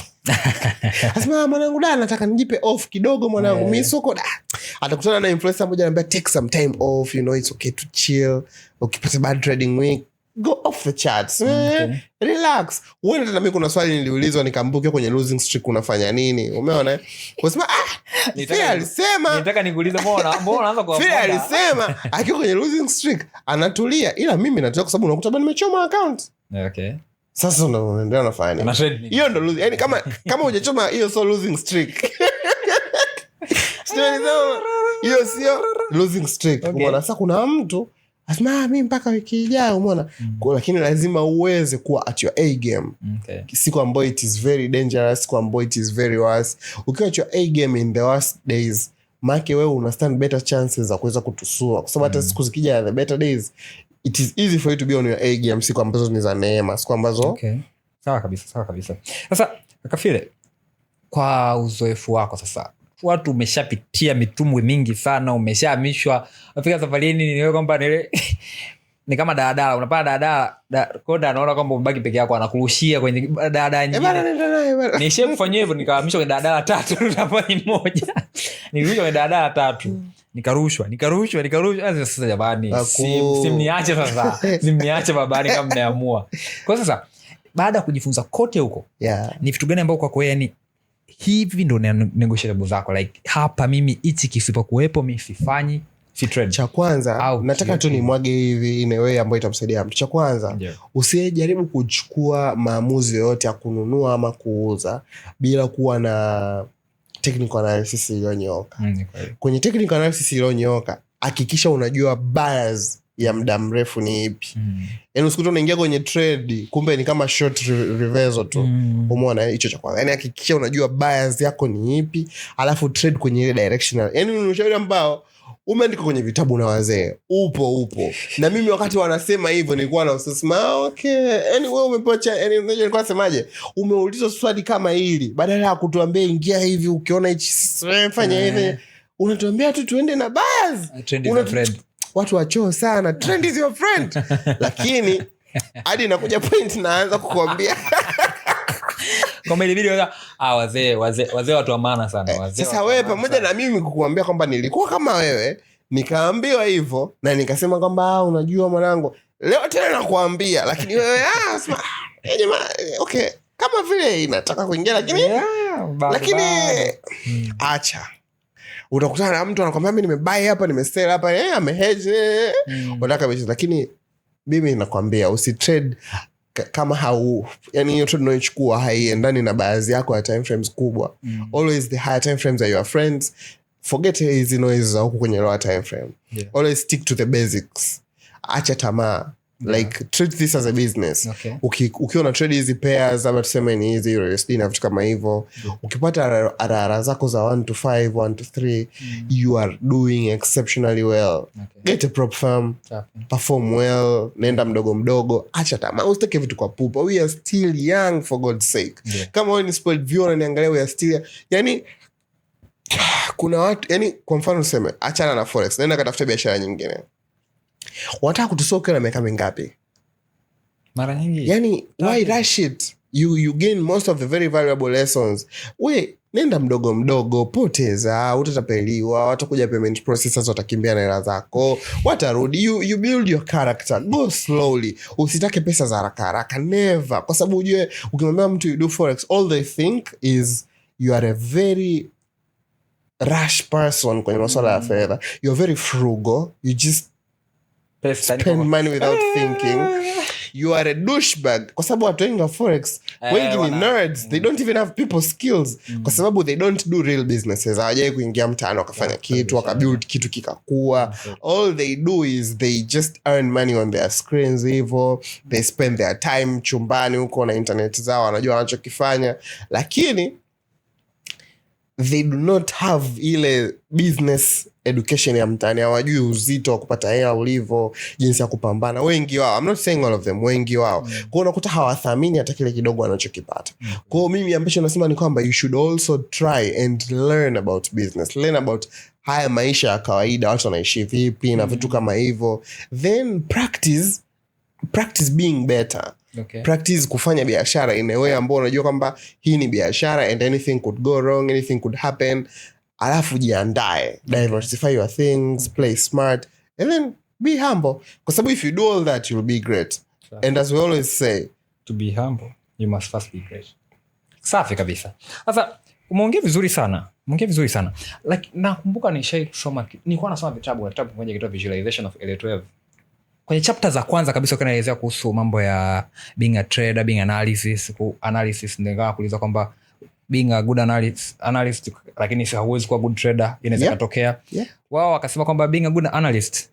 Speaker 1: Asema mwanangu nataka nijipe off kidogo mwanangu, mimi soko atakutana na influencer mmoja anambia take some time off, you know, it's okay to chill. Ukipata bad trading week, go off the charts. Relax. Wewe tena, mimi kuna swali niliulizwa nikambukia kwenye losing streak unafanya nini? Umeona? Unasema nataka nikuulize mbona unaanza kwa Fia alisema akiwa kwenye losing streak anatulia, ila mimi nataka kwa sababu unakuta bado nimechoma account.
Speaker 2: Okay.
Speaker 1: Sasa unaendelea unafanya nini? Hiyo ndo losing. Yaani kama hujachoma hiyo so losing streak. Hiyo sio losing streak. Umeona? Sasa kuna mtu asema mimi mpaka wiki ijayo, umeona? Lakini lazima uweze kuwa at your A game. Siku ambayo it is very dangerous, siku ambayo it is very worse. Ukiwa at your A game in the worst days, make wewe una stand better chances za kuweza kutusua, kwa sababu hata siku zikija the better days, it is easy for you to be on your A game, siku ambazo ni za neema, siku ambazo
Speaker 2: sawa kabisa. Sasa Kafile, kwa uzoefu wako sasa, watu umeshapitia mitumbwi mingi sana, umeshahamishwa, unafika safarini niwe kwamba ni kama daladala, unapanda daladala koda, anaona kwamba umebaki peke yako, anakurushia kwenye daladala nyingine. Nishe kufanyia hivyo, nikahamishwa kwenye daladala 3 na pale moja. Nilirudi kwenye daladala 3, nikarushwa. Sasa jamani, simniache sasa. Simniache babani kama mmeamua. Kwa sasa baada ya kujifunza kote huko, ni vitu gani ambao kwako yani hivi ndo negotiable zako, like hapa mimi hichi kisipokuwepo mimi sifanyi, si trade?
Speaker 1: Cha kwanza nataka tu nimwage hivi in a way ambayo itamsaidia mtu. Cha kwanza, usijaribu kuchukua maamuzi yote ya kununua ama kuuza bila kuwa na technical analysis iliyonyooka. Kwenye technical analysis iliyonyooka, hakikisha unajua buyers ya muda mrefu ni ipi. Yaani usikute unaingia kwenye trade kumbe ni kama short reversal tu. Umeona hicho cha kwanza. Yaani hakikisha unajua buyers yako ni ipi, alafu trade kwenye ile directional. Yaani ni ushauri ambao umeandika kwenye vitabu na wazee. Upo. Na mimi wakati wanasema hivyo nilikuwa na usema okay, yaani wewe umepocha, yaani unajua nilikuwa nasemaje? Umeulizwa swali kama hili, badala ya kutuambia ingia hivi ukiona hichi fanya hivi, unatuambia tu tuende na buyers.
Speaker 2: Trend is your friend.
Speaker 1: Watu wachoo sana, trend is your friend. Lakini hadi inakuja point naanza kukuambia
Speaker 2: kama ile video wazee watu wa maana sana, wazee.
Speaker 1: Sasa wewe pamoja na mimi kukuambia kwamba nilikuwa kama wewe, nikaambiwa hivyo na nikasema kwamba unajua mwanangu, leo tena nakuambia, lakini wewe sema okay, kama vile inataka kuingia, lakini acha. Utakutana na mtu anakuambia mimi nimebuy hapa, nimesell hapa, amehedge, unataka biashara. Lakini mimi nakwambia usitrade kama yani hiyo trade unayochukua haiendani na baadhi yako ya time frames kubwa. Always the higher time frames are your friends. Forget hizi noise za huko kwenye lower time frame. Always stick to the basics. Acha tamaa. Like treat this as a business. Ukiwa na trade hizi pairs ama tuseme ni hizi USD na vitu kama hivyo, ukipata ara zako za 1 to 5, 1 to 3, you are doing exceptionally well. Get a prop firm, perform well, nenda mdogo, acha tamaa, usitake vitu kwa pupa. We are still young, for God's sake. Kama wewe ni spoiled viewer na niangalia, we are still, yani kuna watu, yani kwa mfano useme achana na forex, nenda katafuta biashara nyingine. Wataka kutusoka na miaka mingapi?
Speaker 2: Mara nyingi.
Speaker 1: Yani why rush it? You gain most of the very valuable lessons. We nenda mdogo, poteza, utatapeliwa, watakuja payment processors watakimbia na hela zako, watarudi. You build your character, go slowly. Usitake pesa za haraka, never. Kwa sababu ujue ukimwambia mtu you do forex, all they think is you are a very rush person kwenye masuala ya fedha. You're very frugal. You just spend money without thinking. you are a douchebag, kwa sababu watu wengi wa forex wengi ni nerds. They don't even have people skills kwa sababu they don't do real businesses. Hawajai kuingia mtaani wakafanya kitu, wakabuild kitu kikakua. All they do is they just earn money on their screens hivyo. They spend their time chumbani huko na internet zao, wanajua wanachokifanya, lakini they do not have ile business education ya mtaani. Hawajui uzito wa kupata hela ulivyo, jinsi ya kupambana. Wengi wao, I'm not saying all of them, wengi wao kwa unakuta hawathamini hata kile kidogo wanachokipata. Kwa mimi ambacho nasema ni kwamba you should also try and learn about business, learn about haya maisha ya kawaida, watu wanaishi vipi na vitu kama hivyo, then practice being better.
Speaker 2: Okay.
Speaker 1: Practice kufanya biashara in a way ambao unajua kwamba hii ni biashara and anything could go wrong, anything could happen. Alafu jiandae, diversify your things, play smart, and then be humble. Kwa sababu if you do all that, you'll be great. And as we always say,
Speaker 2: to be humble, you must first be great. Safi kabisa. Sasa umeongea vizuri sana. Like nakumbuka nilikuwa nasoma vitabu moja kitabu Visualization of L12. Kwenye chapter za kwanza kabisa kanaelezea kuhusu mambo ya being a trader, being analysis ndio kuuliza kwamba being a good analyst lakini hauwezi kuwa good trader, inaweza kutokea. Wao wakasema kwamba being a good analyst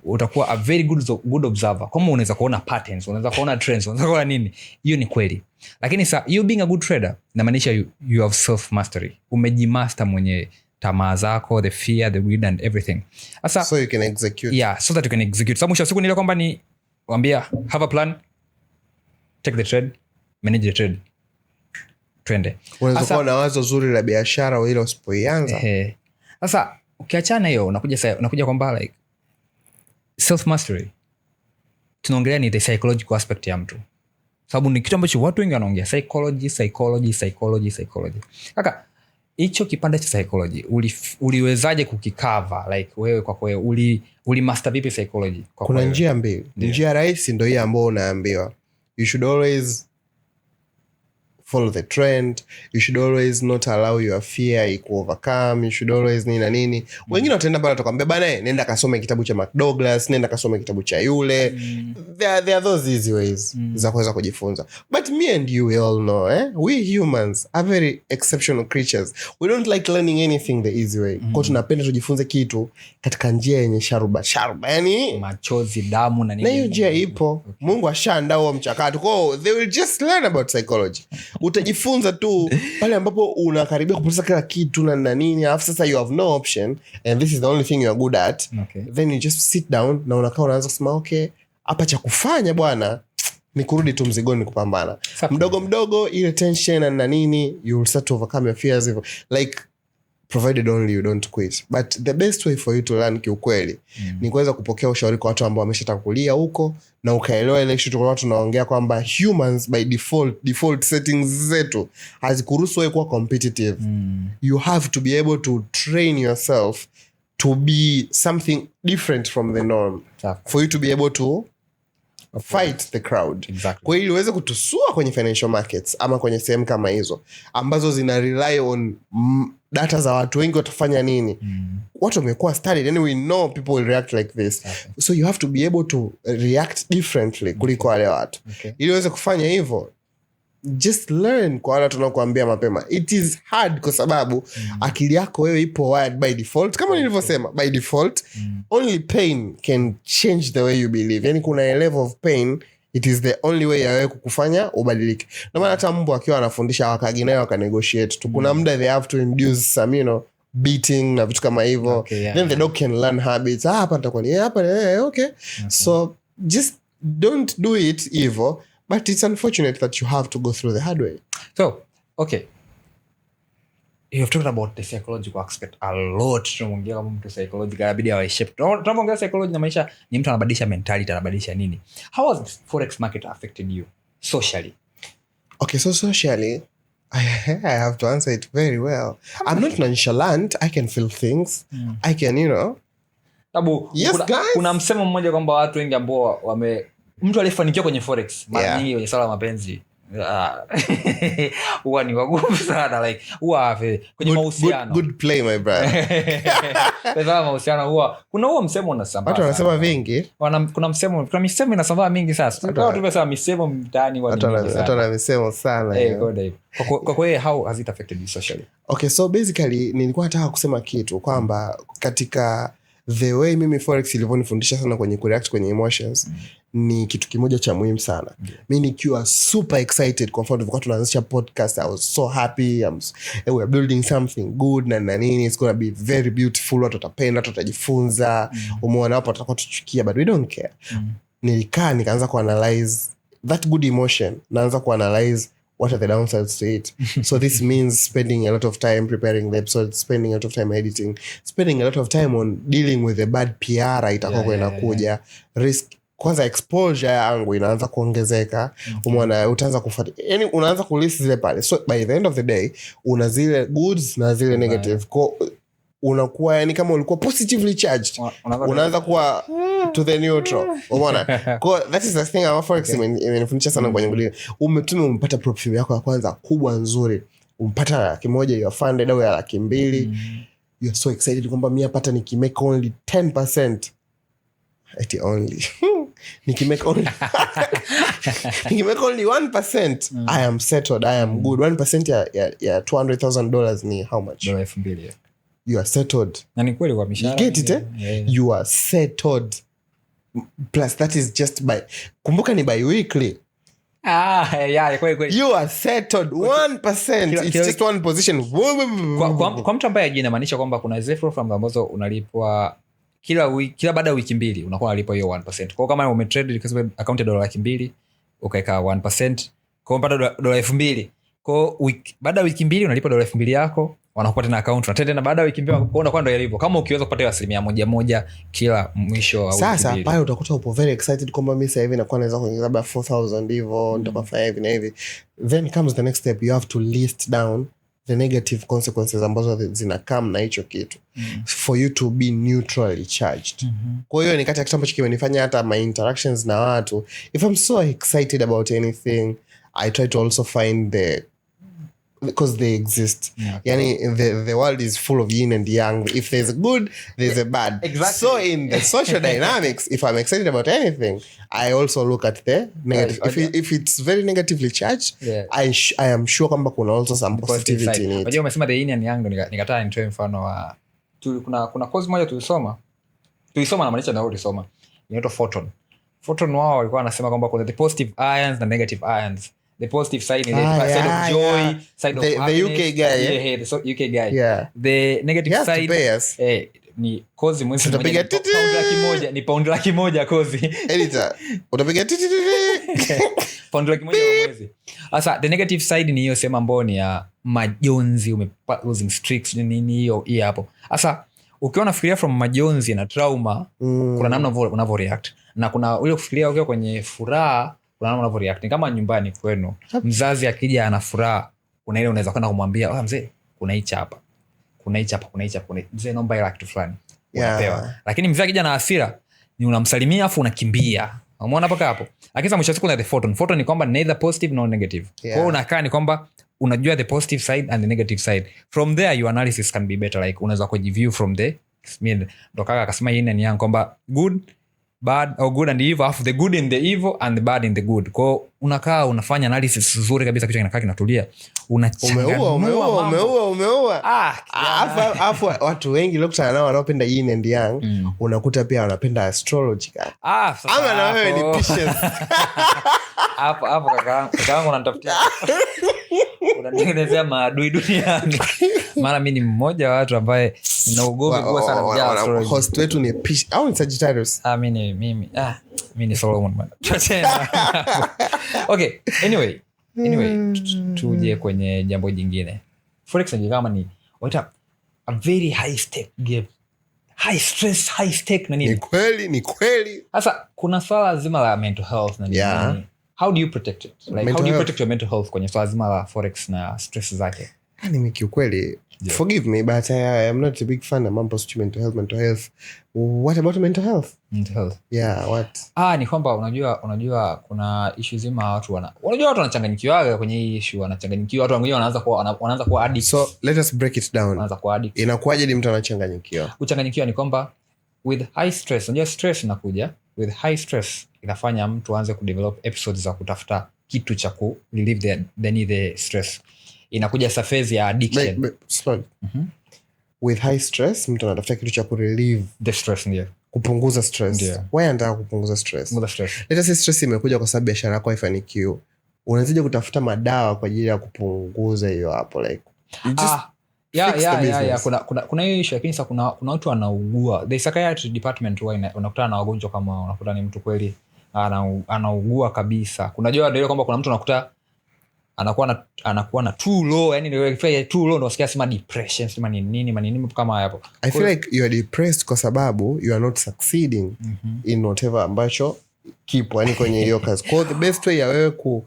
Speaker 2: utakuwa a very good observer. Kama unaweza kuona patterns, unaweza kuona trends, unaweza kuona nini. Hiyo ni kweli. Lakini you being a good trader inamaanisha you have self mastery. Umejimaster mwenyewe tamaa zako, the fear, the greed and everything. Asa,
Speaker 1: so you can execute.
Speaker 2: Yeah, so that you can execute. Sasa mwisho siku nile kwamba ni waambia have a plan, take the trade, manage the trade. Twende.
Speaker 1: Unaweza kuwa na wazo zuri la biashara ile usipoianza.
Speaker 2: Sasa ukiachana hiyo unakuja kwamba like self mastery. Tunaongelea ni the psychological aspect ya mtu. Sababu ni kitu ambacho watu wengi wanaongea psychology. Kaka, hicho kipande cha psychology uliwezaje kukikava? Like wewe kwa kweli master vipi psychology?
Speaker 1: Kuna njia mbili. Njia rahisi ndio hii ambayo unaambiwa. You should always follow the trend. You should always not allow your fear to overcome. You should always nini. Wengine wataenda pale atakwambia bana, nenda kasome kitabu cha McDouglas, nenda kasome kitabu cha yule. There are those easy ways za kuweza kujifunza. But me and you, we all know, we humans are very exceptional creatures. We don't like learning anything the easy way. Kwa tunapenda tujifunze kitu katika njia yenye sharuba. Yani
Speaker 2: machozi, damu na nini.
Speaker 1: Na hiyo njia ipo. Mungu ashaandaa huo mchakato. Kwa they will just learn about psychology. Utajifunza tu pale ambapo unakaribia kupoteza kila kitu na nini, alafu sasa you have no option and this is the only thing you are good at. Then you just sit down na unakaa unaanza kusema okay, hapa cha kufanya bwana ni kurudi tu mzigoni kupambana. Mdogo ile tension na nini, you will start to overcome your fears, like provided only you don't quit. But the best way for you to learn kiukweli ni kuweza kupokea ushauri kwa watu ambao wameshatangulia huko na ukaelewa ile kitu kwa watu naongea kwamba humans by default settings zetu hazikuruhusu wewe kuwa competitive. You have to be able to train yourself to be something different from the norm. For you to be able to fight the crowd.
Speaker 2: Exactly.
Speaker 1: Kwa hiyo uweze kutusua kwenye financial markets ama kwenye sehemu kama hizo ambazo zina rely on data za watu wengi watafanya nini. Watu wamekuwa studied and we know people will react like this. So you have to be able to react differently kuliko wale watu. Ili uweze kufanya hivyo, just learn kwa wale tunakuambia mapema. It is hard kwa sababu akili yako wewe ipo wired by default. Kama nilivyosema, by default only pain can change the way you believe. Yani kuna a level of pain, it is the only way ya wewe kukufanya ubadilike. Ndio maana hata mbwa akiwa anafundisha wakagi nayo wakanegotiate tu. Kuna muda they have to induce some beating na vitu kama hivyo. Then the dog can learn habits. Hapa nitakuwa ni hapa okay. So just don't do it evil. But it's unfortunate that you have to go through the hard way.
Speaker 2: So, okay. You've talked about the psychological aspect a lot. Tunaongea kama mtu psychological inabidi awe shape. Tunaongea psychology na maisha ni mtu anabadilisha mentality, anabadilisha nini. How has the forex market affected you socially?
Speaker 1: Okay, so socially, I have to answer it very well. I'm not nonchalant. I can feel things. I can,
Speaker 2: Sababu kuna msemo mmoja kwamba watu wengi ambao mtu alifanikiwa kwenye forex mara nyingi kwenye sala ya mapenzi huwa ni wagumu sana like huwa kwenye mahusiano.
Speaker 1: Good play my brother.
Speaker 2: Kwa mahusiano huwa kuna msemo unasambaa.
Speaker 1: Watu wanasema vingi.
Speaker 2: Kuna misemo inasambaa mingi sasa. Tukao tumesema misemo mtaani
Speaker 1: watu wana misemo sana.
Speaker 2: Kwa kweli how has it affected you socially?
Speaker 1: Okay, so basically nilikuwa nataka kusema kitu kwamba katika the way mimi forex ilivyonifundisha sana kwenye kureact kwenye emotions ni kitu kimoja cha muhimu sana. Mimi nikiwa super excited, kwa mfano tulikuwa tunaanzisha podcast, I was so happy, we are building something good na nini, it's gonna be very beautiful, watu watapenda, watu watajifunza, umeona hapo watakuwa tuchukia, but we don't care. Nilikaa nikaanza kuanalyze that good emotion, naanza kuanalyze what are the downsides to it. So this means spending a lot of time preparing the episode, spending a lot of time editing, spending a lot of time on dealing with the bad PR itakuwa inakuja. Risk kwanza, exposure yangu inaanza kuongezeka. Umeona, utaanza kufuata, yani unaanza kulist zile pale. So by the end of the day una zile goods na zile negative. Kwa unakuwa yani kama ulikuwa positively charged, unaanza kuwa to the neutral. Umeona? Kwa that is the thing about forex imenifundisha sana kwenye nguli. Umepata profit yako ya kwanza kubwa nzuri, umpata 1,000 you are funded au ya 200,000, you are so excited kwamba mimi napata nikimake only 10%. Eti only nikimake only 1%, I am settled, I am good. 1% ya $200,000 ni how much?
Speaker 2: $2,000.
Speaker 1: You are settled.
Speaker 2: Na ni kweli kwa mishahara.
Speaker 1: You get it, You are settled. Plus that is just by, kumbuka ni by weekly.
Speaker 2: Kweli.
Speaker 1: You are settled 1%. It's just one position.
Speaker 2: Kwa mtu ambaye inamaanisha kwamba kuna zile program ambazo unalipwa kila baada ya wiki 2 unakuwa unalipwa hiyo 1%. Kwa kama umetrade kwa account ya $200,000 ukaweka 1%, kwa unapata $2,000. Kwa baada ya wiki 2 unalipa $2,000 yako, wanakupa tena account, unatenda na baada ya wiki 2 unakuona kwamba ndio ilivyo. Kama ukiweza kupata 1% kila mwisho wa wiki 2.
Speaker 1: Sasa pale utakuta upo very excited kwamba mimi sasa hivi nakuwa naweza kuingiza labda 4,000 hivyo, nitafanya hivi na hivi. Then comes the next step, you have to list down the negative consequences ambazo zinakam na hicho kitu for you to be neutrally charged. Kwa hiyo ni kati ya kitu ambacho kimenifanya hata my interactions na watu, if I'm so excited about anything, I try to also find because they exist. Yani the world is full of yin and yang. If there's a good, there's a bad.
Speaker 2: Exactly.
Speaker 1: So in the social dynamics, if I'm excited about anything, I also look at the negative. If it's very negatively charged, I am sure kwamba kuna also some positivity in it.
Speaker 2: Unajua umesema the yin and yang, nikataa nitoe mfano wa kuna course moja tulisoma na maanisha na ulisoma. Inaitwa Photon wao walikuwa wanasema kwamba kuna the positive ions na negative ions. The positive side is the side of joy, side of happiness.
Speaker 1: The UK guy.
Speaker 2: The UK guy.
Speaker 1: Yeah.
Speaker 2: The negative side ni kozi mwezi mmoja ni pound 100,000 kozi.
Speaker 1: Editor, utapiga
Speaker 2: pound 100,000 kwa mwezi. Sasa the negative side ni hiyo sema ambayo ni ya majonzi, losing streaks nini hiyo hapo. Sasa ukiwa unafikiria from majonzi na trauma, kuna namna unavyo react. Na kuna ule kufikiria ukiwa kwenye furaha, kuna namna unavyo react. Ni kama nyumbani kwenu, mzazi akija ana furaha, kuna ile unaweza kwenda kumwambia, mzee, kuna hichi hapa. Mzee naomba hela kitu fulani. Unapewa. Lakini mzee akija na hasira, ni unamsalimia afu unakimbia. Umeona mpaka hapo? Lakini mwisho wa siku na the photon ni kwamba neither positive nor negative. Kwa hiyo unakaa ni kwamba unajua the positive side and the negative side. From there your analysis can be better, like unaweza kujiview from the ndo kaka akasema yin and yang kwamba good, bad or good and evil, the good in the evil and the bad in the good. Kwa unakaa unafanya analysis nzuri kabisa, kichwa kinakaa kinatulia.
Speaker 1: Umeua. Afu watu wengi lokutana nao wanaopenda yin and yang, unakuta pia wanapenda astrology. Ama na wewe ni Pisces.
Speaker 2: Hapo kakaangu unanitafutia. Unanitengenezea maadui duniani. Maana mimi ni mmoja wa watu ambaye nina ugomvi kubwa sana na astrology.
Speaker 1: Host wetu ni Pisces au ni Sagittarius?
Speaker 2: Mimi ni Solomon bwana. Okay, anyway, tuje kwenye jambo jingine. Forex ni kama ni a very high stake game. High stress, high stake na nini?
Speaker 1: Ni kweli.
Speaker 2: Sasa kuna swala zima la mental health na nini. How do you protect it? Like how do you protect your mental health kwenye swala zima la forex na stress zake?
Speaker 1: Mimi kiukweli
Speaker 2: Yeah.
Speaker 1: Forgive me, but I am not a big fan of mambo sijui mental health. What about mental health? Yeah, what?
Speaker 2: Ni kwamba unajua kuna issue zima watu unajua watu wanachanganyikiwa kwenye hii issue, wanachanganyikiwa watu wengine wanaanza kuwa addict.
Speaker 1: So let us break it down.
Speaker 2: Wanaanza kuwa addict.
Speaker 1: Inakuwaje ni mtu anachanganyikiwa?
Speaker 2: Kuchanganyikiwa ni kwamba with high stress, unajua stress inakuja with high stress, inafanya mtu aanze kudevelop episodes za kutafuta kitu cha ku relieve the stress. Inakuja phase ya addiction.
Speaker 1: Slowly. With high stress mtu anatafuta kitu cha ku relieve
Speaker 2: the stress, ndio
Speaker 1: kupunguza stress.
Speaker 2: Yeah.
Speaker 1: Why anataka kupunguza stress?
Speaker 2: Stress.
Speaker 1: Let us say stress imekuja kwa sababu biashara yako haifanikiwi. Unaanza kutafuta madawa kwa ajili ya kupunguza hiyo hapo, like
Speaker 2: kuna hiyo issue, lakini sasa kuna watu wanaugua. The psychiatry department unakutana na wagonjwa kama unakuta ni mtu kweli anaugua kabisa. Unajua ndio kwamba kuna mtu unakuta anakuwa na too low, yani ndio too low, ndio unasikia sema depression, sema nini kama hapo.
Speaker 1: I feel like you are depressed kwa sababu you are not succeeding in whatever ambacho kipo, yani kwenye hiyo kazi. Kwa the best way ya wewe ku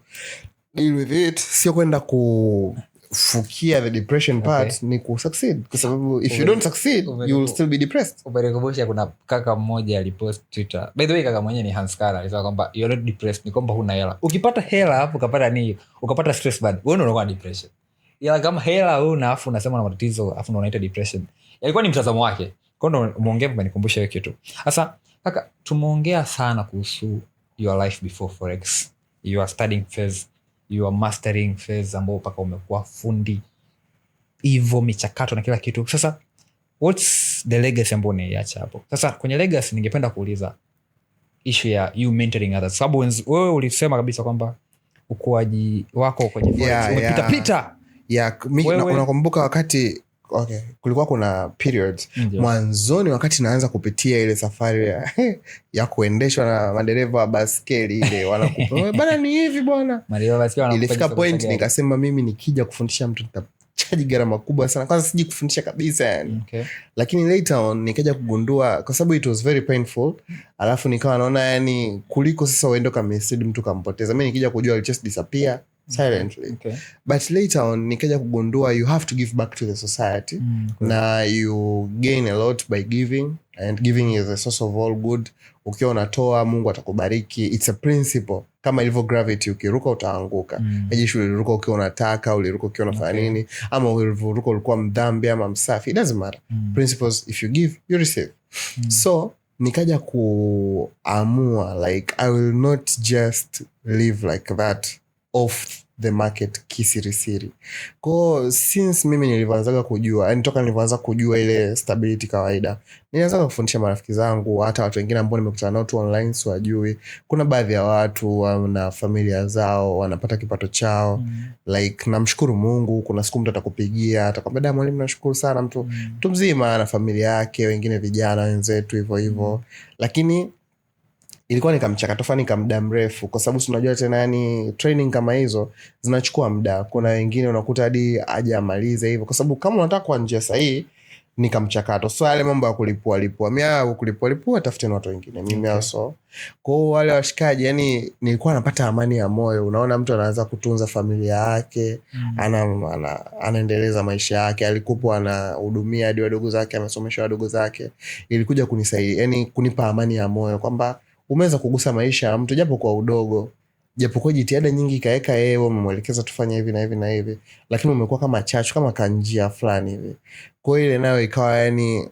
Speaker 1: deal with it sio kwenda kufukia the depression part, ni ku succeed, kwa sababu if you don't succeed you will still be depressed.
Speaker 2: Uberekumbusha kuna kaka mmoja alipost Twitter. By the way, kaka mwenyewe ni Hans Kara, alisema kwamba you are not depressed, ni kwamba huna hela. Ukipata hela hapo ukapata nini? Ukapata stress bad, wewe unakuwa depression. Ila kama hela huna afu unasema na matatizo afu unaita depression. Ilikuwa ni mtazamo wake. Kwa hiyo muongee mmenikumbusha hiyo kitu. Sasa kaka, tumeongea sana kuhusu your life before forex, your studying phase, your mastering phase, ambao paka umekuwa fundi hivyo michakato na kila kitu. Sasa what's the legacy ambayo unaiacha hapo? Sasa kwenye legacy ningependa kuuliza issue ya you mentoring others, sababu wewe ulisema kabisa kwamba ukuaji wako kwenye forex umepita pita.
Speaker 1: Mimi nakumbuka wakati kulikuwa kuna periods mwanzoni wakati naanza kupitia ile safari ya kuendeshwa na madereva wa baskeli ile wanakupa bana ni hivi bwana. Ilifika point nikasema mimi nikija kufundisha mtu nitachaji gharama kubwa sana, kwanza siji kufundisha kabisa yani. Lakini later on nikaja kugundua, kwa sababu it was very painful, alafu nikawa naona yani kuliko sasa uende kamesidi mtu kampoteza, mimi nikija kujua I'll just disappear silently. But later on nikaja kugundua you have to give back to the society. Na you gain a lot by giving, and giving is a source of all good. Ukiwa unatoa Mungu atakubariki. It's a principle kama ilivyo gravity, ukiruka utaanguka. Hajishi uliruka ukiwa unataka, uliruka ukiwa unafanya nini, ama uliruka ulikuwa mdhambi ama msafi, it doesn't matter. Principles, if you give you receive. So nikaja kuamua like I will not just live like that off the market kisirisiri. Kwa since mimi nilivyoanza kujua, yani toka nilivyoanza kujua ile stability kawaida, nilianza kufundisha marafiki zangu, hata watu wengine ambao nimekutana nao tu online siwajui. Kuna baadhi ya watu wana familia zao, wanapata kipato chao. Like namshukuru Mungu, kuna siku mtu atakupigia atakwambia da mwalimu nashukuru sana, mtu mzima na familia yake, wengine vijana wenzetu hivyo. Lakini ilikuwa nikamchakato fani kama muda mrefu, kwa sababu tunajua tena yani training kama hizo zinachukua muda. Kuna wengine unakuta hadi aje amalize hivyo, kwa sababu kama unataka kwa njia sahihi nikamchakato. So wale mambo ya kulipua mimi tafuteni watu wengine, mimi also. Kwa wale washikaji yani nilikuwa napata amani ya moyo. Unaona mtu anaanza kutunza familia yake, anaendeleza maisha yake, alikuwa anahudumia hadi wadogo zake, amesomesha wadogo zake. Ilikuja kunisaidia yani kunipa amani ya moyo kwamba umeweza kugusa maisha ya mtu japo kwa udogo, japo kwa jitihada nyingi kaeka yeye, umemwelekeza tufanye hivi na hivi na hivi, lakini umekuwa kama chachu, kama kanjia fulani hivi. Kwa ile nayo ikawa yani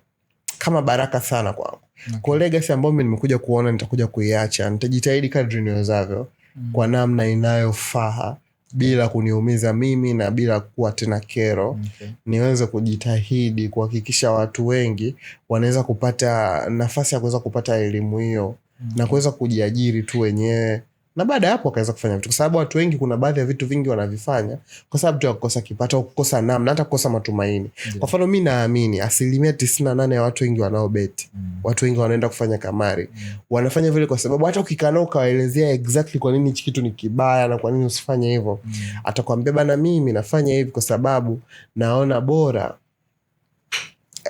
Speaker 1: kama baraka sana kwangu. Kwa legacy ambayo mimi nimekuja kuona nitakuja kuiacha, nitajitahidi kadri niwezavyo kwa namna inayofaa, bila kuniumiza mimi na bila kuwa tena kero. Niweze kujitahidi kuhakikisha watu wengi wanaweza kupata nafasi ya kuweza kupata elimu hiyo na kuweza kujiajiri tu wenyewe, na baada hapo wakaweza kufanya vitu, kwa sababu watu wengi kuna baadhi ya vitu vingi wanavifanya kwa sababu tu ya kukosa kipato au kukosa namna, hata kukosa matumaini. Kwa mfano mimi naamini 98% ya watu wengi wanaobeti, watu wengi wanaenda kufanya kamari, wanafanya vile kwa sababu hata ukikana ukawaelezea exactly kwa nini hichi kitu ni kibaya na kwa nini usifanye hivyo, atakwambia bana mimi nafanya hivi kwa sababu naona bora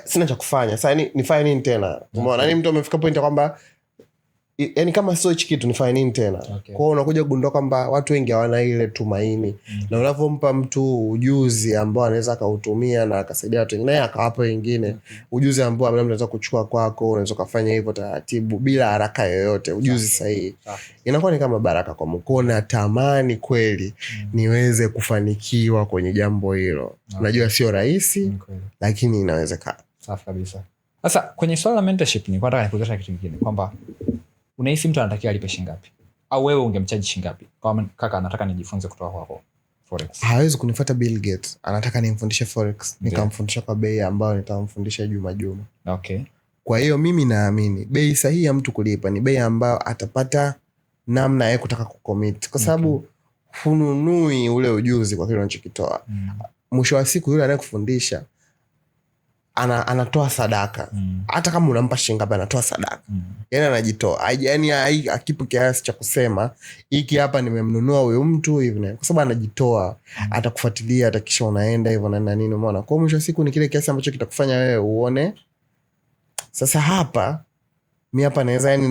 Speaker 1: sina cha kufanya. Sasa nifanye nini tena? Umeona, ni mtu amefika point kwamba yani kama sio hichi kitu nifanye nini tena?
Speaker 2: Okay.
Speaker 1: Kwa hiyo unakuja kugundua kwamba watu wengi hawana ile tumaini. Na unapompa mtu ujuzi ambao anaweza akautumia na akasaidia watu wengine na akawapa wengine ujuzi ambao unaweza kuchukua kwako, unaweza kufanya hivyo taratibu bila haraka yoyote, ujuzi sahihi, inakuwa ni kama baraka kwa mkono. Natamani kweli niweze kufanikiwa kwenye jambo hilo. Najua sio rahisi, lakini inawezekana.
Speaker 2: Safi kabisa. Sasa kwenye swala la mentorship ni nataka nikuelezea kitu kingine kwamba unahisi mtu anatakiwa alipe shilingi ngapi? Au wewe ungemchaji shilingi ngapi? Kama kaka anataka nijifunze kutoka kwako forex.
Speaker 1: Hawezi kunifuata Bill Gates, anataka nimfundishe forex, nikamfundisha kwa bei ambayo nitamfundisha Juma.
Speaker 2: Okay.
Speaker 1: Kwa hiyo mimi naamini bei sahihi ya mtu kulipa ni bei ambayo atapata namna yeye kutaka kucommit, kwa sababu hununui ule ujuzi kwa kile unachokitoa. Mwisho wa siku yule anayekufundisha anatoa sadaka. Hata kama unampa shilingi ngapi anatoa sadaka. Yani anajitoa. Yani akipo kiasi cha kusema hiki hapa nimemnunua huyo mtu hivi, kwa sababu anajitoa. Atakufuatilia, atakisha unaenda hivyo na nini, umeona? Kwa mwisho wa siku ni kile kiasi ambacho kitakufanya wewe uone sasa hapa mimi hapa naweza, yani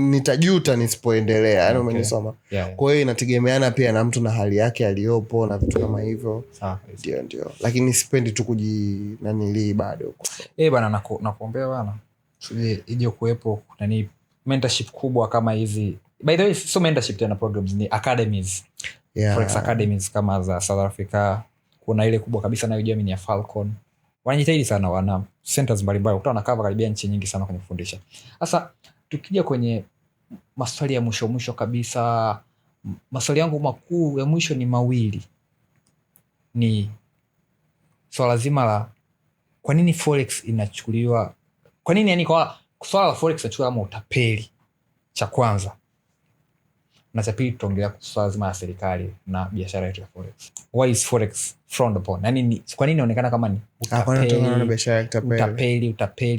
Speaker 1: nitajuta nisipoendelea. Yani umenisoma. Kwa hiyo inategemeana pia na mtu na hali yake aliyopo na vitu kama hivyo. Ndio. Lakini sipendi tu kujinanili bado.
Speaker 2: Bana nakuombea bana. Ije kuwepo nani mentorship kubwa kama hizi. By the way, so mentorship tena programs ni academies. Forex academies kama za South Africa. Kuna ile kubwa kabisa na Udemy ni ya Falcon. Wanajitahidi sana, wana centers mbalimbali, utaona cover karibia nchi nyingi sana kwenye kufundisha. Sasa tukija kwenye maswali ya mwisho kabisa, maswali yangu makuu ya mwisho ni mawili. Ni swala zima la kwa nini forex inachukuliwa, kwa nini yani kwa swala la forex inachukuliwa kama utapeli, cha kwanza. Na cha pili tutaongelea swala zima la serikali na biashara yetu ya forex. Why is forex frowned upon? Yani kwa nini inaonekana kama ni utapeli?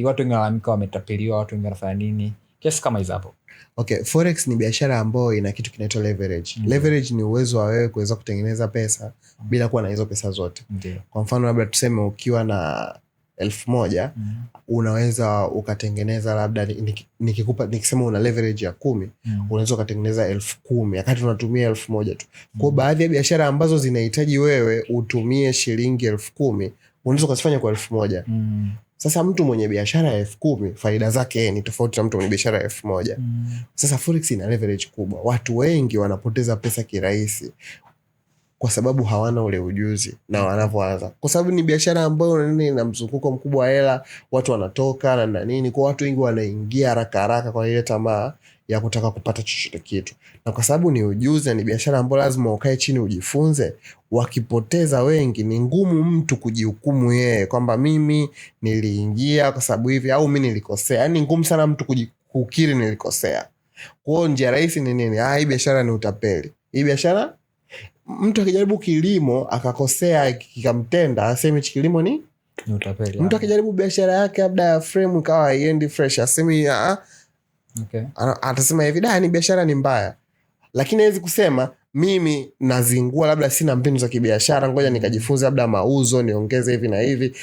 Speaker 2: Watu wengi wanalalamika wametapeliwa, watu wengi wanafanya nini? Kiasi kama hizo hapo.
Speaker 1: Okay, forex ni biashara ambayo ina kitu kinaitwa leverage. Leverage ni uwezo wa wewe kuweza kutengeneza pesa bila kuwa na hizo pesa zote. Kwa mfano labda tuseme ukiwa na 1,000 unaweza ukatengeneza labda nikisema una leverage ya 10 unaweza ukatengeneza 10,000 wakati unatumia 1,000 tu. Kwa baadhi ya biashara ambazo zinahitaji wewe utumie shilingi 10,000 unaweza ukazifanya kwa 1,000. Sasa mtu mwenye biashara ya 10,000 faida zake ni tofauti na mtu mwenye biashara ya 1,000. Sasa forex ina leverage kubwa. Watu wengi wanapoteza pesa kirahisi kwa sababu hawana ule ujuzi na wanavyoanza. Kwa sababu ni biashara ambayo ina mzunguko mkubwa wa hela, watu wanatoka na nini, kwa watu wengi wanaingia haraka kwa ile tamaa ya kutaka kupata chochote kitu. Na kwa sababu ni ujuzi na ni biashara ambayo lazima ukae chini ujifunze, wakipoteza wengi ni ngumu mtu kujihukumu yeye kwamba mimi niliingia kwa sababu hivi au mimi nilikosea. Yaani ngumu sana mtu kukiri nilikosea. Kwa hiyo njia rahisi ni nini? Hii biashara ni utapeli. Hii biashara mtu akijaribu kilimo akakosea kikamtenda, aseme kilimo ni
Speaker 2: utapeli.
Speaker 1: Mtu akijaribu biashara yake labda ya frame ikawa haiendi fresh, aseme atasema hivi ni biashara ni mbaya. Lakini hawezi kusema mimi nazingua, labda sina mbinu za kibiashara, ngoja nikajifunze labda mauzo niongeze hivi na hivi.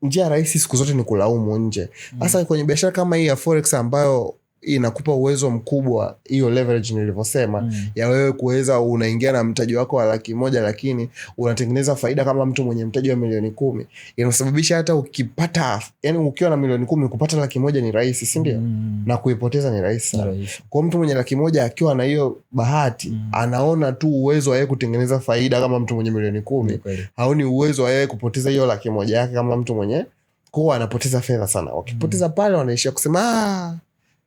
Speaker 1: Njia rahisi siku zote ni kulaumu nje. Sasa kwenye biashara kama hii ya forex ambayo inakupa uwezo mkubwa, hiyo leverage nilivyosema, ya wewe kuweza unaingia na mtaji wako wa 100,000 lakini unatengeneza faida kama mtu mwenye mtaji wa milioni 10. Inasababisha hata ukipata, yani ukiwa na milioni 10 kupata 100,000 ni rahisi, si ndio? Na kuipoteza ni rahisi sana. Kwa mtu mwenye 100,000 akiwa na hiyo bahati, anaona tu uwezo wa yeye kutengeneza faida kama mtu mwenye milioni 10. Haoni uwezo wa yeye kupoteza hiyo 100,000 yake kama mtu mwenye, kwa anapoteza fedha sana. Wakipoteza pale wanaishia kusema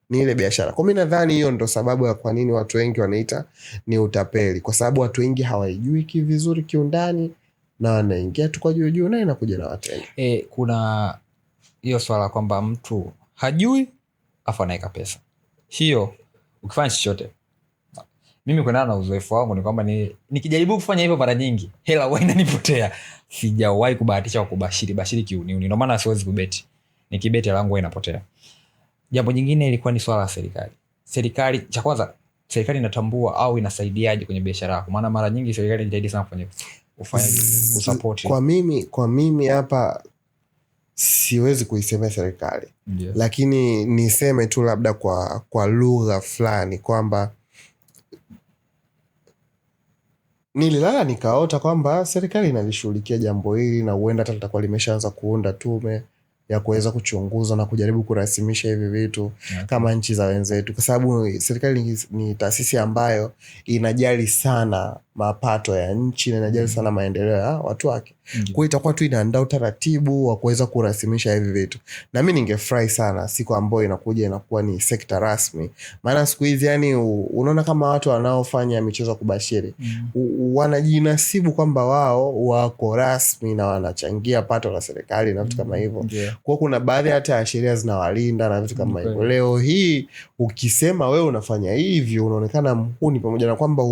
Speaker 1: ni ile biashara. Kwa mimi nadhani hiyo ndo sababu ya kwa nini watu wengi wanaita ni utapeli, kwa sababu watu wengi hawaijui vizuri kiundani na wanaingia tu kwa juu na inakuja na wateja.
Speaker 2: Kuna hiyo swala kwamba mtu hajui afa anaweka pesa. Hiyo ukifanya chochote, mimi kuendana na uzoefu wangu ni kwamba nikijaribu kufanya hivyo mara nyingi hela huwa inanipotea. Sijawahi kubahatisha au kubashiri kiuniuni. Ndio maana siwezi kubeti. Nikibeti hela yangu huwa inapotea. Jambo jingine ilikuwa ni swala la serikali. Serikali, cha kwanza, serikali inatambua au inasaidiaje kwenye biashara yako? Maana mara nyingi serikali inajitahidi sana kufanya usupport.
Speaker 1: Kwa mimi hapa siwezi kuisemea serikali.
Speaker 2: Yeah.
Speaker 1: Lakini niseme tu labda kwa lugha fulani kwamba nililala nikaota kwamba serikali inalishughulikia jambo hili, na huenda hata litakuwa limeshaanza kuunda tume ya kuweza kuchunguza na kujaribu kurasimisha hivi vitu kama nchi za wenzetu, kwa sababu serikali ni taasisi ambayo inajali sana mapato ya nchi na inajali sana maendeleo ya watu wake. Kwa hiyo itakuwa tu inaandaa utaratibu wa kuweza kurasimisha hivi vitu, na mimi ningefurahi sana siku ambayo inakuja inakuwa ni sekta rasmi. Maana siku hizi yani unaona kama watu wanaofanya michezo ya kubashiri wanajinasibu kwamba wao wako rasmi na wanachangia pato la serikali na vitu kama hivyo. Kwa kuna baadhi hata ya sheria zinawalinda na vitu kama hivyo. Leo hii ukisema wewe unafanya hivi unaonekana mhuni, pamoja na kwamba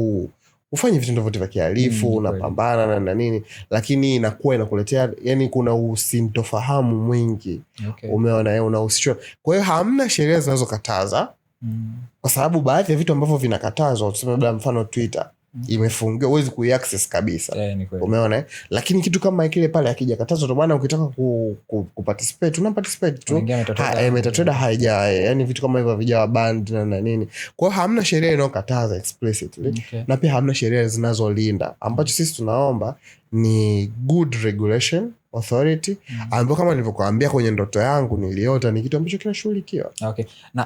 Speaker 1: ufanye vitendo vyote vya kihalifu, unapambana na nini, lakini inakuwa inakuletea yani kuna usintofahamu mwingi. Umeona, unahusishwa. Kwa hiyo hamna sheria zinazokataza, kwa sababu baadhi ya vitu ambavyo vinakatazwa, tuseme labda mfano Twitter imefungiwa, huwezi kuiaccess kabisa. Umeona, lakini kitu kama kile pale akija katazo, ndio maana ukitaka kuparticipate unaparticipate tu. MetaTrader haija, yani vitu kama hivyo havijawa banned na nini. Kwa hiyo hamna sheria inayokataza explicitly, na pia hamna sheria zinazolinda. Ambacho sisi tunaomba ni good regulation authority, ambapo kama nilivyokuambia kwenye ndoto yangu niliota ni kitu ambacho kinashughulikiwa.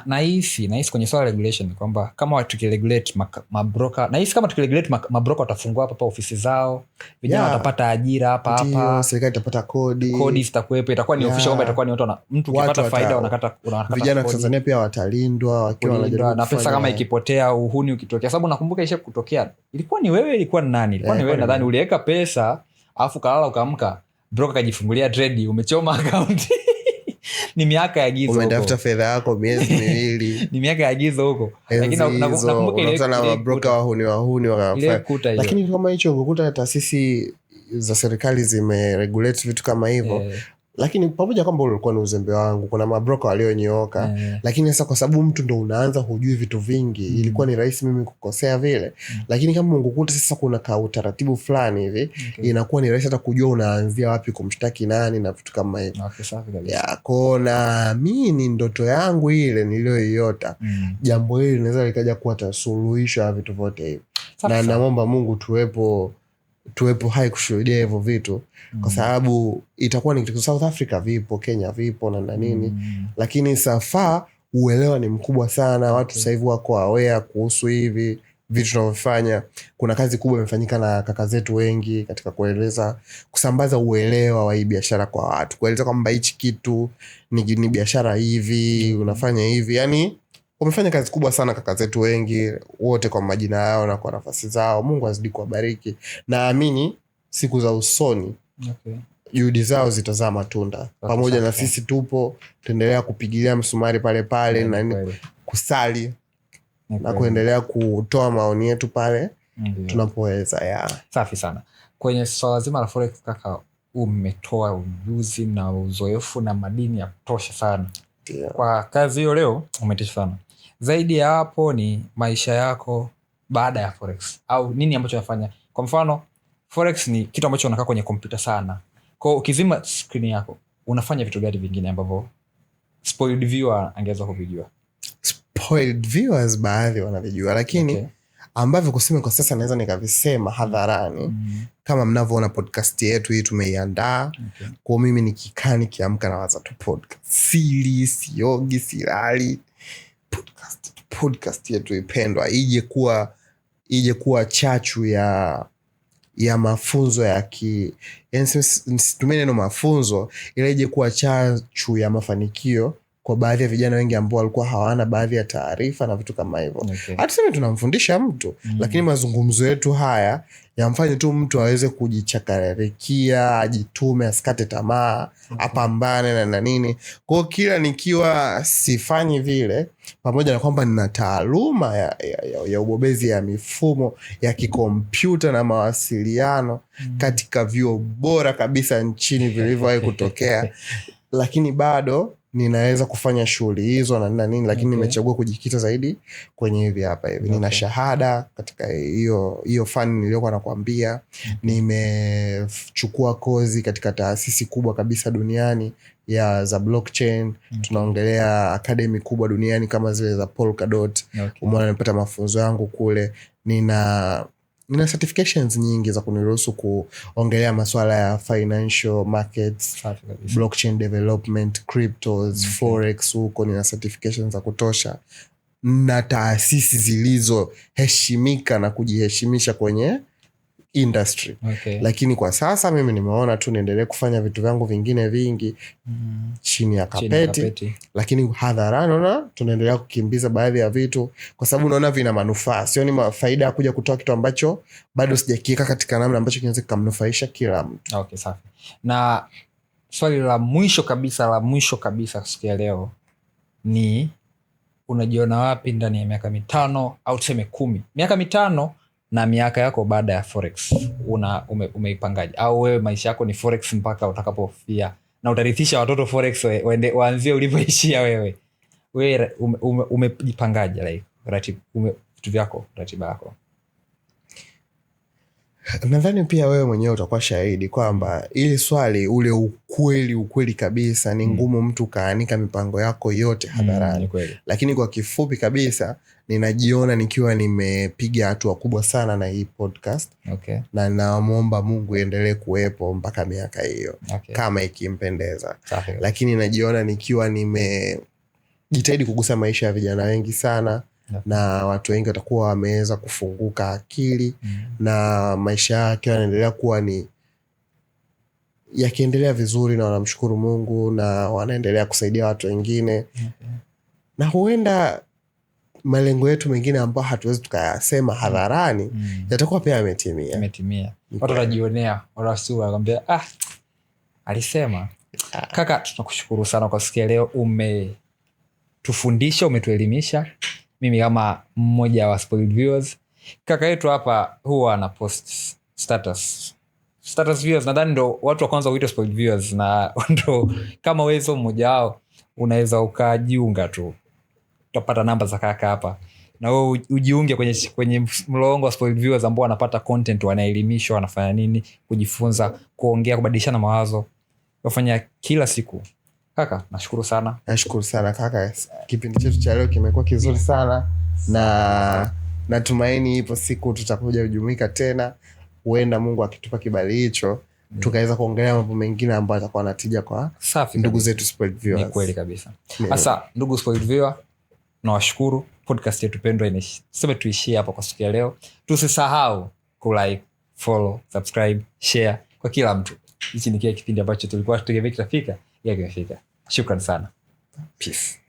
Speaker 2: Na hisi kwenye swala regulation kwamba kama tukiregulate mabroker, na hisi kama tukiregulate mabroker watafungua hapa ofisi zao, vijana watapata ajira hapa,
Speaker 1: serikali itapata kodi
Speaker 2: zitakuwepo, itakuwa ni official kwamba itakuwa ni mtu ukipata faida wanakata
Speaker 1: vijana wa Tanzania pia watalindwa wakiwa wanajaribu
Speaker 2: na pesa kama ikipotea, uhuni ukitokea. Sababu nakumbuka isha kutokea, ilikuwa ni wewe, ilikuwa ni nani, ilikuwa ni wewe nadhani, uliweka pesa afu kalala ukaamka broker kajifungulia trade, umechoma account. Ni miaka ya gizo huko,
Speaker 1: umetafuta fedha yako miezi miwili.
Speaker 2: Ni miaka ya gizo huko, lakini nakumbuka ile
Speaker 1: na broker wahuni wakafanya. Lakini kama hicho ungekuta taasisi za serikali zimeregulate vitu kama hivyo. Lakini pamoja kwamba ulikuwa ni uzembe wangu, kuna mabroker walionyooka, lakini sasa kwa sababu mtu ndo unaanza hujui vitu vingi, ilikuwa ni rahisi mimi kukosea vile. Lakini kama ungekuta sasa kuna ka utaratibu fulani hivi, inakuwa ni rahisi hata kujua unaanzia wapi kumshtaki nani na vitu kama hivyo. Kona mimi ndoto yangu ile niliyoiota, jambo hili linaweza likaja kuwa suluhisho ya vitu vyote hivi. Na naomba Mungu tuwepo hai kushuhudia hivyo vitu, kwa sababu itakuwa ni kitu. South Africa vipo, Kenya vipo na nini, lakini safa uelewa ni mkubwa sana. Watu sasa hivi wako aware kuhusu hivi vitu tunavyofanya. Kuna kazi kubwa imefanyika na kaka zetu wengi katika kusambaza uelewa wa hii biashara kwa watu, kueleza kwamba hichi kitu ni biashara hivi, unafanya hivi. Yani wamefanya kazi kubwa sana kaka zetu wengi, wote kwa majina yao na kwa nafasi zao. Mungu azidi kuwabariki. Naamini siku za usoni juhudi zao zitazaa matunda. Pamoja na sisi tupo, tuendelea kupigilia msumari pale pale na kusali na kuendelea kutoa maoni yetu pale tunapoweza.
Speaker 2: Safi sana. Kwenye swala zima la forex kaka, umetoa ujuzi na uzoefu na madini ya kutosha sana. Kwa kazi hiyo leo umetisha sana. Zaidi ya hapo ni maisha yako baada ya forex, au nini ambacho unafanya. Kwa mfano forex ni kitu ambacho unakaa kwenye kompyuta sana. Kwa ukizima screen yako unafanya vitu gani vingine ambavyo spoiled viewer angeweza kuvijua?
Speaker 1: Spoiled viewers baadhi wanavijua, lakini ambavyo kusema kwa sasa naweza nikavisema hadharani. Kama mnavyoona podcast yetu hii tumeiandaa. Kwa mimi nikikaa nikiamka na waza tu podcast. Sili, siogi, silali. Podcast yetu ipendwa ije kuwa chachu ya mafunzo yani situmie neno mafunzo, ila ije kuwa chachu ya mafanikio kwa baadhi ya vijana wengi ambao walikuwa hawana baadhi ya taarifa na vitu kama hivyo. Hatusemi tunamfundisha mtu, lakini mazungumzo yetu haya yamfanye tu mtu aweze kujichakarikia, ajitume, asikate tamaa, apambane na nini. Kwa kila nikiwa sifanyi vile, pamoja na kwamba nina taaluma ya ubobezi ya mifumo ya kikompyuta na mawasiliano katika vyuo bora kabisa nchini vilivyowahi kutokea, lakini bado ninaweza kufanya shughuli hizo na nini, lakini nimechagua kujikita zaidi kwenye hivi hapa hivi. Nina shahada katika hiyo fani niliyokuwa nakwambia. Nimechukua kozi katika taasisi kubwa kabisa duniani ya za blockchain. Tunaongelea academy kubwa duniani kama zile za Polkadot. Umeona nimepata mafunzo yangu kule. Nina certifications nyingi za kuniruhusu kuongelea masuala ya financial markets, blockchain development, cryptos, forex. Huko nina certifications za kutosha na taasisi zilizoheshimika na kujiheshimisha kwenye industry. Lakini kwa sasa mimi nimeona tu niendelee kufanya vitu vyangu vingine vingi chini ya kapeti. Lakini hadharani naona tunaendelea kukimbiza baadhi ya vitu kwa sababu naona vina manufaa. Sioni faida ya kuja kutoa kitu ambacho bado sijakiweka katika namna ambacho kinaweza kumnufaisha kila mtu.
Speaker 2: Okay, safi. Na swali la mwisho kabisa siku ya leo ni unajiona wapi ndani ya miaka 5 au tuseme 10? Miaka 5 na miaka yako baada ya forex umeipangaje? Au wewe maisha yako ni forex mpaka utakapofia na utarithisha watoto forex waanzie ulipoishia wewe? Wewe umejipangaje like vitu vyako, ratiba yako?
Speaker 1: Nadhani pia wewe mwenyewe utakuwa shahidi kwamba ili swali ule ukweli kabisa ni ngumu mtu kaanika mipango yako yote hadharani. Lakini kwa kifupi kabisa ninajiona nikiwa nimepiga hatua kubwa sana na hii podcast. Na namuomba Mungu endelee kuwepo mpaka miaka hiyo kama ikimpendeza. Lakini najiona nikiwa nimejitahidi kugusa maisha ya vijana wengi sana. Na watu wengi watakuwa wameweza kufunguka akili na maisha yake yanaendelea kuwa ni yakiendelea vizuri na wanamshukuru Mungu na wanaendelea kusaidia watu wengine. Na huenda malengo yetu mengine ambayo hatuwezi tukayasema hadharani yatakuwa pia yametimia.
Speaker 2: Watu watajionea, watu wakwambia alisema. Kaka, tunakushukuru sana kwa siku ya leo. Umetufundisha, umetuelimisha. Mimi kama mmoja wa spoiled viewers, kaka yetu hapa huwa ana post status viewers. Nadhani ndo watu wa kwanza kuitwa spoiled viewers, na ndo kama wewe sio mmoja wao unaweza ukajiunga tu. Utapata namba za kaka hapa na wewe ujiunge kwenye mlolongo wa spoiled viewers ambao wanapata content, wanaelimishwa, wanafanya nini, kujifunza, kuongea, kubadilishana mawazo, wafanya kila siku. Kaka, nashukuru sana.
Speaker 1: Nashukuru sana kaka. Kipindi chetu cha leo kimekuwa kizuri sana na natumaini ipo siku tutakuja kujumuika tena. Huenda Mungu akitupa kibali hicho tukaweza kuongelea mambo mengine ambayo yatakuwa na tija kwa ndugu zetu spoiled viewers.
Speaker 2: Ni kweli kabisa. Sasa ndugu spoiled viewer, nawashukuru. Podcast yetu pendwa sema tuishie hapa kwa siku ya leo. Tusisahau ku-like, follow, subscribe, share kwa kila mtu. Hichi ni kile kipindi ambacho tulikuwa tukifika, kimefika. Shukran sana. Peace.